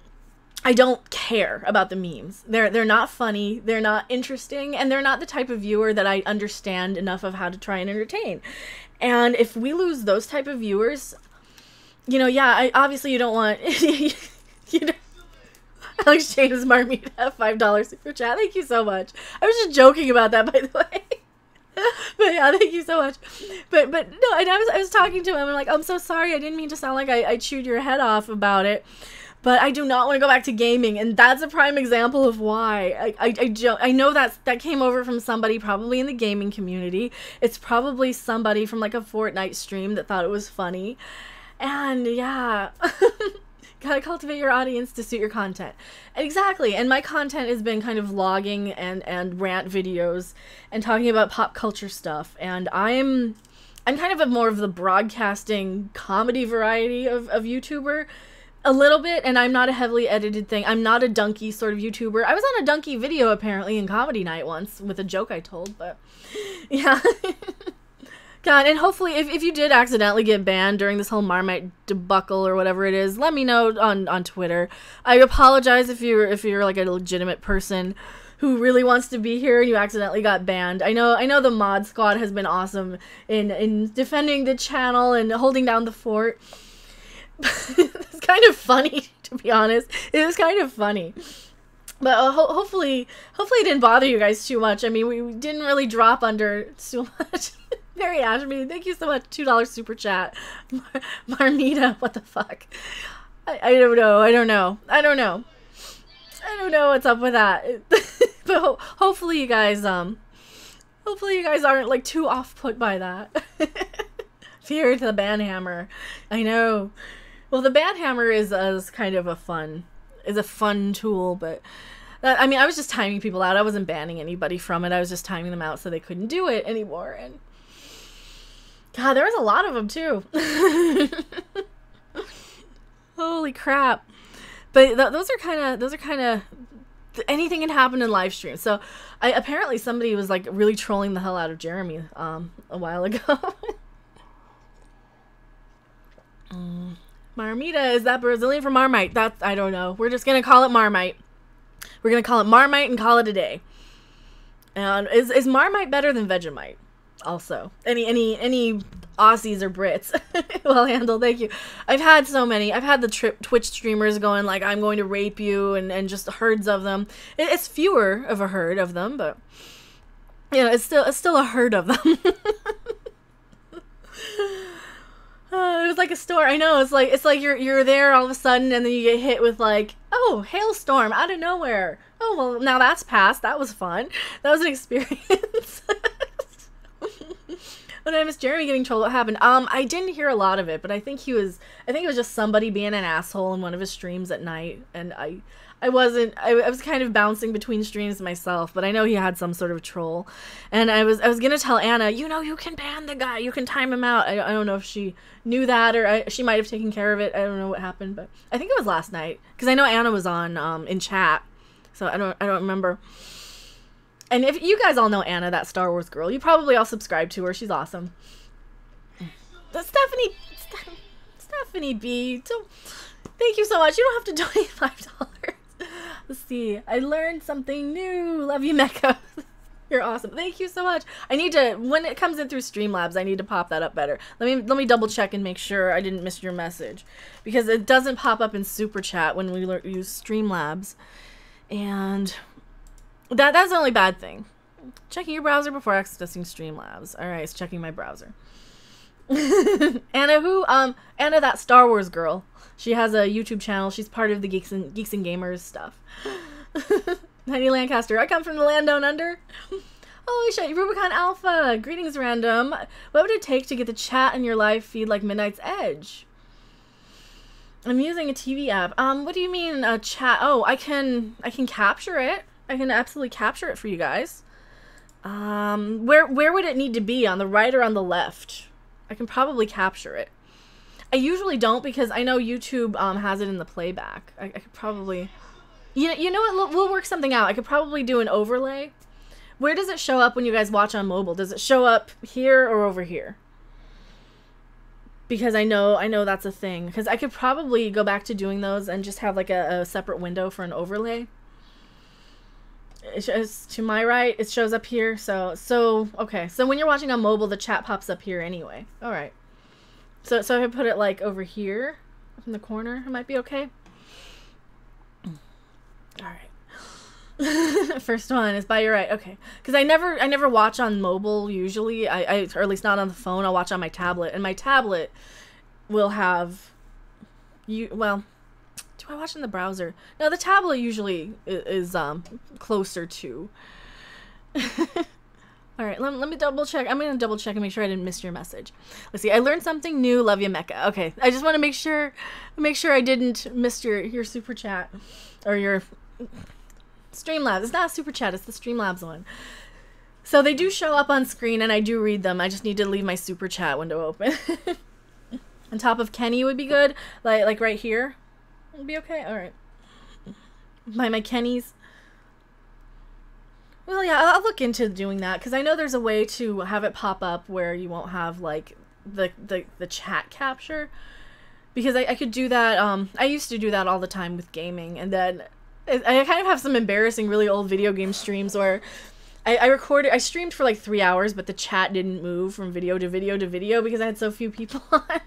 I don't care about the memes. They're not funny, they're not interesting, and they're not the type of viewer that I understand enough of how to try and entertain. And if we lose those type of viewers, you know, yeah, obviously you don't want, you know, Alex James Marmita, $5 super chat. Thank you so much. I was just joking about that, by the way. But yeah, thank you so much. But no, and I was talking to him, and I'm like, I'm so sorry, I didn't mean to sound like I chewed your head off about it. But I do not want to go back to gaming, and that's a prime example of why. I know that came over from somebody probably in the gaming community. It's probably somebody from like a Fortnite stream that thought it was funny. And yeah, gotta cultivate your audience to suit your content. Exactly, and my content has been kind of vlogging and rant videos and talking about pop culture stuff. And I'm kind of more of the broadcasting comedy variety of YouTuber. A little bit, and I'm not a heavily edited thing. I'm not a donkey sort of YouTuber. I was on a donkey video apparently in comedy night once with a joke I told, but yeah. God, and hopefully if you did accidentally get banned during this whole Marmite debacle or whatever it is, let me know on Twitter. I apologize if you're like a legitimate person who really wants to be here and you accidentally got banned. I know the mod squad has been awesome in defending the channel and holding down the fort. It's kind of funny, to be honest. It was kind of funny. But hopefully it didn't bother you guys too much. I mean, we didn't really drop under too much. Mary Ashby, thank you so much. $2 super chat. Marmita, what the fuck? I don't know. I don't know what's up with that. But hopefully you guys aren't like too off put by that. Fear to the banhammer. I know. Well, the banhammer is kind of a fun tool, but I mean, I was just timing people out. I wasn't banning anybody from it. I was just timing them out so they couldn't do it anymore. And God, there was a lot of them too. Holy crap! But those are kind of anything can happen in live stream. So apparently somebody was like really trolling the hell out of Jeremy a while ago. Marmita, is that Brazilian for Marmite? That's, I don't know. We're just gonna call it Marmite. We're gonna call it Marmite and call it a day. And is Marmite better than Vegemite? Also, any Aussies or Brits? Well handled, thank you. I've had the Twitch streamers going like, I'm going to rape you, and just herds of them. It's fewer of a herd of them, but you know, it's still a herd of them. It was like a storm. I know, it's like you're there all of a sudden, and then you get hit with like, oh, hailstorm out of nowhere. Oh, well, now that's passed. That was fun. That was an experience. When I missed Jeremy getting trolled, what happened? I didn't hear a lot of it, but I think it was just somebody being an asshole in one of his streams at night, and I was kind of bouncing between streams myself, but I know he had some sort of troll. And I was gonna tell Anna, you know, you can ban the guy, you can time him out. I don't know if she knew that, or she might have taken care of it. I don't know what happened, but I think it was last night, because I know Anna was on in chat, so I don't remember. And if you guys all know Anna, that Star Wars girl, you probably all subscribe to her. She's awesome. Stephanie B. Thank you so much. You don't have to donate $5. Let's see. I learned something new. Love you, Mecca. You're awesome. Thank you so much. I need to, when it comes in through Streamlabs, I need to pop that up better. Let me double check and make sure I didn't miss your message, because it doesn't pop up in Super Chat when we use Streamlabs, and that's the only bad thing. Checking your browser before accessing Streamlabs. All right, it's checking my browser. Anna who? Anna, that Star Wars girl. She has a YouTube channel. She's part of the Geeks and Gamers stuff. Honey Lancaster, I come from the land down under. Holy shit, Rubicon Alpha. Greetings, random. What would it take to get the chat in your live feed like Midnight's Edge? I'm using a TV app. What do you mean chat? Oh, I can capture it. I can absolutely capture it for you guys. Where would it need to be? On the right or on the left? I can probably capture it. I usually don't because I know YouTube has it in the playback. I could probably... You know what? We'll work something out. I could probably do an overlay. Where does it show up when you guys watch on mobile? Does it show up here or over here? Because I know that's a thing. Because I could probably go back to doing those and just have like a separate window for an overlay. It shows to my right. It shows up here. So okay. So when you're watching on mobile, the chat pops up here anyway. All right. So if I put it like over here in the corner, it might be okay. All right. First one is by your right. Okay. Because I never watch on mobile usually. Or at least not on the phone. I'll watch on my tablet, and my tablet will have well, do I watch in the browser? No, the tablet usually is closer to. All right, let me double check. I'm gonna double check and make sure I didn't miss your message. Let's see. I learned something new. Love you, Mecca. Okay, I just want to make sure I didn't miss your super chat or your Streamlabs. It's not a super chat. It's the Streamlabs one. So they do show up on screen, and I do read them. I just need to leave my super chat window open. On top of Kenny would be good, like right here. Would be okay. All right. My Kennys. Well, yeah, I'll look into doing that because I know there's a way to have it pop up where you won't have like the chat capture. Because I could do that. I used to do that all the time with gaming, and then I kind of have some embarrassing, really old video game streams where I streamed for like 3 hours, but the chat didn't move from video to video to video because I had so few people on.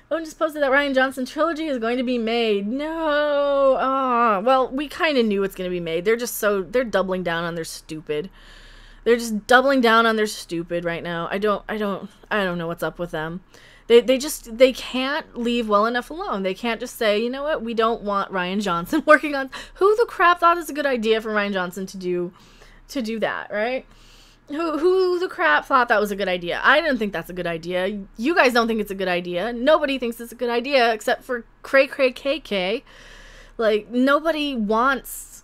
Owen just posted that Rian Johnson trilogy is going to be made. No. Oh, well, we kind of knew it's going to be made. They're doubling down on their stupid. They're just doubling down on their stupid right now. I don't know what's up with them. They can't leave well enough alone. They can't just say, you know what, we don't want Rian Johnson working on. Who the crap thought it's a good idea for Rian Johnson to do that, right? Who the crap thought that was a good idea? I didn't think that's a good idea. You guys don't think it's a good idea. Nobody thinks it's a good idea except for Cray KK. Like, nobody wants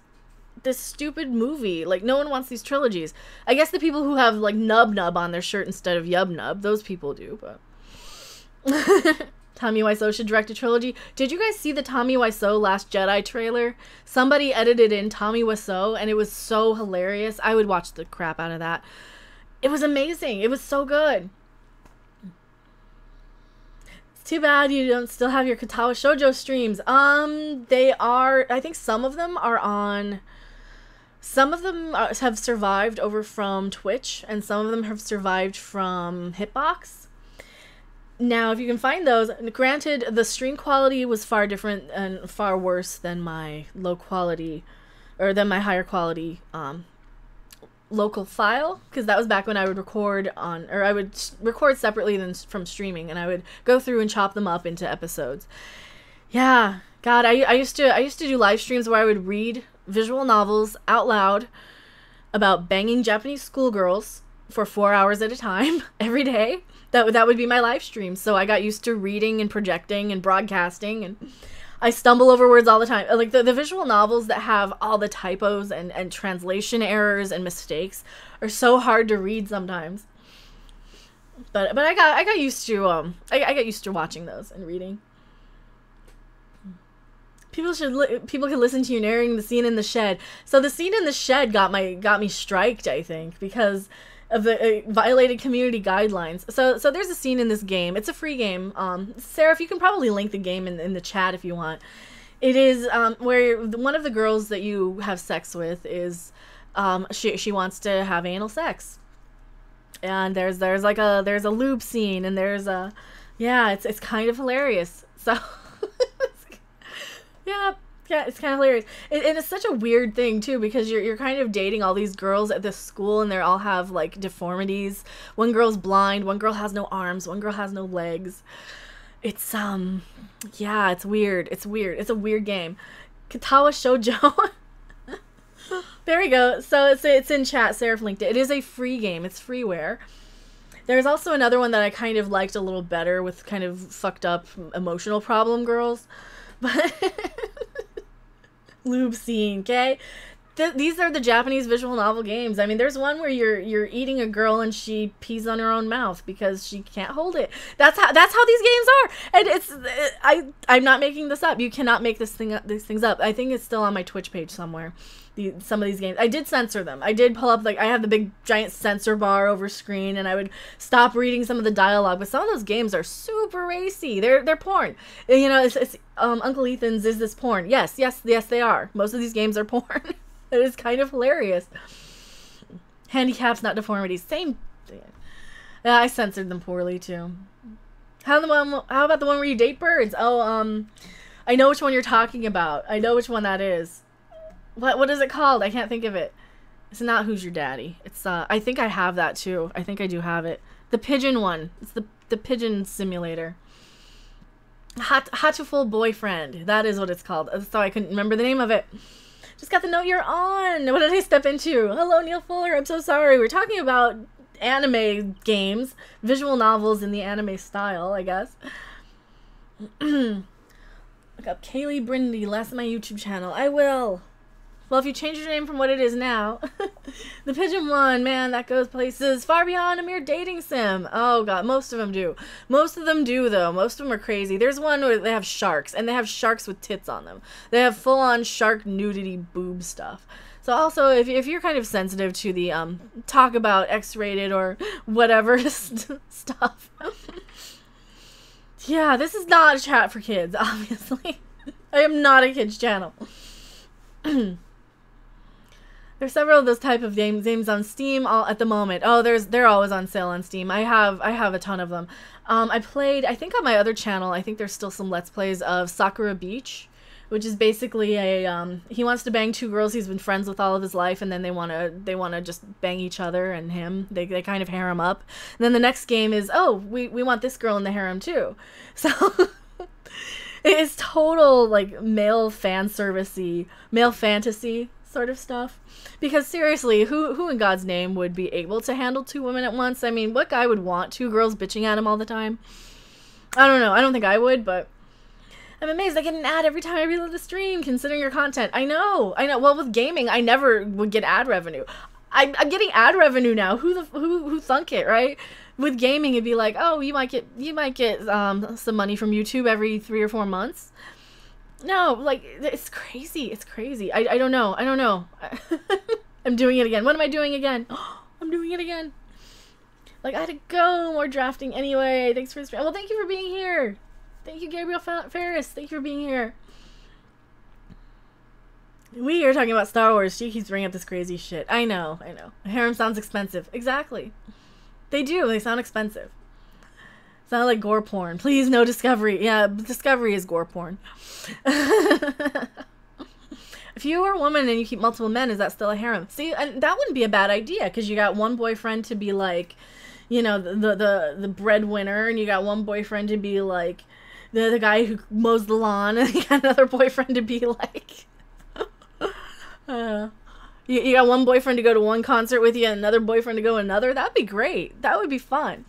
this stupid movie. Like, no one wants these trilogies. I guess the people who have, like, Nub Nub on their shirt instead of Yub Nub, those people do, but... Tommy Wiseau should direct a trilogy. Did you guys see the Tommy Wiseau Last Jedi trailer? Somebody edited in Tommy Wiseau, and it was so hilarious. I would watch the crap out of that. It was amazing. It was so good. It's too bad you don't still have your Katawa Shoujo streams. They are, I think some of them are on, some of them have survived over from Twitch, and some of them have survived from Hitbox. Now, if you can find those, granted, the stream quality was far different and far worse than my low quality, or than my higher quality local file, because that was back when I would record on, or I would record separately than from streaming, and I would go through and chop them up into episodes. Yeah, God, I used to do live streams where I would read visual novels out loud about banging Japanese schoolgirls for 4 hours at a time every day. That would be my live stream. So I got used to reading and projecting and broadcasting, and I stumble over words all the time. Like the visual novels that have all the typos and translation errors and mistakes are so hard to read sometimes. But I got used to I got used to watching those and reading. People can listen to you narrating the scene in the shed. So the scene in the shed got me striked, I think, because of the violated community guidelines. So there's a scene in this game. It's a free game. Sarah, if you can probably link the game in the chat if you want. It is where one of the girls that you have sex with is she wants to have anal sex, and there's a lube scene, and there's a it's kind of hilarious. So yeah, it's kind of hilarious. And it's such a weird thing, too, because you're kind of dating all these girls at this school, and they all have, like, deformities. One girl's blind, one girl has no arms, one girl has no legs. It's, yeah, it's weird. It's weird. It's a weird game. Katawa Shoujo. There we go. So it's in chat. Seraph linked it. It is a free game. It's freeware. There's also another one that I kind of liked a little better with kind of fucked up emotional problem girls. But lube scene, okay? These are the Japanese visual novel games. I mean, there's one where you're eating a girl and she pees on her own mouth because she can't hold it. That's how these games are. And I'm not making this up. You cannot make these things up. I think it's still on my Twitch page somewhere. Some of these games. I did censor them. I did pull up, like, I have the big giant censor bar over screen, and I would stop reading some of the dialogue. But some of those games are super racy. They're porn. You know, it's Uncle Ethan's Is This Porn? Yes, they are. Most of these games are porn. It is kind of hilarious. Handicaps, not deformities. Same thing. Yeah, I censored them poorly too. How about the one where you date birds? Oh, I know which one you're talking about. I know which one that is. What is it called? I can't think of it. It's not Who's Your Daddy. It's I think I have that too. I think I do have it. The pigeon one. It's the pigeon simulator. Hatuful Boyfriend. That is what it's called. So I couldn't remember the name of it. Just got the note you're on. What did I step into? Hello, Neil Fuller. I'm so sorry. We're talking about anime games, visual novels in the anime style, I guess. Look up Kaylee Brindy. Last on my YouTube channel. I will. Well, if you change your name from what it is now. The pigeon one, man, that goes places far beyond a mere dating sim. Oh, God, most of them do. Most of them do, though. Most of them are crazy. There's one where they have sharks, and they have sharks with tits on them. They have full-on shark nudity boob stuff. So also, if you're kind of sensitive to the talk about X-rated or whatever stuff. Yeah, this is not a chat for kids, obviously. I am not a kids channel. There's several of those type of games on Steam at the moment. Oh, they're always on sale on Steam. I have a ton of them. I played, I think on my other channel, I think there's still some Let's Plays of Sakura Beach, which is basically a he wants to bang two girls he's been friends with all of his life, and then they wanna just bang each other and him. They kind of harem up. And then the next game is, oh, we want this girl in the harem too. So it's total like male fan servicey, male fantasy sort of stuff. Because seriously, who in God's name would be able to handle two women at once? I mean, what guy would want two girls bitching at him all the time? I don't know. I don't think I would, but I'm amazed I get an ad every time I reload the stream, considering your content. I know. Well, with gaming, I never would get ad revenue. I'm getting ad revenue now. Who thunk it, right? With gaming, it'd be like, oh, you might get some money from YouTube every 3 or 4 months. No, like, it's crazy. It's crazy. I don't know. I don't know. I'm doing it again. What am I doing again? I'm doing it again. Like, I had to go. More drafting anyway. Thanks for the stream. Well, thank you for being here. Thank you, Gabriel Ferris. Thank you for being here. We are talking about Star Wars. She keeps bringing up this crazy shit. I know. Harem sounds expensive. Exactly. They do. They sound expensive. Sound like gore porn. Please, no Discovery. Yeah, Discovery is gore porn. If you are a woman and you keep multiple men, is that still a harem? See, and that wouldn't be a bad idea, because you got one boyfriend to be like, you know, the breadwinner, and you got one boyfriend to be like the guy who mows the lawn, and you got another boyfriend to be like you got one boyfriend to go to one concert with you and another boyfriend to go another. That'd be great. That would be fun.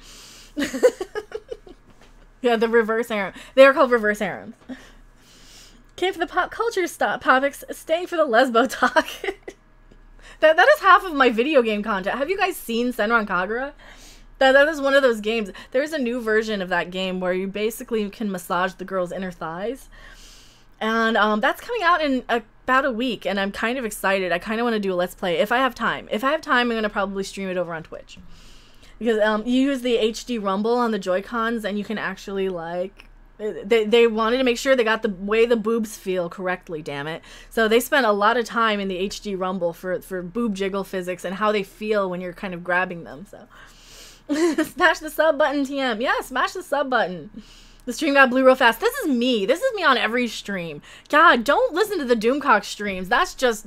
Yeah, the reverse harem. They are called reverse harems. Came for the pop culture topics, staying for the lesbo talk. that is half of my video game content. Have you guys seen Senran Kagura? That is one of those games. There's a new version of that game where you basically can massage the girl's inner thighs. And that's coming out in about a week, and I'm kind of excited. I kind of want to do a Let's Play if I have time. If I have time, I'm going to probably stream it over on Twitch. Because you use the HD Rumble on the Joy-Cons, and you can actually, like... They wanted to make sure they got the way the boobs feel correctly, damn it. So they spent a lot of time in the HD Rumble for boob jiggle physics and how they feel when you're kind of grabbing them, so... Smash the sub button, TM. Yeah, smash the sub button. The stream got blue real fast. This is me. This is me on every stream. God, don't listen to the Doomcock streams. That's just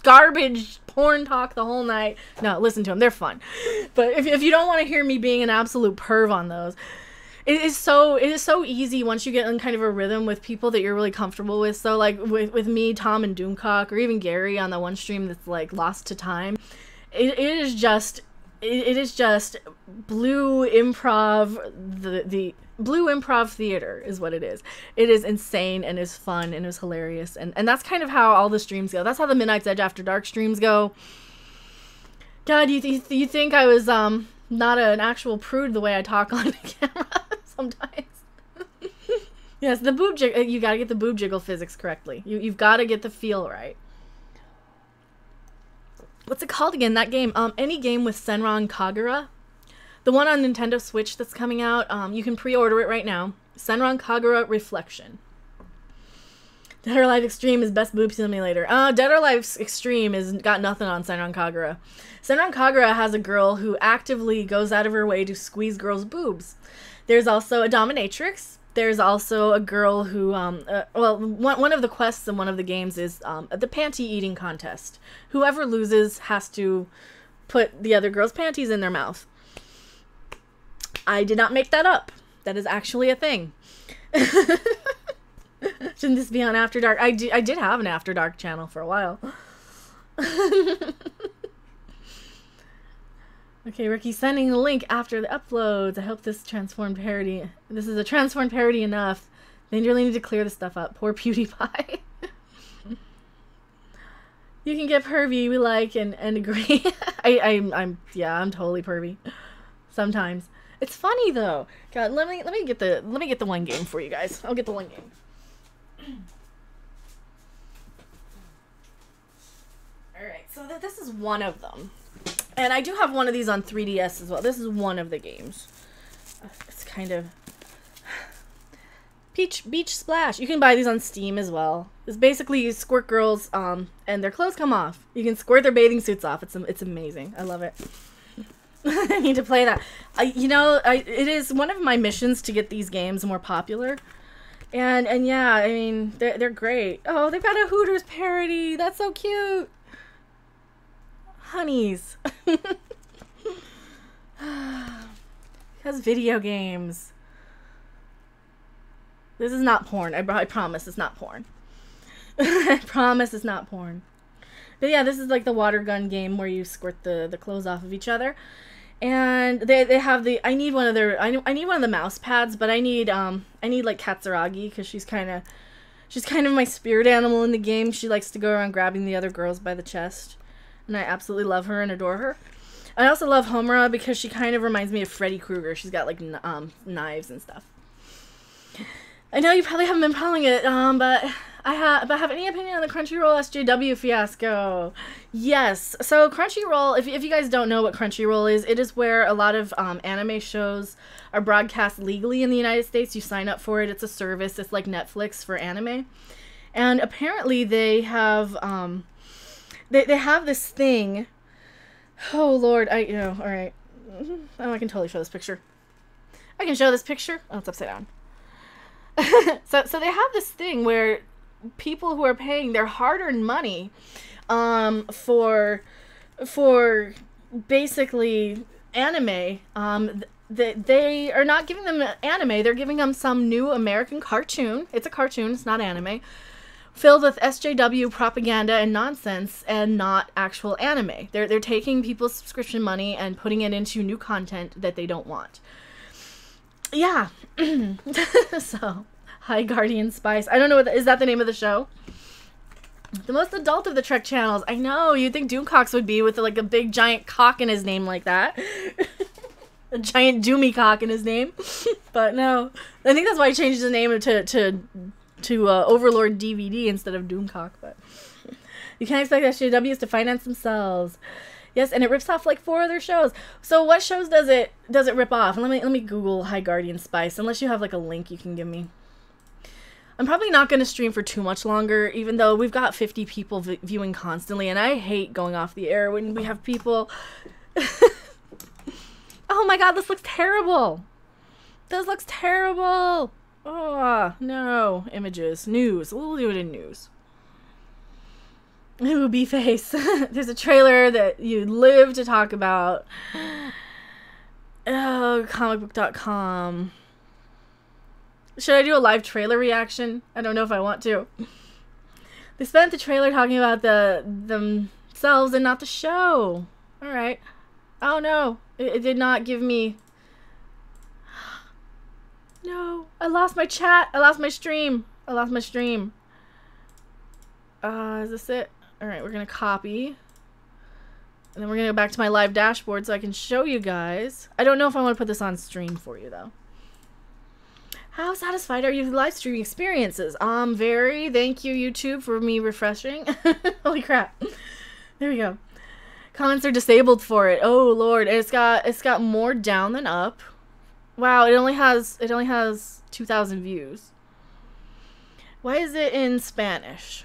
garbage porn talk the whole night. No, listen to them. They're fun. But if you don't want to hear me being an absolute perv on those, it is so easy once you get in kind of a rhythm with people that you're really comfortable with. So like with me, Tom, and Doomcock, or even Gary on that one stream that's like Lost to Time, it is just blue improv, Blue improv theater is what it is. It is insane and is fun and is hilarious. And that's kind of how all the streams go. That's how the Midnight's Edge After Dark streams go. God, you think I was not an actual prude the way I talk on camera sometimes. Yes, the boob jiggle. You gotta get the boob jiggle physics correctly. You've got to get the feel right. What's it called again? That game. Any game with Senran Kagura. The one on Nintendo Switch that's coming out. You can pre-order it right now. Senran Kagura Reflection. Dead or Alive Extreme is best boob simulator. Dead or Alive Extreme is got nothing on Senran Kagura. Senran Kagura has a girl who actively goes out of her way to squeeze girls' boobs. There's also a dominatrix. There's also a girl who, well, one of the quests in one of the games is the panty eating contest. Whoever loses has to put the other girl's panties in their mouth. I did not make that up. That is actually a thing. Shouldn't this be on After Dark? I did have an After Dark channel for a while. Okay, Ricky's sending the link after the uploads. I hope this transformed parody. This is a transformed parody enough. They really need to clear this stuff up. Poor PewDiePie. You can get pervy, we like and agree. I'm totally pervy. Sometimes. It's funny though. God, let me get the one game for you guys. I'll get the one game. Alright, so this is one of them. And I do have one of these on 3DS as well. This is one of the games. It's kind of... Beach Splash. You can buy these on Steam as well. It's basically you squirt girls, and their clothes come off. You can squirt their bathing suits off. It's amazing. I love it. I need to play that. It is one of my missions to get these games more popular. And yeah, I mean, they're great. Oh, they've got a Hooters parody. That's so cute. Honeys. Has video games. This is not porn. I promise it's not porn. I promise it's not porn. But yeah, this is like the water gun game where you squirt the clothes off of each other. And they have the I need one of the mouse pads, but I need like Katsuragi because she's kind of my spirit animal in the game. She likes to go around grabbing the other girls by the chest. And I absolutely love her and adore her. I also love Homura because she kind of reminds me of Freddy Krueger. She's got like knives and stuff. I know you probably haven't been following it, but have any opinion on the Crunchyroll SJW fiasco? Yes. So Crunchyroll, if you guys don't know what Crunchyroll is, it is where a lot of anime shows are broadcast legally in the United States. You sign up for it. It's a service. It's like Netflix for anime. And apparently they have they have this thing. Oh Lord, all right. Oh, I can totally show this picture. I can show this picture. Oh, it's upside down. So they have this thing where people who are paying their hard-earned money for basically anime, they are not giving them anime. They're giving them some new American cartoon. It's a cartoon. It's not anime. Filled with SJW propaganda and nonsense and not actual anime. They're taking people's subscription money and putting it into new content that they don't want. Yeah. So, High Guardian Spice. I don't know is that the name of the show? The most adult of the Trek channels. I know, you'd think Doomcox would be with like a big giant cock in his name like that. A giant doomy cock in his name. But no. I think that's why he changed his name to Overlord DVD instead of Doomcock. But you can't expect SJWs to finance themselves. Yes, and it rips off like 4 other shows. So what shows does it rip off? Let me Google High Guardian Spice, unless you have like a link you can give me. I'm probably not going to stream for too much longer, even though we've got 50 people viewing constantly, and I hate going off the air when we have people. Oh my god, this looks terrible. This looks terrible. Oh, no. Images. News. We'll do it in news. Ooh, B-face. There's a trailer that you live to talk about. Oh, comicbook.com. Should I do a live trailer reaction? I don't know if I want to. They spent the trailer talking about themselves and not the show. Alright. Oh no. It did not give me... No, I lost my chat. I lost my stream. I lost my stream. Is this it? All right, we're gonna copy. And then we're gonna go back to my live dashboard so I can show you guys. I don't know if I want to put this on stream for you though. How satisfied are you with live streaming experiences? Very. Thank you, YouTube, for me refreshing. Holy crap. There we go. Comments are disabled for it. Oh Lord, and it's got more down than up. Wow, it only has 2,000 views. Why is it in Spanish?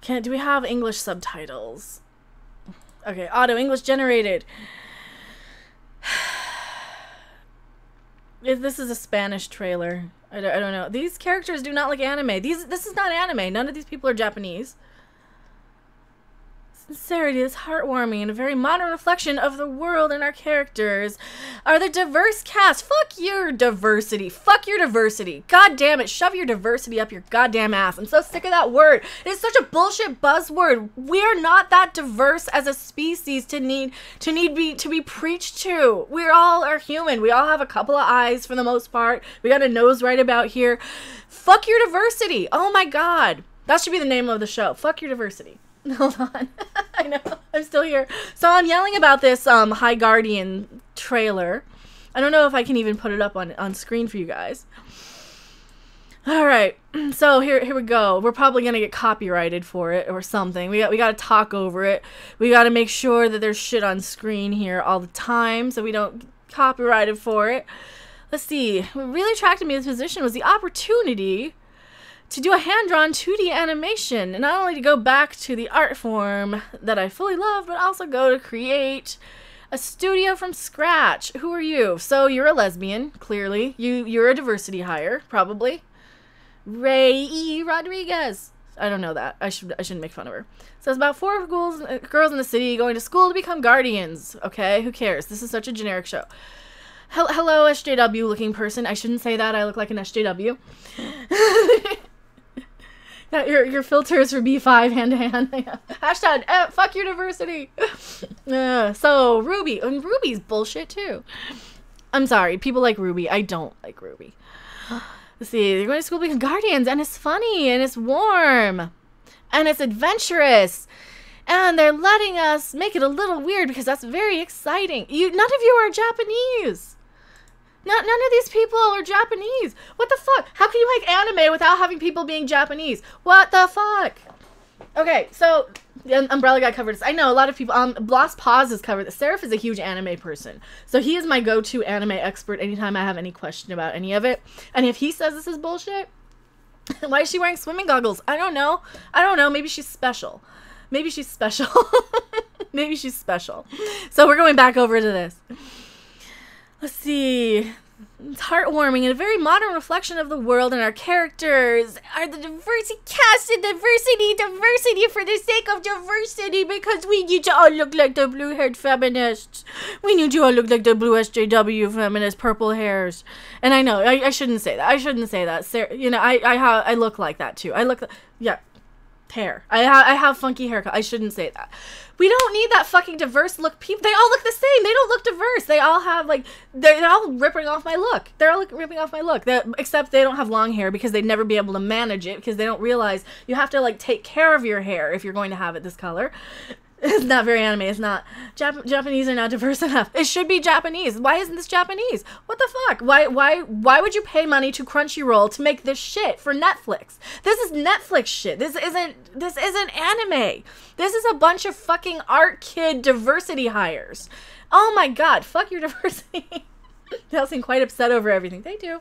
Do we have English subtitles? Okay, auto English generated. This is a Spanish trailer. I don't know. These characters do not like anime. This is not anime. None of these people are Japanese. Sincerity is heartwarming and a very modern reflection of the world and our characters are the diverse cast. Fuck your diversity. Fuck your diversity. God damn it. Shove your diversity up your goddamn ass. I'm so sick of that word. It's such a bullshit buzzword. We are not that diverse as a species to be preached to. We all are human. We all have a couple of eyes for the most part. We got a nose right about here. Fuck your diversity. Oh my God. That should be the name of the show. Fuck your diversity. Hold on. I know. I'm still here. So I'm yelling about this High Guardian trailer. I don't know if I can even put it up on screen for you guys. Alright. So here we go. We're probably going to get copyrighted for it or something. We got to talk over it. We got to make sure that there's shit on screen here all the time so we don't get copyrighted for it. Let's see. What really attracted me to this position was the opportunity to do a hand-drawn 2D animation, and not only to go back to the art form that I fully love, but also go to create a studio from scratch. Who are you? So you're a lesbian, clearly. You're a diversity hire, probably. Ray E. Rodriguez. I don't know that. I shouldn't make fun of her. So it's about 4 girls in the city going to school to become guardians. Okay, who cares? This is such a generic show. Hello, SJW looking person. I shouldn't say that. I look like an SJW. Your filters for B5 hand to hand. Hashtag fuck your diversity. So Ruby, and Ruby's bullshit too. I'm sorry, people like Ruby. I don't like Ruby. Let's see, they're going to school to become guardians, and it's funny, and it's warm, and it's adventurous, and they're letting us make it a little weird because that's very exciting. None of you are Japanese. None of these people are Japanese. What the fuck? How can you make anime without having people being Japanese? What the fuck? Okay, so Umbrella Guy covered this. I know a lot of people. Lost Paws has covered this. Seraph is a huge anime person, so he is my go-to anime expert anytime I have any question about any of it. And if he says this is bullshit, why is she wearing swimming goggles? I don't know. Maybe she's special. Maybe she's special. Maybe she's special. So we're going back over to this. Let's see. It's heartwarming and a very modern reflection of the world and our characters are the diversity cast and diversity for the sake of diversity because we need to all look like the blue-haired feminists. We need to all look like the blue SJW feminist purple hairs. And I know, I shouldn't say that. I shouldn't say that. Sarah, you know, I look like that too. Yeah. Hair. I have funky haircut. I shouldn't say that. We don't need that fucking diverse look. People, they all look the same. They don't look diverse. They all have like they're all ripping off my look. They're all ripping off my look. Except they don't have long hair because they'd never be able to manage it because they don't realize you have to like take care of your hair if you're going to have it this color. It's not very anime. It's not. Japanese are not diverse enough. It should be Japanese. Why isn't this Japanese? What the fuck? Why would you pay money to Crunchyroll to make this shit for Netflix? This is Netflix shit. This isn't anime. This is a bunch of fucking art kid diversity hires. Oh my god. Fuck your diversity. They all seem quite upset over everything. They do.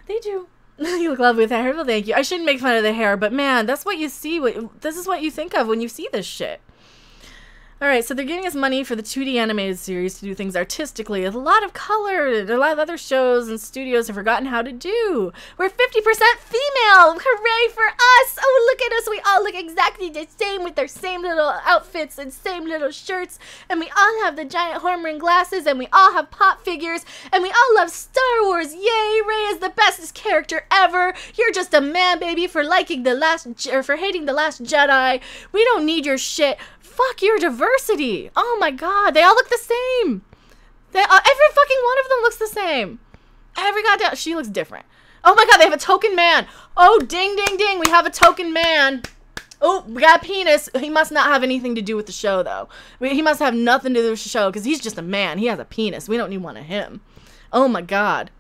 They do. You look lovely with that hair. Well, thank you. I shouldn't make fun of the hair, but man, that's what you see. This is what you think of when you see this shit. Alright, so they're giving us money for the 2D animated series to do things artistically with a lot of color. A lot of other shows and studios have forgotten how to do. We're 50% female! Hooray for us! Oh, look at us! We all look exactly the same with our same little outfits and same little shirts. And we all have the giant horn glasses and we all have pop figures. And we all love Star Wars! Yay! Rey is the bestest character ever! You're just a man, baby, for liking for hating The Last Jedi. We don't need your shit. Fuck your diversity. diversity. Oh my god, they all look the same. Every fucking one of them looks the same. Every goddamn, she looks different. Oh my god, they have a token man. Oh, ding, ding, ding, we have a token man. Oh, we got a penis. He must not have anything to do with the show, though. He must have nothing to do with the show, because he's just a man. He has a penis. We don't need one of him. Oh my god.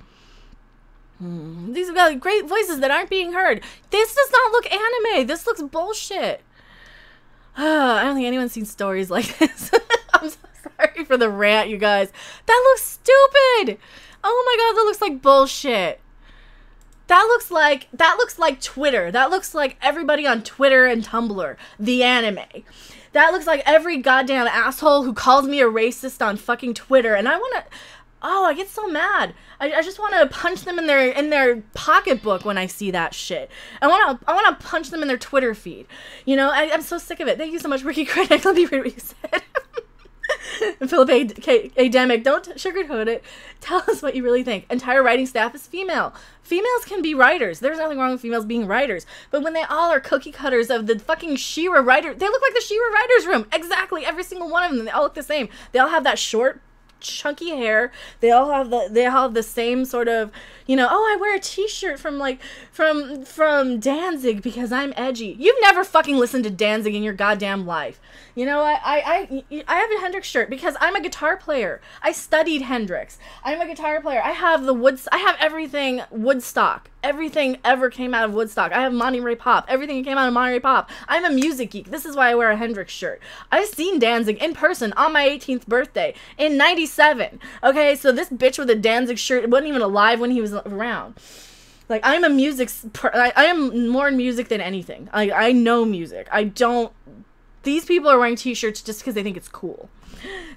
These have got great voices that aren't being heard. This does not look anime. This looks bullshit. I don't think anyone's seen stories like this. I'm so sorry for the rant, you guys. That looks stupid. Oh my god, that looks like bullshit. That looks like Twitter. That looks like everybody on Twitter and Tumblr. The anime. That looks like every goddamn asshole who calls me a racist on fucking Twitter. And I want to... Oh, I get so mad. I just want to punch them in their pocketbook when I see that shit. I want to punch them in their Twitter feed. You know, I'm so sick of it. Thank you so much, Ricky Critic. Let me read what you said. Philip Ademic, don't sugarcoat it. Tell us what you really think. Entire writing staff is female. Females can be writers. There's nothing wrong with females being writers. But when they all are cookie cutters of the fucking She-Ra writer, they look like the She-Ra writers room. Exactly. Every single one of them. They all look the same. They all have that short, chunky hair. They all have the same sort of, you know, oh, I wear a t-shirt from Danzig because I'm edgy. You've never fucking listened to Danzig in your goddamn life. You know, I have a Hendrix shirt because I'm a guitar player. I studied Hendrix. I'm a guitar player. I have everything Woodstock. Everything ever came out of Woodstock. I have Monty Ray Pop. Everything came out of Monty Ray Pop. I'm a music geek. This is why I wear a Hendrix shirt. I've seen Danzig in person on my 18th birthday in 97. Okay, so this bitch with a Danzig shirt wasn't even alive when he was around. Like, I'm a I am more in music than anything. I know music. These people are wearing t-shirts just because they think it's cool.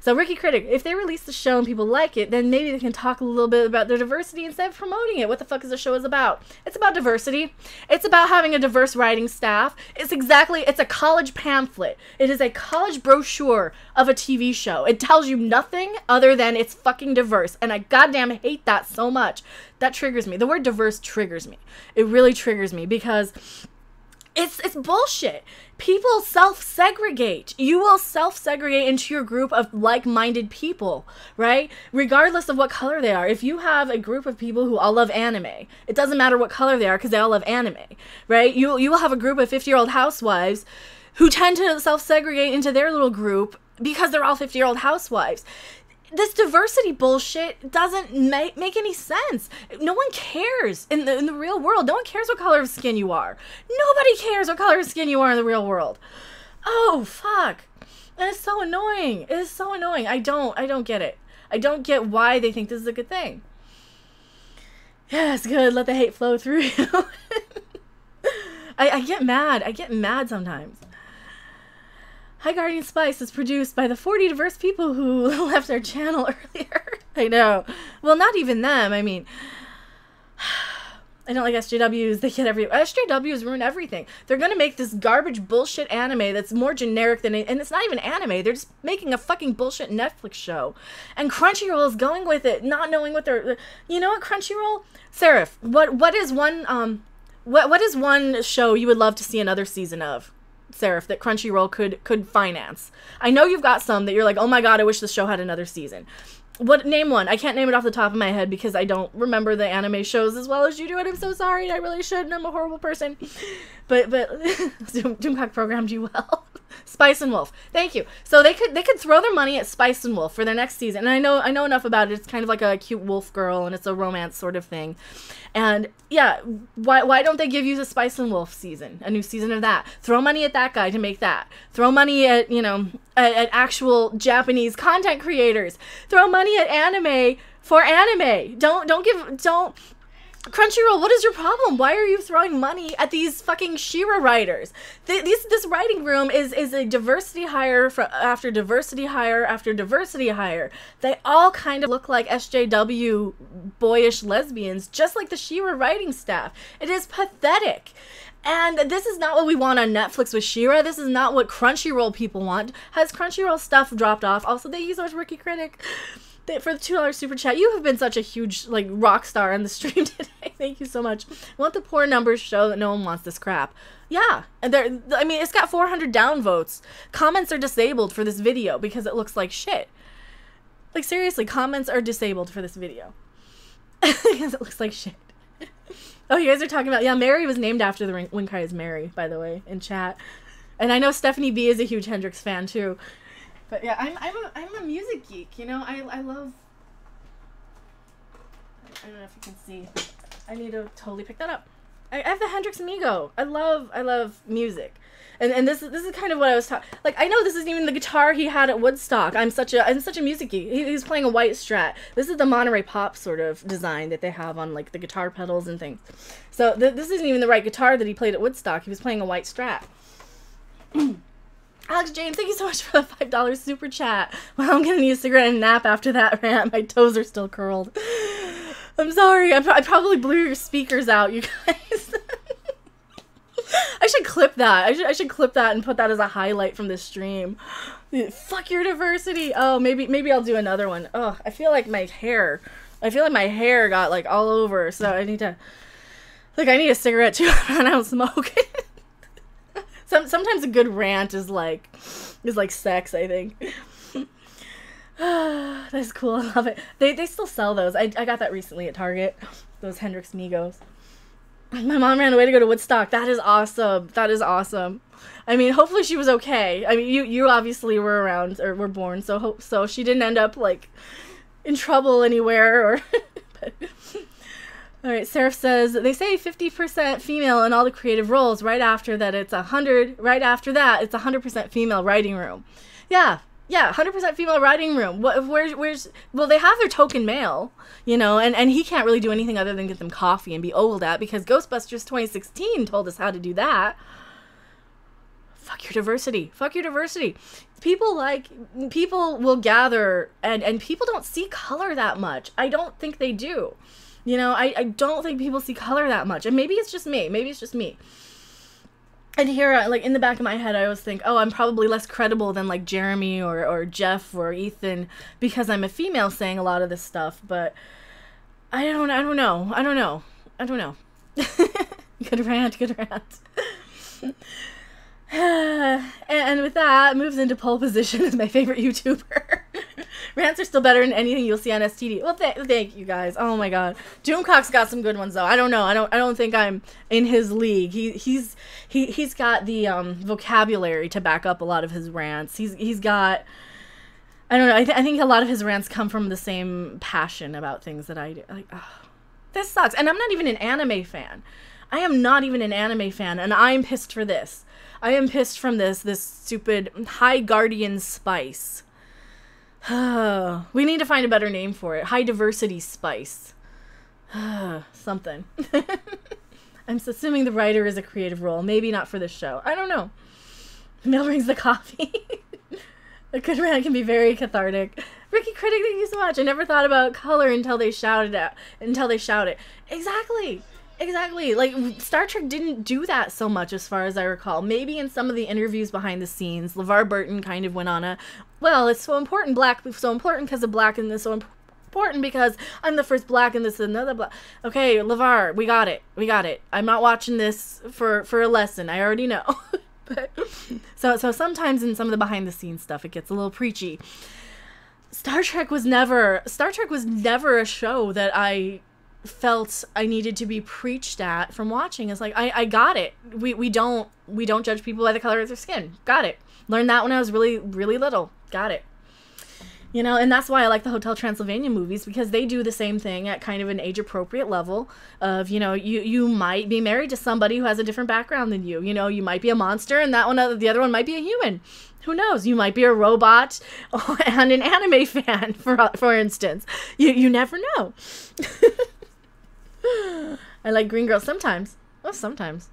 So, Ricky Critic, if they release the show and people like it, then maybe they can talk a little bit about their diversity instead of promoting it. What the fuck is the show about? It's about diversity. It's about having a diverse writing staff. It's a college pamphlet. It is a college brochure of a TV show. It tells you nothing other than it's fucking diverse. And I goddamn hate that so much. That triggers me. The word diverse triggers me. It really triggers me because... It's bullshit. People self-segregate. You will self-segregate into your group of like-minded people, right? Regardless of what color they are. If you have a group of people who all love anime, it doesn't matter what color they are because they all love anime, right? You will have a group of 50-year-old housewives who tend to self-segregate into their little group because they're all 50-year-old housewives. This diversity bullshit doesn't make any sense. No one cares in the real world. No one cares what color of skin you are. Nobody cares what color of skin you are in the real world. Oh, fuck. And it's so annoying. It is so annoying. I don't get it. I don't get why they think this is a good thing. Yeah, it's good. Let the hate flow through you. I get mad. I get mad sometimes. High Guardian Spice is produced by the 40 diverse people who left our channel earlier. I know. Well, not even them. I mean, I don't like SJWs. They get SJWs ruin everything. They're going to make this garbage bullshit anime that's more generic than and it's not even anime. They're just making a fucking bullshit Netflix show. And Crunchyroll is going with it, not knowing what they're... You know what, Crunchyroll? Seraph, what is one show you would love to see another season of? Seraph, that Crunchyroll could finance. I know you've got some that you're like, oh my god, I wish this show had another season. Name one. I can't name it off the top of my head because I don't remember the anime shows as well as you do, and I'm so sorry. I really should, and I'm a horrible person. But Doomcock programmed you well. Spice and Wolf. Thank you. So they could throw their money at Spice and Wolf for their next season. And I know enough about it. It's kind of like a cute wolf girl, and it's a romance sort of thing. And yeah, why don't they give you the Spice and Wolf season, a new season of that? Throw money at that guy to make that. Throw money at at actual Japanese content creators. Throw money at anime for anime. Don't Crunchyroll, what is your problem? Why are you throwing money at these fucking She-Ra writers? This writing room is a diversity hire after diversity hire after diversity hire. They all kind of look like SJW boyish lesbians, just like the She-Ra writing staff. It is pathetic. And this is not what we want on Netflix with She-Ra. This is not what Crunchyroll people want. Has Crunchyroll stuff dropped off? Also, they use our Ricky Critic. For the $2 super chat. You have been such a huge, like, rock star on the stream today. Thank you so much. Let the poor numbers show that no one wants this crap. Yeah. And I mean, it's got 400 downvotes. Comments are disabled for this video because it looks like shit. Like, seriously, comments are disabled for this video. Because it looks like shit. Oh, you guys are talking about... Yeah, Mary was named after the Winkai is Mary, by the way, in chat. And I know Stephanie B is a huge Hendrix fan, too. But yeah, I'm a music geek, you know? I love... I don't know if you can see. I need to totally pick that up. I have the Hendrix Amigo. I love music. And this is kind of what I was talking... Like, I know this isn't even the guitar he had at Woodstock. I'm such a music geek. He's playing a white Strat. This is the Monterey Pop sort of design that they have on, like, the guitar pedals and things. So this isn't even the right guitar that he played at Woodstock. He was playing a white Strat. Alex James, thank you so much for the $5 super chat. Well, I'm gonna need a cigarette and a nap after that rant. My toes are still curled. I'm sorry. I probably blew your speakers out, you guys. I should clip that. I should clip that and put that as a highlight from this stream. Fuck your diversity. Oh, maybe I'll do another one. Oh, I feel like my hair got like all over. So I need to, like, I need a cigarette too. I don't smoke. Sometimes a good rant is like sex, I think. That's cool. I love it. They still sell those. I got that recently at Target. Those Hendrix Migos. My mom ran away to go to Woodstock. That is awesome. That is awesome. I mean, hopefully she was okay. I mean, you obviously were around or were born, so she didn't end up like in trouble anywhere or. But... All right, Seraph says they say 50% female in all the creative roles. Right after that, it's 100. Right after that, it's 100% female writing room. Yeah. Yeah, 100% female writing room. Where's well, they have their token male, you know, and he can't really do anything other than get them coffee and be old at, because Ghostbusters 2016 told us how to do that. Fuck your diversity. Fuck your diversity. People will gather, and people don't see color that much. I don't think they do. You know, I don't think people see color that much. And maybe it's just me. Maybe it's just me. And here, like, in the back of my head, I always think, oh, I'm probably less credible than, like, Jeremy or Jeff or Ethan because I'm a female saying a lot of this stuff. But I don't know. Good rant. And with that, moves into pole position as my favorite YouTuber. Rants are still better than anything you'll see on STD. Well, thank you guys. Oh my god, Doomcock's got some good ones though. I don't know. I don't think I'm in his league. He's got the vocabulary to back up a lot of his rants. He's got. I don't know. I think a lot of his rants come from the same passion about things that I do. Like, oh, this sucks. And I'm not even an anime fan. I am not even an anime fan, and I'm pissed for this. I am pissed from this stupid High Guardian Spice. We need to find a better name for it. High Diversity Spice. Something. I'm assuming the writer is a creative role. Maybe not for this show. I don't know. Mel brings the coffee. A good rant can be very cathartic. Ricky Critic, thank you so much. I never thought about color until they shout it. Exactly. Like, Star Trek didn't do that so much as far as I recall. Maybe in some of the interviews behind the scenes, LeVar Burton kind of went on a, well, it's so important, black, so important because of black, and this so important because I'm the first black and this is another black. Okay, LeVar, we got it. I'm not watching this for a lesson. I already know. But so sometimes in some of the behind the scenes stuff, it gets a little preachy. Star Trek was never a show that I felt I needed to be preached at from watching. It's like, I got it. We don't judge people by the color of their skin. Got it. Learned that when I was really, really little. Got it. You know, and that's why I like the Hotel Transylvania movies, because they do the same thing at kind of an age-appropriate level of, you know, you might be married to somebody who has a different background than you. You know, you might be a monster and the other one might be a human. Who knows? You might be a robot and an anime fan, for instance. You never know. I like Green Girl sometimes. Well, sometimes.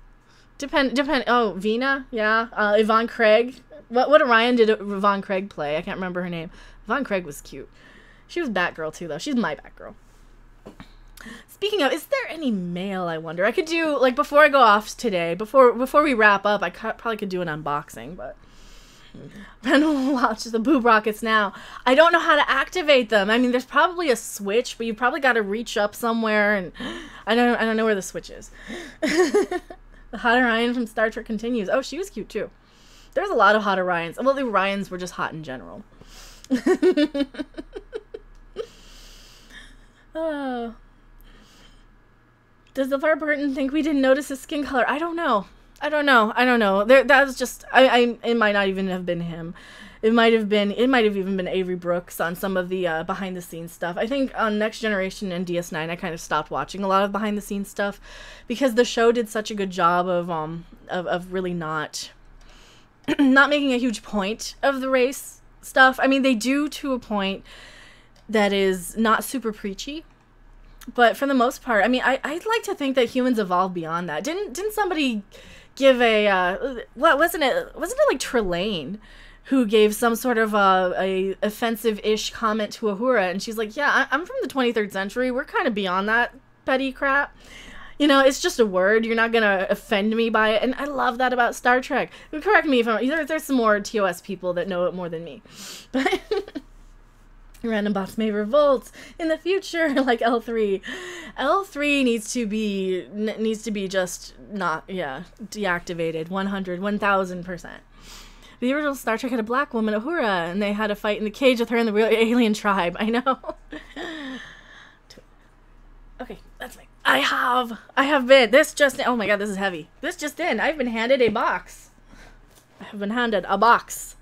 Depend. Oh, Vina, yeah. Yvonne Craig. What Orion did Yvonne Craig play? I can't remember her name. Yvonne Craig was cute. She was Batgirl too, though. She's my Batgirl. Speaking of, is there any mail? I wonder. I could do, like, before I go off today, before we wrap up. I probably could do an unboxing, but Ben will watch the boob rockets now. I don't know how to activate them. I mean, there's probably a switch, but you probably got to reach up somewhere, and I don't know where the switch is. The hot Orion from Star Trek continues. Oh, she was cute too. There's a lot of hot Orions. Well, the Orions were just hot in general. Oh. Does LeVar Burton think we didn't notice his skin color? I don't know. That was just it might not even have been him. It might have even been Avery Brooks on some of the behind the scenes stuff. I think on Next Generation and DS9 I kind of stopped watching a lot of behind the scenes stuff because the show did such a good job of really not making a huge point of the race stuff. I mean, they do to a point that is not super preachy. But for the most part, I mean, I'd like to think that humans evolved beyond that. Didn't somebody give a what wasn't it like Trelane who gave some sort of a offensive-ish comment to Uhura, and she's like, yeah, I'm from the 23rd century. We're kind of beyond that petty crap. You know, it's just a word. You're not gonna offend me by it, and I love that about Star Trek. Correct me if I'm there's some more TOS people that know it more than me, but. Random bots may revolt in the future, like L3. L3 needs to be just not, deactivated. 1000%. The original Star Trek had a black woman, Uhura, and they had a fight in the cage with her and the real alien tribe. I know. Okay, that's fine. I have been. Oh my god, this is heavy. This just in. I've been handed a box. I have been handed a box.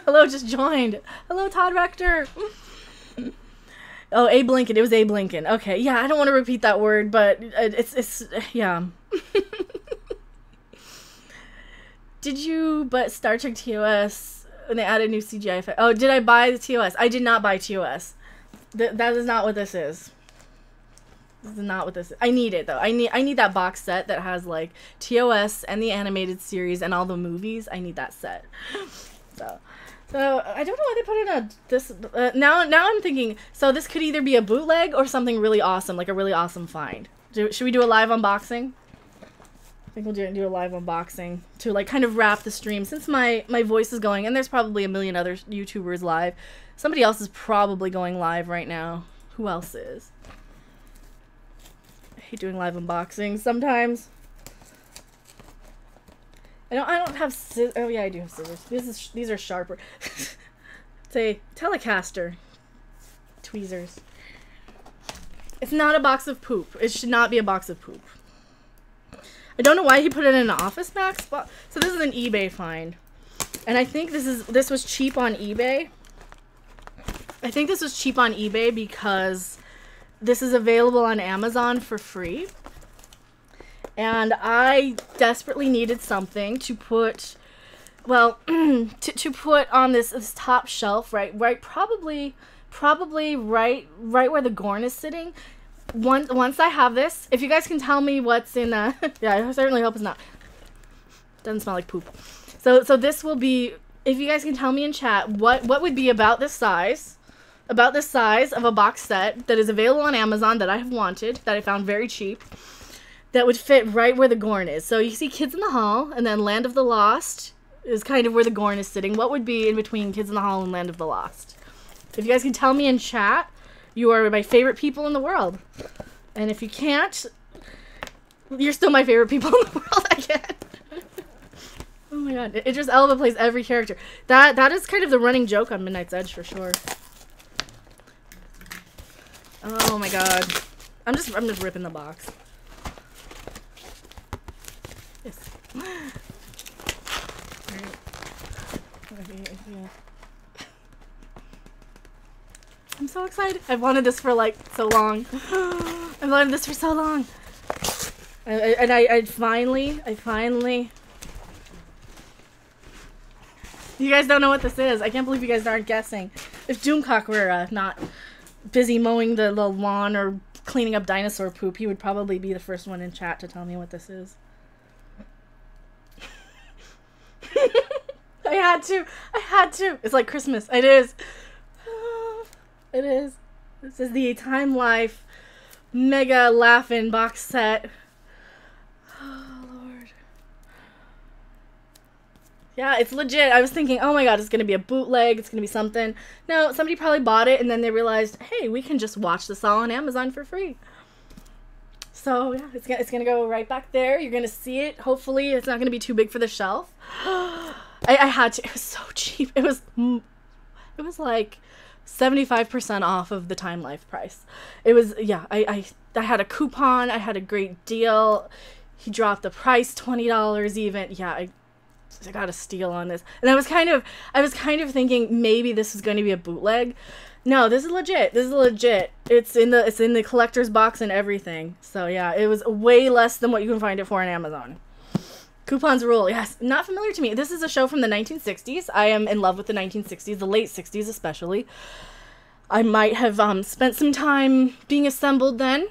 Hello, just joined. Hello, Todd Rector. Oh, Abe Lincoln. It was Abe Lincoln. Okay, yeah, I don't want to repeat that word, but it's yeah. But Star Trek TOS, when they added new CGI effect. Oh, did I buy the TOS? I did not buy TOS. That is not what this is. This is not what this is. I need it, though. I need that box set that has, like, TOS and the animated series and all the movies. I need that set. So I don't know why they put in this. Now I'm thinking. So this could either be a bootleg or something really awesome, like a really awesome find. Should we do a live unboxing? I think we'll do a live unboxing to like kind of wrap the stream since my voice is going, and there's probably a million other YouTubers live. Somebody else is probably going live right now. Who else is? I hate doing live unboxings sometimes. I don't have scissors. Oh yeah, I do have scissors. These are sharper. It's a Telecaster. Tweezers. It's not a box of poop. It should not be a box of poop. I don't know why he put it in an Office Max box. So this is an eBay find, and I think this was cheap on eBay. I think this was cheap on eBay because this is available on Amazon for free. And I desperately needed something to put, well, to put on this top shelf, right, probably right where the Gorn is sitting. Once I have this, if you guys can tell me what's in, yeah, I certainly hope it's not. Doesn't smell like poop. So this will be, if you guys can tell me in chat what would be about this size of a box set that is available on Amazon that I have wanted, that I found very cheap. That would fit right where the Gorn is. So you see Kids in the Hall, and then Land of the Lost is kind of where the Gorn is sitting. What would be in between Kids in the Hall and Land of the Lost? If you guys can tell me in chat, you are my favorite people in the world. And if you can't, you're still my favorite people in the world, I guess. Oh my god. Idris Elba plays every character. That is kind of the running joke on Midnight's Edge for sure. Oh my god. I'm just ripping the box. Yes. I'm so excited. I've wanted this for like so long. I've wanted this for so long. And I finally. You guys don't know what this is. I can't believe you guys aren't guessing. If Doomcock were not busy mowing the lawn or cleaning up dinosaur poop, he would probably be the first one in chat to tell me what this is. I had to. It's like Christmas. It is. It is. This is the Time Life Mega Laugh-In box set. Oh, Lord. Yeah, it's legit. I was thinking, oh my god, it's gonna be a bootleg, it's gonna be something. No, somebody probably bought it and then they realized, hey, we can just watch this all on Amazon for free. So yeah, it's gonna go right back there. You're gonna see it. Hopefully, it's not gonna be too big for the shelf. I had to. It was so cheap. It was like 75% off of the Time Life price. It was, yeah. I had a coupon. I had a great deal. He dropped the price $20 even. Yeah, I got a steal on this. And I was kind of thinking maybe this is going to be a bootleg. No, this is legit. This is legit. It's in the collector's box and everything. So yeah, it was way less than what you can find it for on Amazon. Coupons rule. Yes, not familiar to me. This is a show from the 1960s. I am in love with the 1960s, the late 60s especially. I might have spent some time being assembled then,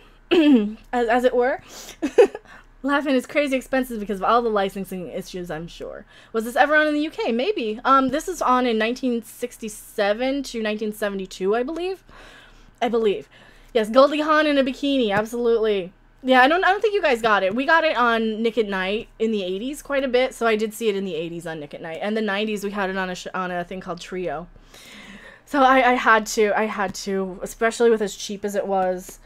as it were. Laughing is crazy expensive because of all the licensing issues, I'm sure. Was this ever on in the UK? Maybe. This is on in 1967 to 1972, I believe. Yes, Goldie Hawn in a bikini, absolutely. Yeah, I don't think you guys got it. We got it on Nick at Night in the 80s quite a bit, so I did see it in the 80s on Nick at Night. And the 90s, we had it on a thing called Trio. So I had to, especially with as cheap as it was.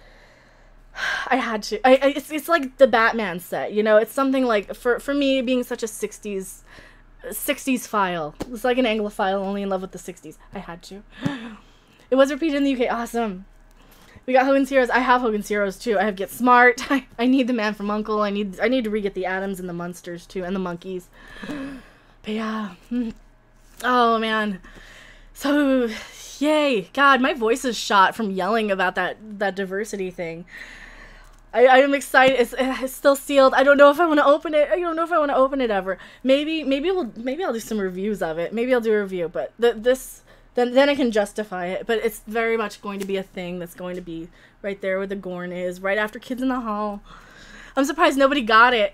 I had to. It's like the Batman set, you know. It's something like for me being such a 60s file. It's like an Anglophile only in love with the 60s. I had to. It was repeated in the UK. Awesome. We got Hogan's Heroes. I have Hogan's Heroes too. I have Get Smart. I need the Man from U.N.C.L.E. I need to re-get the Addams and the Munsters too, and the Monkeys. But yeah. Oh man. So yay. God, my voice is shot from yelling about that diversity thing. I am excited. It's still sealed. I don't know if I want to open it. I don't know if I want to open it ever. Maybe I'll do some reviews of it. Maybe I'll do a review, but then I can justify it. But it's very much going to be a thing that's going to be right there where the Gorn is, right after Kids in the Hall. I'm surprised nobody got it.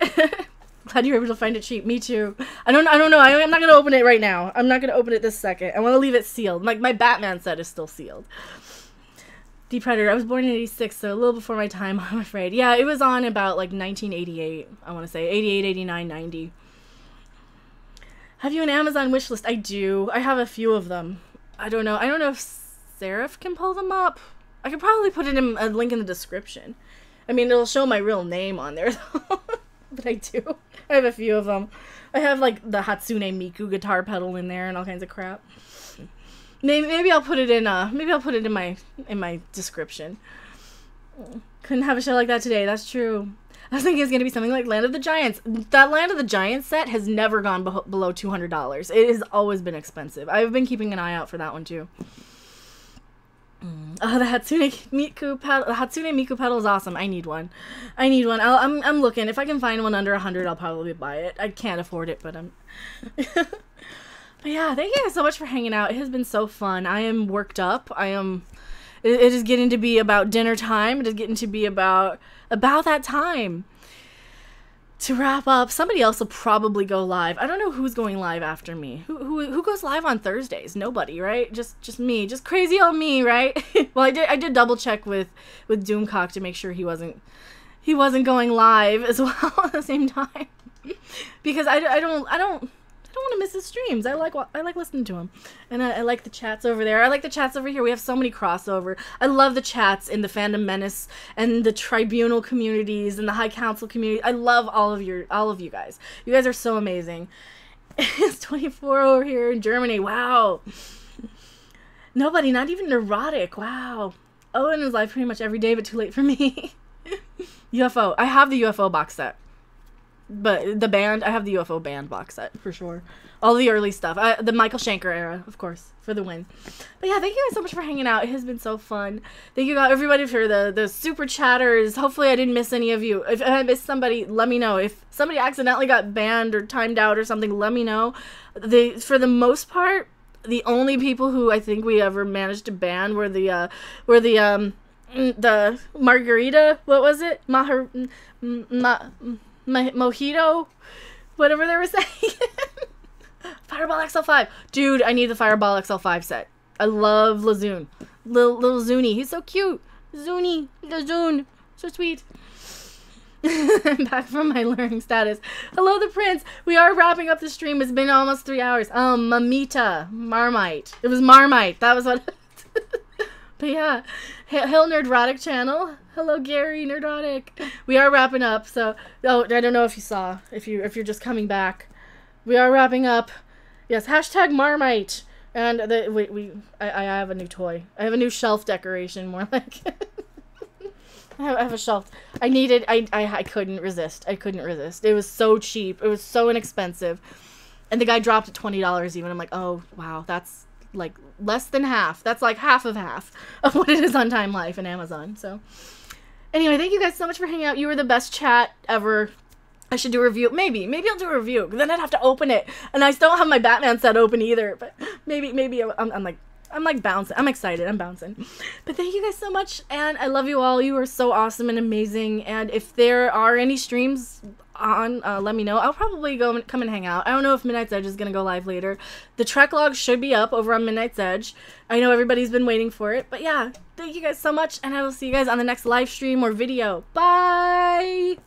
Glad you were able to find it cheap. Me too. I don't know. I'm not gonna open it right now. I'm not gonna open it this second. I want to leave it sealed. Like my Batman set is still sealed. Deep Predator. I was born in 86, so a little before my time, I'm afraid. Yeah, it was on about like 1988, I want to say. 88, 89, 90. Have you an Amazon wishlist? I do. I have a few of them. I don't know if Seraph can pull them up. I could probably put it in a link in the description. I mean, it'll show my real name on there, though. But I do. I have a few of them. I have like the Hatsune Miku guitar pedal in there and all kinds of crap. Maybe I'll put it in my description. Couldn't have a show like that today. That's true. I was thinking it's gonna be something like Land of the Giants. That Land of the Giants set has never gone below $200. It has always been expensive. I've been keeping an eye out for that one too. Oh, the Hatsune Miku pedal. The Hatsune Miku pedal is awesome. I need one. I'm looking. If I can find one under $100, I'll probably buy it. I can't afford it, but I'm. But yeah, thank you guys so much for hanging out. It has been so fun. I am worked up. It is getting to be about dinner time. It is getting to be about that time to wrap up. Somebody else will probably go live. I don't know who's going live after me. Who goes live on Thursdays? Nobody, right? Just me. Just crazy old me, right? Well, I did double check with Doomcock to make sure he wasn't going live as well at the same time. Because I don't want to miss his streams. I like listening to him, and I like the chats over there. I like the chats over here. We have so many crossover. I love the chats in the Fandom Menace and the Tribunal communities and the High Council community. I love all of you guys. You guys are so amazing. It's 24 over here in Germany. Wow. Nobody, not even Neurotic. Wow. Owen is live pretty much every day, but too late for me. UFO. I have the UFO box set. But the band, I have the UFO band box set for sure. All the early stuff. The Michael Schenker era, of course, for the win. But yeah, thank you guys so much for hanging out. It has been so fun. Thank you guys, everybody, for the super chatters. Hopefully I didn't miss any of you. If I missed somebody, let me know. If somebody accidentally got banned or timed out or something, let me know. For the most part, the only people who I think we ever managed to ban were the Margarita, what was it? Mojito, whatever they were saying. Fireball XL5. Dude, I need the Fireball XL5 set. I love Lazoon. Little Zuni. He's so cute. Zuni. Lazoon. So sweet. I'm back from my learning status. Hello, the prince. We are wrapping up the stream. It's been almost 3 hours. Mamita. Marmite. It was Marmite. That was what... But yeah. Hill Nerdrotic channel. Hello, Gary Nerdrotic. We are wrapping up, so... Oh, I don't know if you saw. If you're just coming back. We are wrapping up. Yes, hashtag Marmite. And I have a new toy. I have a new shelf decoration, more like... I have a shelf. I couldn't resist. I couldn't resist. It was so cheap. It was so inexpensive. And the guy dropped it $20 even. I'm like, oh, wow. That's like less than half. That's like half of what it is on Time Life and Amazon. So anyway, thank you guys so much for hanging out. You were the best chat ever. I should do a review. Maybe I'll do a review. Then I'd have to open it. And I still don't have my Batman set open either. But maybe I'm like bouncing. I'm excited. I'm bouncing. But thank you guys so much. And I love you all. You are so awesome and amazing. And if there are any streams on, let me know. I'll probably come and hang out. I don't know if Midnight's Edge is going to go live later. The Trek log should be up over on Midnight's Edge. I know everybody's been waiting for it. But yeah, thank you guys so much. And I will see you guys on the next live stream or video. Bye!